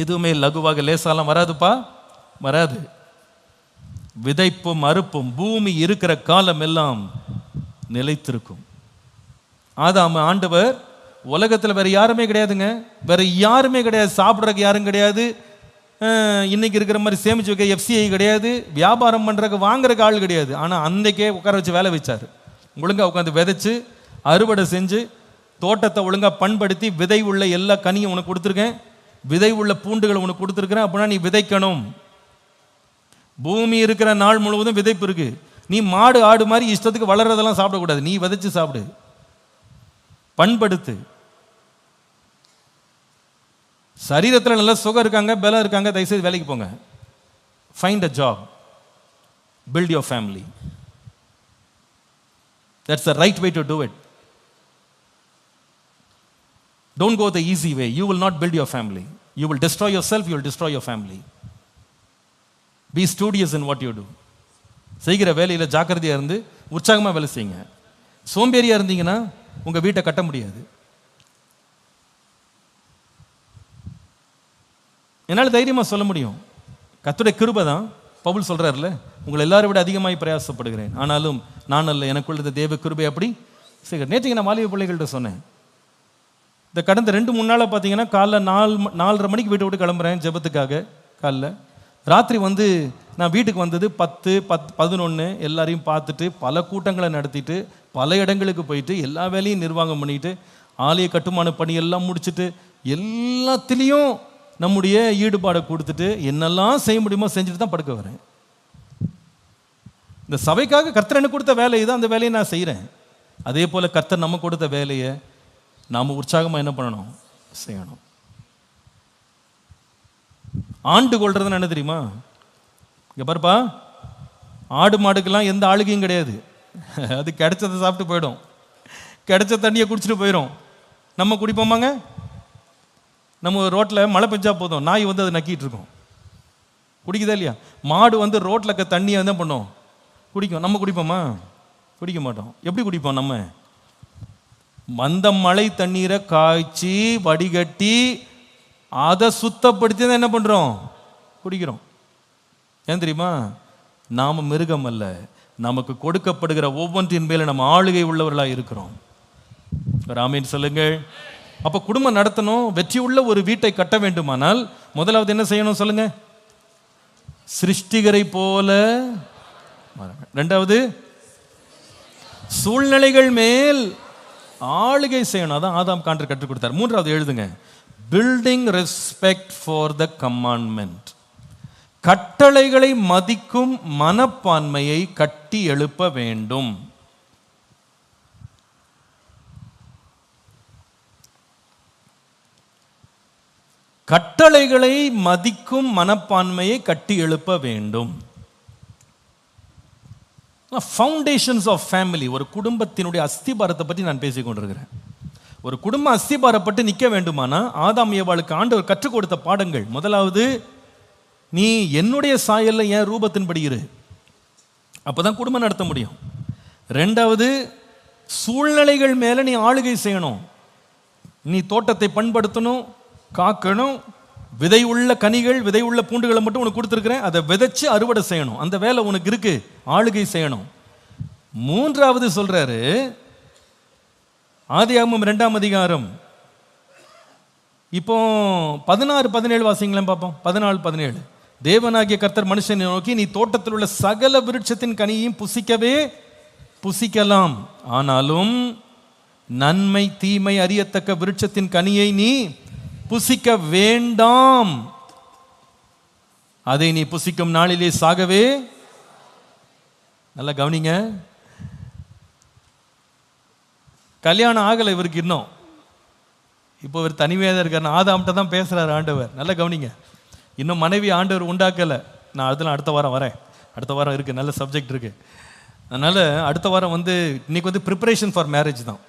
எதுவுமே லகுவாக லேசாலாம் வராதுப்பா, வராது. விதைப்பும் அறுப்பும் பூமி இருக்கிற காலம் எல்லாம் நிலைத்திருக்கும். ஆதாம் ஆண்டவர் உலகத்தில் வேற யாருமே கிடையாதுங்க, வேற யாருமே கிடையாது. சாப்பிட்றதுக்கு யாரும் கிடையாது, இன்னைக்கு இருக்கிற மாதிரி சேமிச்சு வைக்க எஃப்சிஐ கிடையாது, வியாபாரம் பண்ணுறதுக்கு வாங்குறதுக்கு ஆள் கிடையாது. ஆனால் அன்னைக்கே உட்கார வச்சு வேலை வச்சார். ஒழுங்காக உட்காந்து விதைச்சு அறுவடை செஞ்சு தோட்டத்தை ஒழுங்காக பண்படுத்தி, விதை உள்ள எல்லா கனியும் உனக்கு கொடுத்துருக்கேன், விதை உள்ள பூண்டுகளை உனக்கு கொடுத்துருக்கிறேன், அப்படின்னா நீ விதைக்கணும். பூமி இருக்கிற நாள் முழுவதும் விதைப்பு இருக்கு. நீ மாடு ஆடு மாதிரி இஷ்டத்துக்கு வளர்றதெல்லாம் சாப்பிடக்கூடாது, நீ விதைச்சு சாப்பிடு, பண்படுத்து. சரீரத்தில் நல்லா சுகம் இருக்காங்க, பலம் இருக்காங்க, தயவுசெய்து வேலைக்கு போங்க. Find a job, build your family. That's the right way to do it. Don't go the easy way. You will not build your family. You will destroy yourself, you will destroy your family. Be studious in what you do. செய்கிற வேலையில் ஜாக்கிரதையாக இருந்து உற்சாகமாக வேலை செய்யுங்க. சோம்பேறியாக இருந்தீங்கன்னா உங்கள் வீட்டை கட்ட முடியாது. என்னால் தைரியமாக சொல்ல முடியும், கர்த்தருடைய கிருபை தான். பவுல் சொல்கிறார்ல, உங்களை எல்லாரை விட அதிகமாக பிரயாசப்படுகிறேன், ஆனாலும் நான் அல்ல, எனக்குள்ள தேவ கிருபை அப்படி செய்கிறேன். நேற்றுக்கு நான் வாலிப பிள்ளைகள்கிட்ட சொன்னேன், இந்த கடந்த 2-3 நாளாக பார்த்தீங்கன்னா காலைல 4:30 மணிக்கு வீட்டை விட்டு கிளம்புறேன் ஜெபத்துக்காக. காலைல ராத்திரி வந்து நான் வீட்டுக்கு வந்தது 10-11. எல்லாரையும் பார்த்துட்டு பல கூட்டங்களை நடத்திட்டு பல இடங்களுக்கு போயிட்டு எல்லா வேலையும் நிர்வாகம் பண்ணிட்டு ஆலய கட்டுமான பணி எல்லாம் முடிச்சுட்டு எல்லாத்துலேயும் நம்முடைய ஈடுபாடை கொடுத்துட்டு என்னெல்லாம் செய்ய முடியுமோ செஞ்சுட்டு தான் படுக்க வரேன். இந்த சபைக்காக கர்த்தர் எனக்கு கொடுத்த வேலையை தான், அந்த வேலையை நான் செய்கிறேன். அதே போல் கர்த்தர் நம்ம கொடுத்த வேலையை நாம் உற்சாகமாக என்ன பண்ணணும், செய்யணும். ஆண்டு கொள்றதுன்னு என்ன தெரியுமா? இங்கே பாருப்பா, ஆடு மாடுக்கெல்லாம் எந்த ஆளுகையும் கிடையாது. அது கிடைச்சதை சாப்பிட்டு போயிடும், கிடைச்ச தண்ணியை குடிச்சிட்டு போயிடும். நம்ம குடிப்போமாங்க? நம்ம ரோட்டில் மழை பெஞ்சா போதும், நாய் வந்து அதை நக்கிட்டு இருக்கோம், குடிக்குதா இல்லையா? மாடு வந்து ரோட்டில் இருக்க தண்ணியை என்ன பண்ணும், குடிக்கும். நம்ம குடிப்போமா? குடிக்க மாட்டோம். எப்படி குடிப்போம்? நம்ம அந்த மழை தண்ணீரை காய்ச்சி வடிகட்டி அதை சுத்தப்படுத்தி தான் என்ன பண்ணுறோம், குடிக்கிறோம். ஏன் தெரியுமா? நாம் மிருகம் அல்ல, நமக்கு கொடுக்கப்படுகிற ஒவ்வொன்றின் மேலே நம்ம ஆளுகை உள்ளவர்களாக இருக்கிறோம். ஆமென் சொல்லுங்கள். அப்போ குடும்பம் நடத்தணும், வெற்றி உள்ள ஒரு வீட்டை கட்ட வேண்டுமானால் முதலாவது என்ன செய்யணும் சொல்லுங்க? சிருஷ்டிகரை போல. ரெண்டாவது, சூழ்நிலைகள் மேல் ஆளுகை செய்யணும். அதான் ஆதாம் காண்டர் கற்றுக் கொடுத்தார். மூன்றாவது எழுதுங்க, building respect for the commandment. கட்டளைகளை மதிக்கும் மனப்பான்மையை கட்டி எழுப்ப வேண்டும். கட்டளைகளை மதிக்கும் மனப்பான்மையை கட்டி எழுப்ப வேண்டும். ஃபவுண்டேஷன்ஸ் ஆஃப் ஃபேமிலி, ஒரு குடும்பத்தினுடைய அஸ்திபாரத்தை பற்றி நான் பேசிக் கொண்டிருக்கிறேன். ஒரு குடும்பம் அஸ்திபாரப்பட்டு நிற்க வேண்டுமானா ஆதாம் ஏவாளுக்கு ஆண்டவர் கற்றுக் கொடுத்த பாடங்கள், முதலாவது, நீ என்னுடைய சாயல்ல என் ரூபத்தின்படி இரு, அப்பதான் குடும்பம் நடத்த முடியும். ரெண்டாவது, சூழ்நிலைகள் மேல நீ ஆளுகை செய்யணும். நீ தோட்டத்தை பண்படுத்தணும், காக்கணும். விதை உள்ள கனிகள், விதை உள்ள பூண்டுகளை மட்டும் உனக்கு கொடுத்துருக்கிறேன், அதை விதைச்சு அறுவடை செய்யணும். அந்த வேலை உனக்கு இருக்கு, ஆளுகை செய்யணும். மூன்றாவது சொல்றாரு, ஆதியாகமம் 2ஆம் அதிகாரம் இப்போ 16-17 வாசிங்களேன் பார்ப்போம். 14-17. தேவனாகிய கர்த்தர் மனுஷனை நோக்கி, நீ தோட்டத்தில் உள்ள சகல விருட்சத்தின் கனியையும் புசிக்கலாம், ஆனாலும் நன்மை தீமை அறியத்தக்க விருட்சத்தின் கனியை நீ புசிக்க வேண்டாம், அதை நீ புசிக்கும் நாளிலே சாகவே. நல்லா கவனிங்க, கல்யாணம் ஆகலை இவருக்கு இன்னும். இப்போ இவர் தனிமையாக இருக்கார். ஆதாம்கிட்ட தான் பேசுறாரு ஆண்டவர். நல்லா கவனிங்க, இன்னும் மனைவி ஆண்டவர் உண்டாக்கலை. நான் அதெல்லாம் அடுத்த வாரம் வரேன். அடுத்த வாரம் இருக்கு, நல்ல சப்ஜெக்ட் இருக்கு. அதனால அடுத்த வாரம் இன்னைக்கு ப்ரிப்பரேஷன் ஃபார் மேரேஜ் தான்.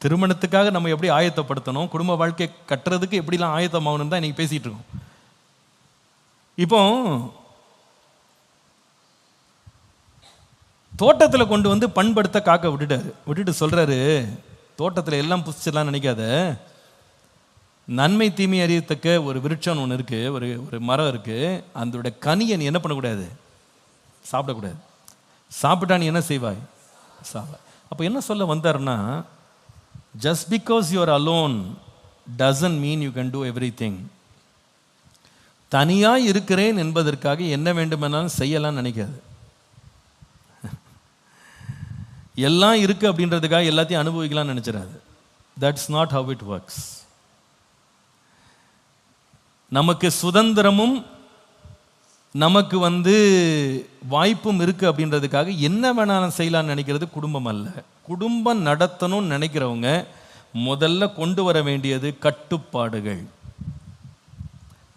திருமணத்துக்காக நம்ம எப்படி ஆயத்தப்படுத்தணும், குடும்ப வாழ்க்கை கட்டுறதுக்கு எப்படிலாம் ஆயத்தமாகணும் தான் இன்னைக்கு பேசிட்டு இருக்கோம். இப்போ தோட்டத்தில் கொண்டு பண்படுத்த காக்க விட்டுட்டு சொல்றாரு, தோட்டத்தில் எல்லாம் புசிச்சலாம் நினைக்காத, நன்மை தீமை அறியத்தக்க ஒரு விருட்சம் ஒன்று இருக்கு, ஒரு மரம் இருக்கு, அதோட கனியை நீ என்ன பண்ணக்கூடாது, சாப்பிடக்கூடாது. சாப்பிட்டா நீ என்ன செய்வாய், சாவாய். அப்போ என்ன சொல்ல வந்தாருன்னா, just because you are alone doesn't mean you can do everything. தனியாய் இருக்கிறேன் என்பதற்காக என்ன வேண்டுமென்னாலும் செய்யலாம் நினைக்காது. எல்லாம் இருக்கு அப்படின்றதுக்காக எல்லாத்தையும் அனுபவிக்கலாம் நினைச்சிடாது. That's not how it works. நமக்கு சுதந்திரமும் நமக்கு வாய்ப்பும் இருக்கு அப்படின்றதுக்காக என்ன வேணாலும் செய்யலாம்னு நினைக்கிறது குடும்பம் அல்ல. குடும்பம் நடத்தணும்னு நினைக்கிறவங்க முதல்ல கொண்டு வர வேண்டியது கட்டுப்பாடுகள்,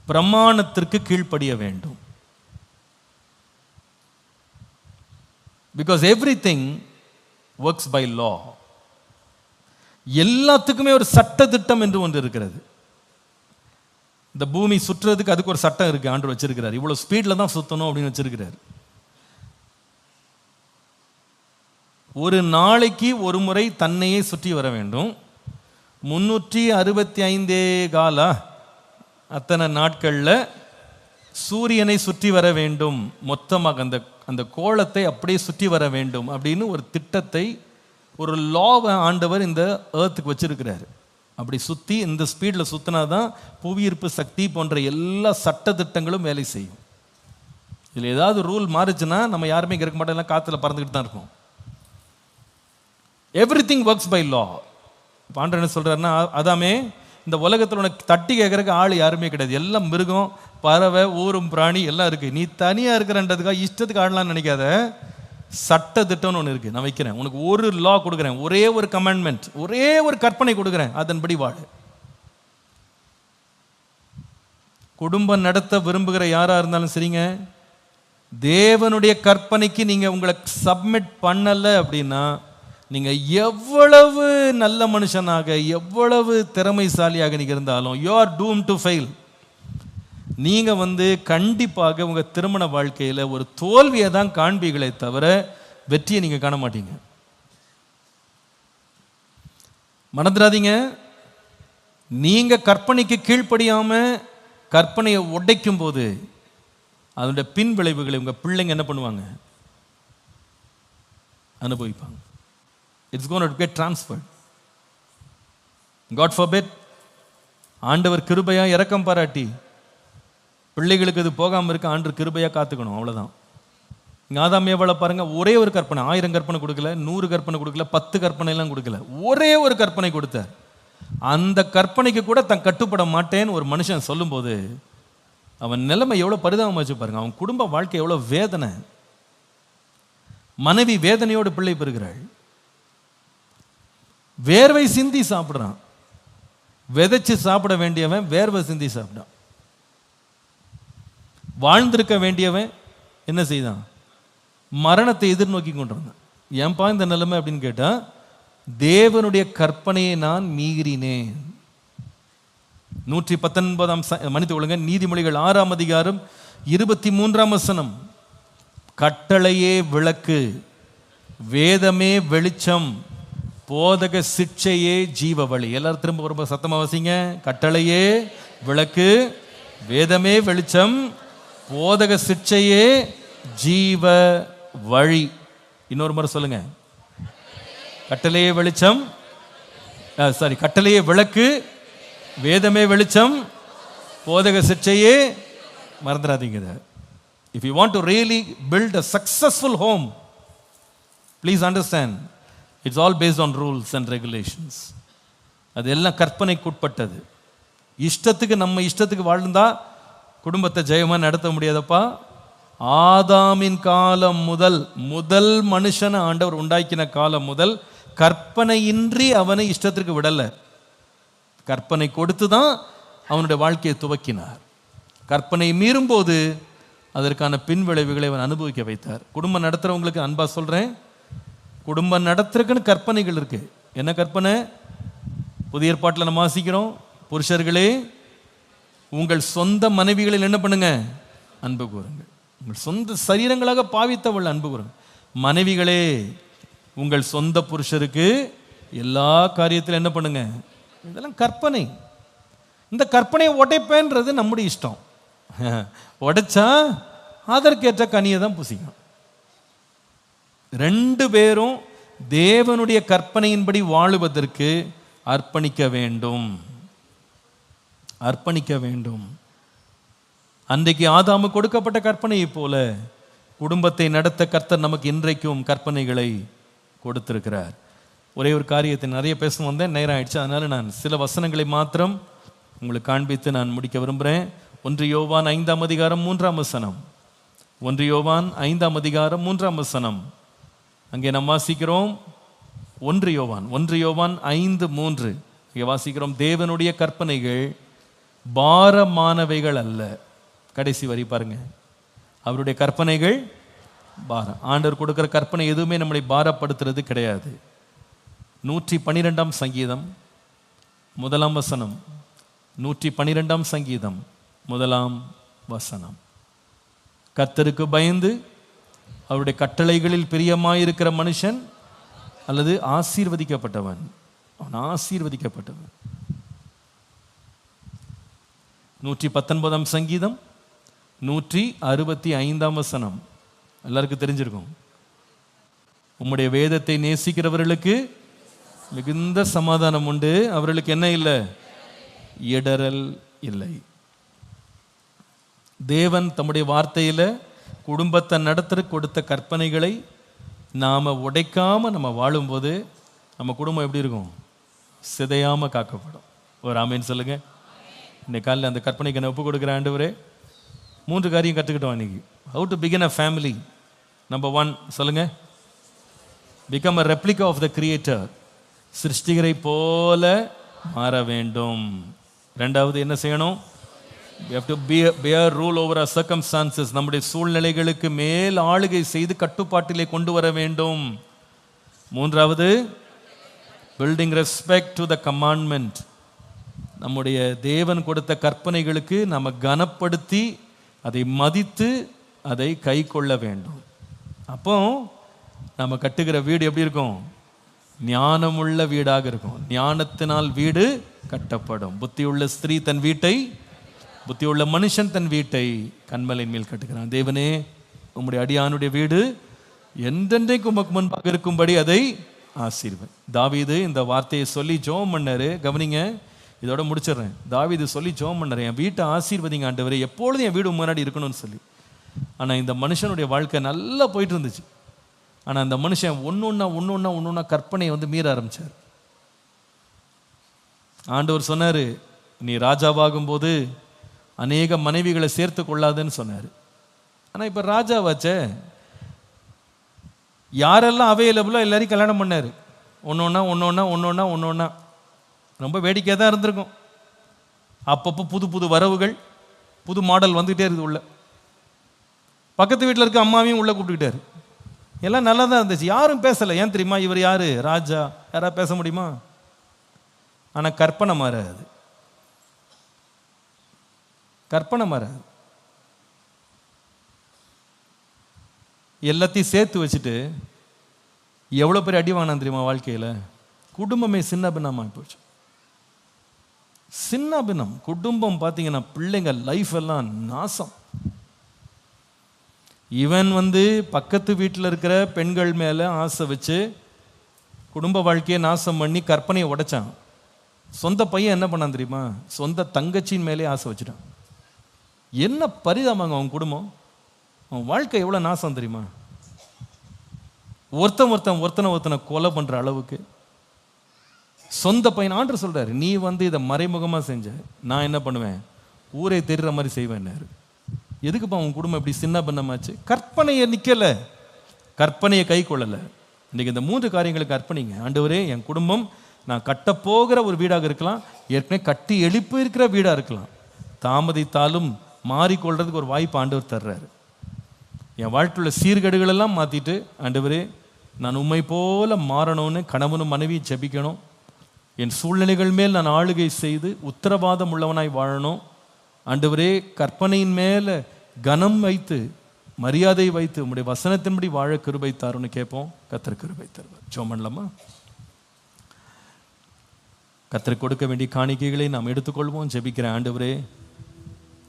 பிரமாணத்திற்கு கீழ்ப்படிய வேண்டும். Because everything works by law. எல்லாத்துக்குமே ஒரு சட்ட திட்டம் என்று ஒன்று இருக்கிறது. இந்த பூமி சுற்றுறதுக்கு அதுக்கு ஒரு சட்டம் இருக்கு, ஆண்டு வச்சிருக்கிறார். இவ்வளவு ஸ்பீட்ல தான் சுத்தணும் அப்படின்னு வச்சிருக்கிறார். ஒரு நாளைக்கு ஒரு முறை தன்னையே சுற்றி வர வேண்டும். 365 கால அத்தனை நாட்கள்ல சூரியனை சுற்றி வர வேண்டும், மொத்தமாக அந்த கோளத்தை அப்படியே சுற்றி வர வேண்டும் அப்படின்னு ஒரு திட்டத்தை, ஒரு லாவை ஆண்டவர் இந்த ஏர்த்துக்கு வச்சிருக்கிறாரு. அப்படி சுற்றி இந்த ஸ்பீடில் சுற்றினாதான் புவியீர்ப்பு சக்தி போன்ற எல்லா சட்ட திட்டங்களும் வேலை செய்யும். இதில் ஏதாவது ரூல் மாறுச்சுன்னா நம்ம யாருமே இங்கே இருக்க மாட்டோம், எல்லாம் காற்றுல பறந்துக்கிட்டு தான் இருக்கும். Everything works by law. ஆண்டவர் என்ன சொல்றாருன்னா, அதாமே இந்த உலகத்தில் உனக்கு தட்டி கேட்கறதுக்கு ஆள் யாருமே கிடையாது. எல்லாம் மிருகம், பறவை, ஊரும் பிராணி எல்லாம் இருக்கு. நீ தனியா இருக்கிறன்றதுக்காக இஷ்டத்துக்கு ஆடலாம்னு நினைக்காத. சட்ட திட்டம்னு ஒன்று இருக்கு, நான் வைக்கிறேன். உனக்கு ஒரு லா கொடுக்குறேன், ஒரே ஒரு கமாண்ட்மெண்ட், ஒரே ஒரு கற்பனை கொடுக்குறேன், அதன்படி வாழு. குடும்பம் நடத்த விரும்புகிற யாரா இருந்தாலும் சரிங்க, தேவனுடைய கற்பனைக்கு நீங்க உங்களை சப்மிட் பண்ணல அப்படின்னா, நீங்க எவ்வளவு நல்ல மனுஷனாக, எவ்வளவு திறமைசாலியாக நீங்க இருந்தாலும் you are doomed to fail. நீங்க கண்டிப்பாக உங்க திருமண வாழ்க்கையில ஒரு தோல்வியை தான் காண்பீங்களே தவிர வெற்றியை நீங்க காண மாட்டீங்க. மறந்துடாதீங்க, நீங்க கற்பனைக்கு கீழ்ப்படியாம கற்பனையை உடைக்கும் போது அதனுடைய பின் விளைவுகளை உங்க பிள்ளைங்க என்ன பண்ணுவாங்க, அனுபவிப்பாங்க. It's going to get transferred. God forbid. ஆண்டவர் கிருபையா இரக்கம் பாராட்டி பிள்ளைகளுக்கு இது போகாமல் இருக்க ஆண்டு கிருபையா காத்துக்கணும், அவ்வளவுதான். இங்க ஆதாம் ஏவாளை பாருங்க, ஒரே ஒரு கற்பனை, 1000 கற்பனை கொடுக்கல, 100 கற்பனை கொடுக்கல, 10 கற்பனை எல்லாம் கொடுக்கல, ஒரே ஒரு கற்பனை கொடுத்தார். அந்த கற்பனைக்கு கூட தன் கட்டுப்பட மாட்டேன்னு ஒரு மனுஷன் சொல்லும் போது அவன் நிலைமை எவ்வளவு பரிதாபமாச்சு பாருங்க. அவன் குடும்ப வாழ்க்கை எவ்வளவு வேதனை. மனைவி வேதனையோடு பிள்ளை பெறுகிறாள், வேர்வை சிந்தி சாப்பிடுறான். விதைச்சு சாப்பிட வேண்டியவன் வேர்வை சிந்தி சாப்பிட்டான். வாழ்ந்திருக்க வேண்டியவன் என்ன செய்தான்? மரணத்தை எதிர்நோக்கி கொண்டிருந்தான். ஏன்பா இந்த நிலைமை அப்படின்னு கேட்டா, தேவனுடைய கற்பனையை நான் மீறினேன். 119 மன்னித்துக் கொள்ளுங்க, நீதிமொழிகள் 6ஆம் அதிகாரம் 23ஆம் வசனம். கட்டளையே விளக்கு, வேதமே வெளிச்சம், போதக சிட்சையே ஜீவ வழி. எல்லாரும் திரும்ப ரொம்ப சத்தமா வாசிங்க. கட்டளையே விளக்கு, வேதமே வெளிச்சம், போதக சிட்சையே ஜீவ வழி. இன்னொரு முறை சொல்லுங்க. கட்டளையே வெளிச்சம், கட்டளையே விளக்கு, வேதமே வெளிச்சம், போதக சிட்சையே. மறந்துடாதீங்க. If you want to really build a successful home, please understand, it's all based on rules and regulations. அதெல்லாம் கற்பனைக்கு உட்பட்டது. இஷ்டத்துக்கு நம்ம இஷ்டத்துக்கு வாழ்ந்தா குடும்பத்தை ஜெயமா நடத்த முடியாதப்பா. ஆதாமின் காலம் முதல் மனுஷனை ஆண்டவர் உண்டாக்கின காலம் முதல் கற்பனையின்றி அவனை இஷ்டத்திற்கு விடல. கற்பனை கொடுத்து தான் அவனுடைய வாழ்க்கையை துவக்கினார். கற்பனை மீறும் போது அதற்கான பின் விளைவுகளை அவன் அனுபவிக்க வைத்தார். குடும்பம் நடத்துறவங்களுக்கு அன்பா சொல்றேன், குடும்பம் நடத்துறதுக்குன்னு கற்பனைகள் இருக்கு. என்ன கற்பனை? புதிய ஏற்பாட்டில் நம்ம வாசிக்கிறோம், புருஷர்களே உங்கள் சொந்த மனைவிகளில் என்ன பண்ணுங்க? அன்பு கூறுங்கள். உங்கள் சொந்த சரீரங்களாக பாவித்தவள் அன்பு கூறுங்க. மனைவிகளே உங்கள் சொந்த புருஷருக்கு எல்லா காரியத்திலும் என்ன பண்ணுங்க? இதெல்லாம் கற்பனை. இந்த கற்பனையை உடைப்பேன்றது நம்முடைய இஷ்டம். உடைச்சா அதற்கேற்ற கனியை தான் புசிக்கும். 2 பேரும் தேவனுடைய கற்பனையின்படி வாழுவதற்கு அர்ப்பணிக்க வேண்டும். அர்ப்பணிக்க வேண்டும். அன்றைக்கு ஆதாமு கொடுக்கப்பட்ட கற்பனையை போல குடும்பத்தை நடத்த கர்த்தர் நமக்கு இன்றைக்கும் கற்பனைகளை கொடுத்திருக்கிறார். ஒரே ஒரு காரியத்தை நிறைய பேச வந்தேன், நேரம் ஆயிடுச்சு. அதனால நான் சில வசனங்களை மாத்திரம் உங்களுக்கு காண்பித்து நான் முடிக்க விரும்புகிறேன். 1 யோவான் 5ஆம் அதிகாரம் 3ஆம் வசனம். 1 யோவான் 5ஆம் அதிகாரம் 3ஆம் வசனம். அங்கே நாம் வாசிக்கிறோம். 1 யோவான் 5:3 இங்கே வாசிக்கிறோம், தேவனுடைய கற்பனைகள் பாரமானவைகள் அல்ல. கடைசி வரி பாருங்க, அவருடைய கற்பனைகள் பாரம். ஆண்டவர் கொடுக்கிற கற்பனை எதுவுமே நம்மளை பாரப்படுத்துறது கிடையாது. 112ஆம் சங்கீதம் 1ஆம் வசனம். 112ஆம் சங்கீதம் 1ஆம் வசனம். கர்த்தருக்கு பயந்து அவருடைய கட்டளைகளில் பிரியமாயிருக்கிற மனுஷன் அல்லது ஆசீர்வதிக்கப்பட்டவன். அவன் ஆசீர்வதிக்கப்பட்டவன். 119ஆம் சங்கீதம் 165ஆம் வசனம். எல்லாருக்கும் தெரிஞ்சிருக்கும். உம்முடைய வேதத்தை நேசிக்கிறவர்களுக்கு மிகுந்த சமாதானம் உண்டு, அவர்களுக்கு என்ன இல்லை? இடரல் இல்லை. தேவன் தம்முடைய வார்த்தையில குடும்பத்தை நடத்த கொடுத்த கற்பனைகளை நாம உடைக்காம நம்ம வாழும்போது நம்ம குடும்பம் எப்படி இருக்கும்? சிதையாம காக்கப்படும். ஒரு ஆமேன்னு சொல்லுங்க. இன்னைக்கு காலையில் அந்த கற்பனைக்கு நான் ஒப்பு கொடுக்குற ஆண்டவரே, 3 காரியம் கற்றுக்கிட்டோம் இன்னைக்கு. How to begin a family. Number 1 சொல்லுங்க, become a replica of the creator. சிருஷ்டிகரை போல மாற வேண்டும். 2வது என்ன செய்யணும்? we have to bear rule over our circumstances. நம்முடைய சூழ்நிலைகளுக்கு மேல் ஆளுகை செய்து கட்டுப்பாட்டிலே கொண்டு வர வேண்டும். 3வது building respect to the commandment. நம்முடைய தேவன் கொடுத்த கற்பனைகளுக்கு நம்ம கனப்படுத்தி அதை மதித்து அதை கை கொள்ள வேண்டும். அப்போ நம்ம கட்டுகிற வீடு எப்படி இருக்கும்? ஞானமுள்ள வீடாக இருக்கும். ஞானத்தினால் வீடு கட்டப்படும். புத்தியுள்ள ஸ்திரீ தன் வீட்டை, புத்தியுள்ள மனுஷன் தன் வீட்டை கன்மலையின் மேல் கட்டுகிறான். தேவனே, உம்முடைய அடியானுடைய வீடு என்றென்றைக்கு உமக்கு முன்பாக இருக்கும்படி அதை ஆசீர்வதி. தாவீது இந்த வார்த்தையை சொல்லி ஜெபம் பண்ணாரு. கவனிங்க, இதோட முடிச்சிடுறேன். தாவீது சொல்லி ஜெபம் பண்ணாரு, என் வீட்டை ஆசீர்வதிங்க ஆண்டவரே, எப்பொழுதும் என் வீடு முன்னாடி இருக்கணும்னு சொல்லி. ஆனால் இந்த மனுஷனுடைய வாழ்க்கை நல்லா போயிட்டு இருந்துச்சு. ஆனால் அந்த மனுஷன் ஒன்னொன்னா கற்பனையை மீற ஆரம்பிச்சார். ஆண்டவர் சொன்னார், நீ ராஜாவாகும் போது அநேக மனைவிகளை சேர்த்து கொள்ளாதுன்னு சொன்னார். ஆனால் இப்போ ராஜாவாச்சே, யாரெல்லாம் அவைலபிளோ எல்லாரையும் கல்யாணம் பண்ணார். ஒன்னொன்னா ரொம்ப வேடிக்கையாக தான் இருந்திருக்கும். அப்பப்போ புது புது வரவுகள், புது மாடல் வந்துகிட்டே இருக்குது உள்ள. பக்கத்து வீட்டில் இருக்க அம்மாவையும் உள்ளே கூப்பிட்டுக்கிட்டாரு. எல்லாம் நல்லா தான் இருந்துச்சு, யாரும் பேசலை. ஏன் தெரியுமா? இவர் யாரு? ராஜா. யாராவது பேச முடியுமா? ஆனால் கற்பனை மாறாது, கற்பனை மாறாது. எல்லாத்தையும் சேர்த்து வச்சுட்டு எவ்வளோ பெரிய அடி வாங்கினா தெரியுமா வாழ்க்கையில்? குடும்பமே சின்ன பின்னமாக போச்சு. சின்ன பின்னம் குடும்பம் பார்த்தீங்கன்னா பிள்ளைங்க லைஃப் எல்லாம் நாசம். இவன் பக்கத்து வீட்டில் இருக்கிற பெண்கள் மேலே ஆசை வச்சு குடும்ப வாழ்க்கையை நாசம் பண்ணி கற்பனையை உடைச்சான். சொந்த பையன் என்ன பண்ணான் தெரியுமா? சொந்த தங்கச்சியின் மேலே ஆசை வச்சுட்டான். என்ன பரிதாபங்க அவன் குடும்பம், அவன் வாழ்க்கை எவ்வளோ நாசம் தெரியுமா? ஒருத்தனை கொலை பண்ணுற அளவுக்கு சொந்த பையன். ஆண்டவர் சொல்கிறார், நீ இதை மறைமுகமாக செஞ்ச, நான் என்ன பண்ணுவேன்? ஊரே தெரிகிற மாதிரி செய்வேன். எதுக்குப்பா உன் குடும்பம் இப்படி சின்ன பின்னமாச்சு? கற்பனையை நிற்கலை, கற்பனையை கை கொள்ளலை. இன்றைக்கி இந்த 3 காரியங்களுக்கு அர்ப்பணிங்க. ஆண்டவரே, என் குடும்பம் நான் கட்டப்போகிற ஒரு வீடாக இருக்கலாம், ஏற்கனவே கட்டி எழுப்பி இருக்கிற வீடாக இருக்கலாம், தாமதித்தாலும் மாறிக்கொள்றதுக்கு ஒரு வாய்ப்பு ஆண்டவர் தர்றாரு. என் வாழ்க்கையுள்ள சீர்கேடுகளெல்லாம் மாற்றிட்டு, ஆண்டவரே நான் உண்மை போல மாறணும்னு கணவனும் மனைவி ஜெபிக்கணும். என் சூழ்நிலைகள் மேல் நான் ஆளுகை செய்து உத்தரவாதம் உள்ளவனாய் வாழணும். ஆண்டவரே, கற்பனையின் மேலே கனம் வைத்து மரியாதை வைத்து உம்முடைய வசனத்தின்படி வாழ கிருபை தாருன்னு கேட்போம். கர்த்தர் கிருபை தருவார். ஜெபம் பண்ணலாமா? கர்த்தருக்கு கொடுக்க வேண்டிய காணிக்கைகளை நாம் எடுத்துக்கொள்வோம். ஜெபிக்கிறேன். ஆண்டவரே,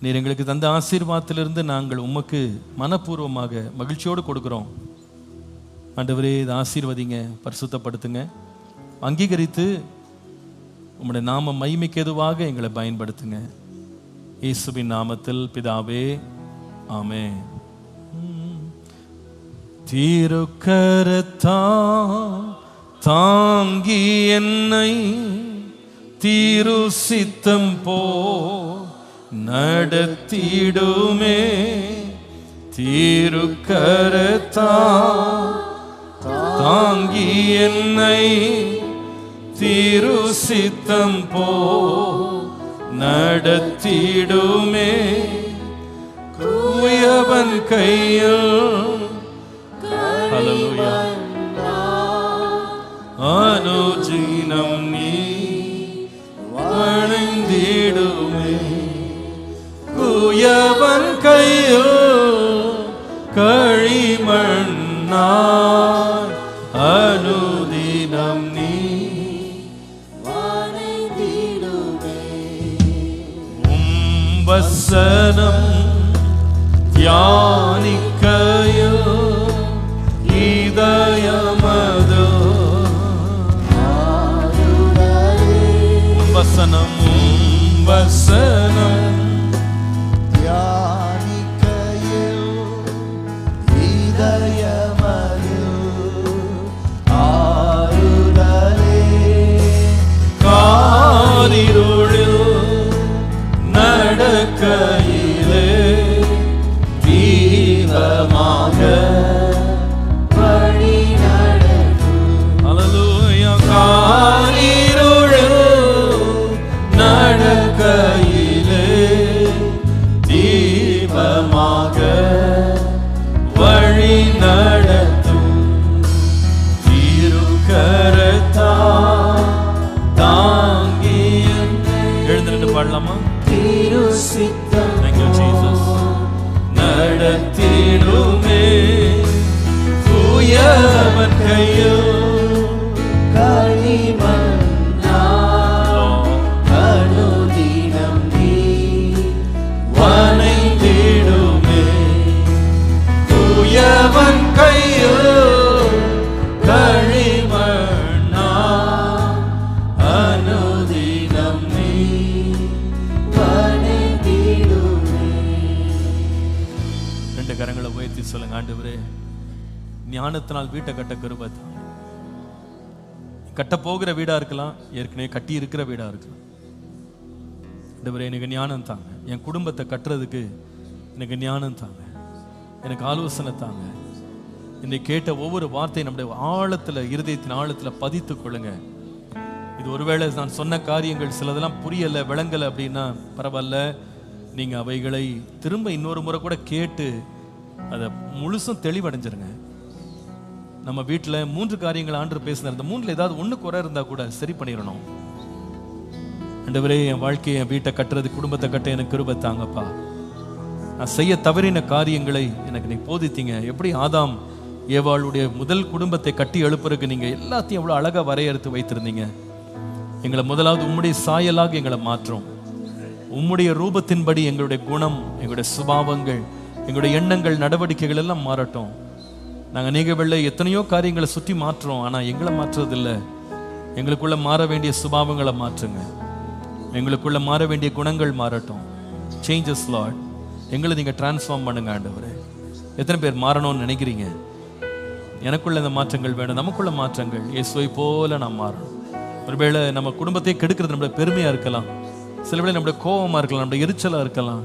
நீர் எங்களுக்கு தந்த ஆசீர்வாதத்திலிருந்து நாங்கள் உமக்கு மனப்பூர்வமாக மகிழ்ச்சியோடு கொடுக்குறோம். ஆண்டவரே, இதை ஆசீர்வதிங்க, பரிசுத்தப்படுத்துங்க, அங்கீகரித்து உம்முடைய நாம மகிமைக்கு எதுவாக எங்களை பயன்படுத்துங்க. இயேசுவின் நாமத்தில் பிதாவே, ஆமென். திருக்கரத்தா தாங்கி என்னை திரு சித்தம் போ நடத்திடுமே. திருக்கரத்தா தாங்கி என்னை திரு சித்தம் போ நடத்திடுமே. குயவன் கையில் ஹல்லேலூயா அனுதினம் நீ வணங்கிடுமே. குயவன் கையில் களிமண்ணாய் அனுதினம் நீ வசனம் தியானிக்கையில் இதயமது வசனம் தியானிக்கையில் இதயமது ஆறுதலே. காரிருளில் நடக்கையிலே தீரமாக வழி நடத்தும். ஹல்லேலூயா. காரிருளில் நடக்கையிலே தீபமாக வழி நடத்தும். திருக்கரத்தா தாங்கி எழுந்து நின்று பாடலாமா? திரு சித்தம் Thank you, Jesus. நடத்திடுமே. குயவன் கையில் களிமண்ணாய் அனுதினம் நீ வணங்கிடுமே. குயவன் கையில் களிமண்ணாய் அனுதினம் நீ வணங்கிடுமே. 2 கரங்களை உயர்த்தி சொல்லுங்க. ஆண்டவரே, ஞானத்தினால் வீட்டை கட்ட கிருபை தாங்க. கட்ட போகிற வீடா இருக்கலாம், ஏற்கனவே கட்டி இருக்கிற வீடா இருக்கலாம். ஆண்டவரே, எனக்கு ஞானம் தாங்க. என் குடும்பத்தை கட்டுறதுக்கு எனக்கு ஞானம் தாங்க, எனக்கு ஆலோசனை தாங்க. இன்னைக்கு கேட்ட ஒவ்வொரு வார்த்தையும் நம்முடைய ஆழத்துல, இருதயத்தின் ஆழத்துல பதித்து கொள்ளுங்க. இது ஒருவேளை நான் சொன்ன காரியங்கள் சிலதெல்லாம் புரியலை விளங்கலை அப்படின்னா பரவாயில்ல, நீங்கள் அவைகளை திரும்ப இன்னொரு முறை கூட கேட்டு அதை முழுசும் தெளிவடைஞ்சிருங்க. நம்ம வீட்டில் 3 காரியங்கள் ஆண்டு பேசினார், இந்த 3ல் ஏதாவது ஒன்று குறை இருந்தால் கூட சரி பண்ணிடணும். ஆண்டவரே, என் வாழ்க்கையை, என் வீட்டை கட்டுறது, குடும்பத்தை கட்ட எனக்கு கிருபை தாங்கப்பா. நான் செய்ய தவறின காரியங்களை எனக்கு நீ போதித்தீங்க. எப்படி ஆதாம் ஏவாளுடைய முதல் குடும்பத்தை கட்டி எழுப்புறதுக்கு நீங்கள் எல்லாத்தையும் எவ்வளோ அழகாக வரையறுத்து வைத்திருந்தீங்க. எங்களை முதலாவது உம்முடைய சாயலாக எங்களை மாற்றும். உம்முடைய ரூபத்தின்படி எங்களுடைய குணம், எங்களுடைய சுபாவங்கள், எங்களுடைய எண்ணங்கள், நடவடிக்கைகள் எல்லாம் மாறட்டும். நாங்கள் அநேக வேளை எத்தனையோ காரியங்களை சுற்றி மாற்றுறோம், ஆனால் எங்களை மாற்றுறதில்லை. எங்களுக்குள்ள மாற வேண்டிய சுபாவங்களை மாற்றுங்க. எங்களுக்குள்ள மாற வேண்டிய குணங்கள் மாறட்டும். Changes Lord. எங்களை நீங்கள் டிரான்ஸ்ஃபார்ம் பண்ணுங்க ஆண்டவரே. எத்தனை பேர் மாறணும்னு நினைக்கிறீங்க? எனக்குள்ள இந்த மாற்றங்கள் வேணும், நமக்குள்ள மாற்றங்கள். இயேசுவை போல நாம் மாறணும். ஒருவேளை நம்ம குடும்பத்தை கெடுக்கிறது நம்மளுடைய பெருமையாக இருக்கலாம், சில வேளை நம்முடைய கோபமாக இருக்கலாம், நம்முடைய எரிச்சலாக இருக்கலாம்,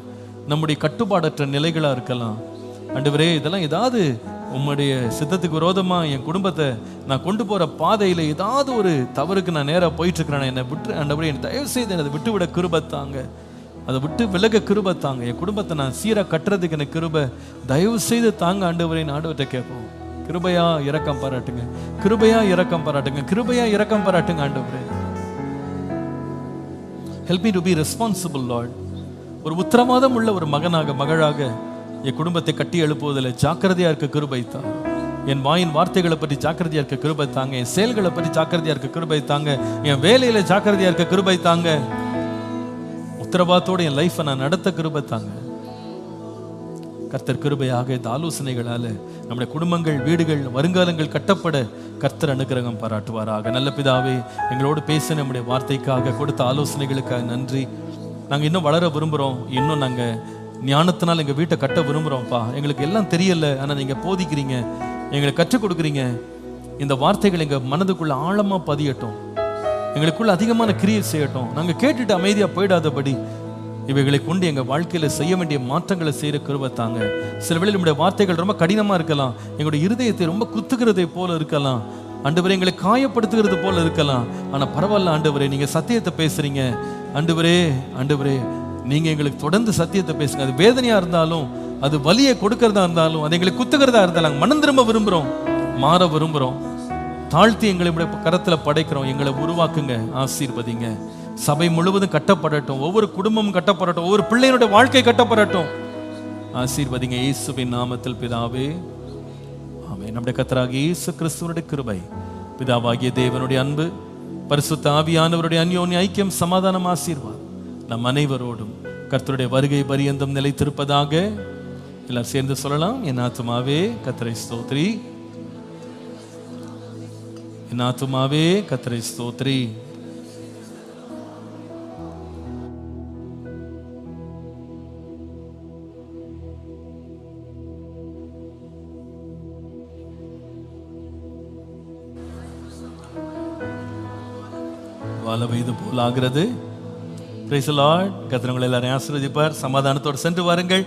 நம்முடைய கட்டுப்பாடற்ற நிலைகளாக இருக்கலாம். ஆண்டவரே, இதெல்லாம் ஏதாவது உம்முடைய சித்தத்துக்கு விரோதமாக என் குடும்பத்தை நான் கொண்டு போகிற பாதையில் ஏதாவது ஒரு தவறுக்கு நான் நேராக போயிட்டு இருக்கிறேன், என்னை விட்டு ஆண்டவரே, என்னை தயவு செய்து அதை விட்டு விட கிருபைத்தாங்க, அதை விட்டு விலக கிருபைத்தாங்க. என் குடும்பத்தை நான் சீராக கட்டுறதுக்கு எனக்கு கிருபை தயவு செய்து தாங்க ஆண்டவரேன்னு ஆண்டவர்கிட்ட கேட்போம். கிருபையா இரக்கம் பாராட்டுங்க, கிருபையா இரக்கம் பாராட்டுங்க, கிருபையா இரக்கம் பாராட்டுங்க ஆண்டவரே. Help me to be responsible Lord. ஒரு உத்தரவாதம் உள்ள ஒரு மகனாக, மகளாக என் குடும்பத்தை கட்டி எழுப்புவதில் ஜாக்கிரதையா இருக்க கிருபை தாங்க. என் வாயின் வார்த்தைகளை பற்றி ஜாக்கிரதையா இருக்க கிருபை தாங்க. என் செயல்களை பற்றி ஜாக்கிரதையா இருக்க கிருபை தாங்க. என் வேலையில ஜாக்கிரதையா இருக்க கிருபை தாங்க. உத்தரவாதத்தோடு என் லைஃபை நான் நடத்த கிருபை தாங்க. கர்த்தர் கிருபையாக இந்த ஆலோசனைகளால நம்முடைய குடும்பங்கள், வீடுகள், வருங்காலங்கள் கட்டப்பட கர்த்தர் அனுக்கிரகம் பாராட்டுவாராக. நல்ல பிதாவே, எங்களோடு பேச நம்முடைய வார்த்தைக்காக, கொடுத்த ஆலோசனைகளுக்காக நன்றி. நாங்கள் இன்னும் வளர விரும்புகிறோம், இன்னும் நாங்கள் ஞானத்தினால் எங்கள் வீட்டை கட்ட விரும்புகிறோம்ப்பா. எங்களுக்கு எல்லாம் தெரியல, ஆனால் நீங்கள் போதிக்கிறீங்க, எங்களுக்கு கற்றுக் கொடுக்குறீங்க. இந்த வார்த்தைகள் எங்கள் மனதுக்குள்ள ஆழமாக பதியட்டும், எங்களுக்குள்ள அதிகமான கிரியேட் செய்யட்டும். நாங்கள் கேட்டுட்டு அமைதியாக போயிடாதபடி இவைகளை கொண்டு எங்கள் வாழ்க்கையில் செய்ய வேண்டிய மாற்றங்களை செய்கிற கிருபை தாங்க. சில வேளையில் நம்முடைய வார்த்தைகள் ரொம்ப கடினமாக இருக்கலாம், எங்களுடைய இருதயத்தை ரொம்ப குத்துகிறதை போல இருக்கலாம், ஆண்டவரே எங்களை காயப்படுத்துகிறது போல இருக்கலாம். ஆனால் பரவாயில்ல ஆண்டவரே, நீங்கள் சத்தியத்தை பேசுறீங்க ஆண்டவரே. ஆண்டவரே, நீங்கள் எங்களுக்கு தொடர்ந்து சத்தியத்தை பேசுங்க. அது வேதனையாக இருந்தாலும், அது வலியை கொடுக்கறதா இருந்தாலும், அது எங்களை குத்துக்கிறதா இருந்தாலும் நாங்கள் மனம் திரும்ப விரும்புகிறோம், மாற விரும்புகிறோம். தாழ்த்தி எங்களை கரத்தில் படைக்கிறோம். எங்களை உருவாக்குங்க, ஆசீர்வதிங்க. சபை முழுவதும் கட்டப்படட்டும், ஒவ்வொரு குடும்பமும் கட்டப்படட்டும், ஒவ்வொரு பிள்ளையினுடைய வாழ்க்கை கட்டப்படட்டும். ஆசீர்வதிங்க இயேசுவின் நாமத்தில் பிதாவே, ஆமென். நம்முடைய கர்த்தராகிய இயேசு கிறிஸ்துவினுடைய கிருபை, பிதாவாகிய தேவனுடைய அன்பு, பரிசுத்த ஆவியானவருடைய அன்யோன்ய ஐக்கியம், சமாதானம், ஆசீர்வாதம் நம் அனைவரோடும் கர்த்தருடைய வருகை பரியந்தம் நிலைத்திருப்பதாக. எல்லாரும் சேர்ந்து சொல்லலாம். என் ஆத்துமாவே கர்த்தரை ஸ்தோத்திரி, என் ஆத்துமாவே கர்த்தரை ஸ்தோத்திரி. வாழ வயது போல் ஆகிறது. Praise the Lord. கர்த்தர் உங்களை எல்லாரையும் ஆசீர்வதிப்பார். சமாதானத்தோடு சென்று வாருங்கள்.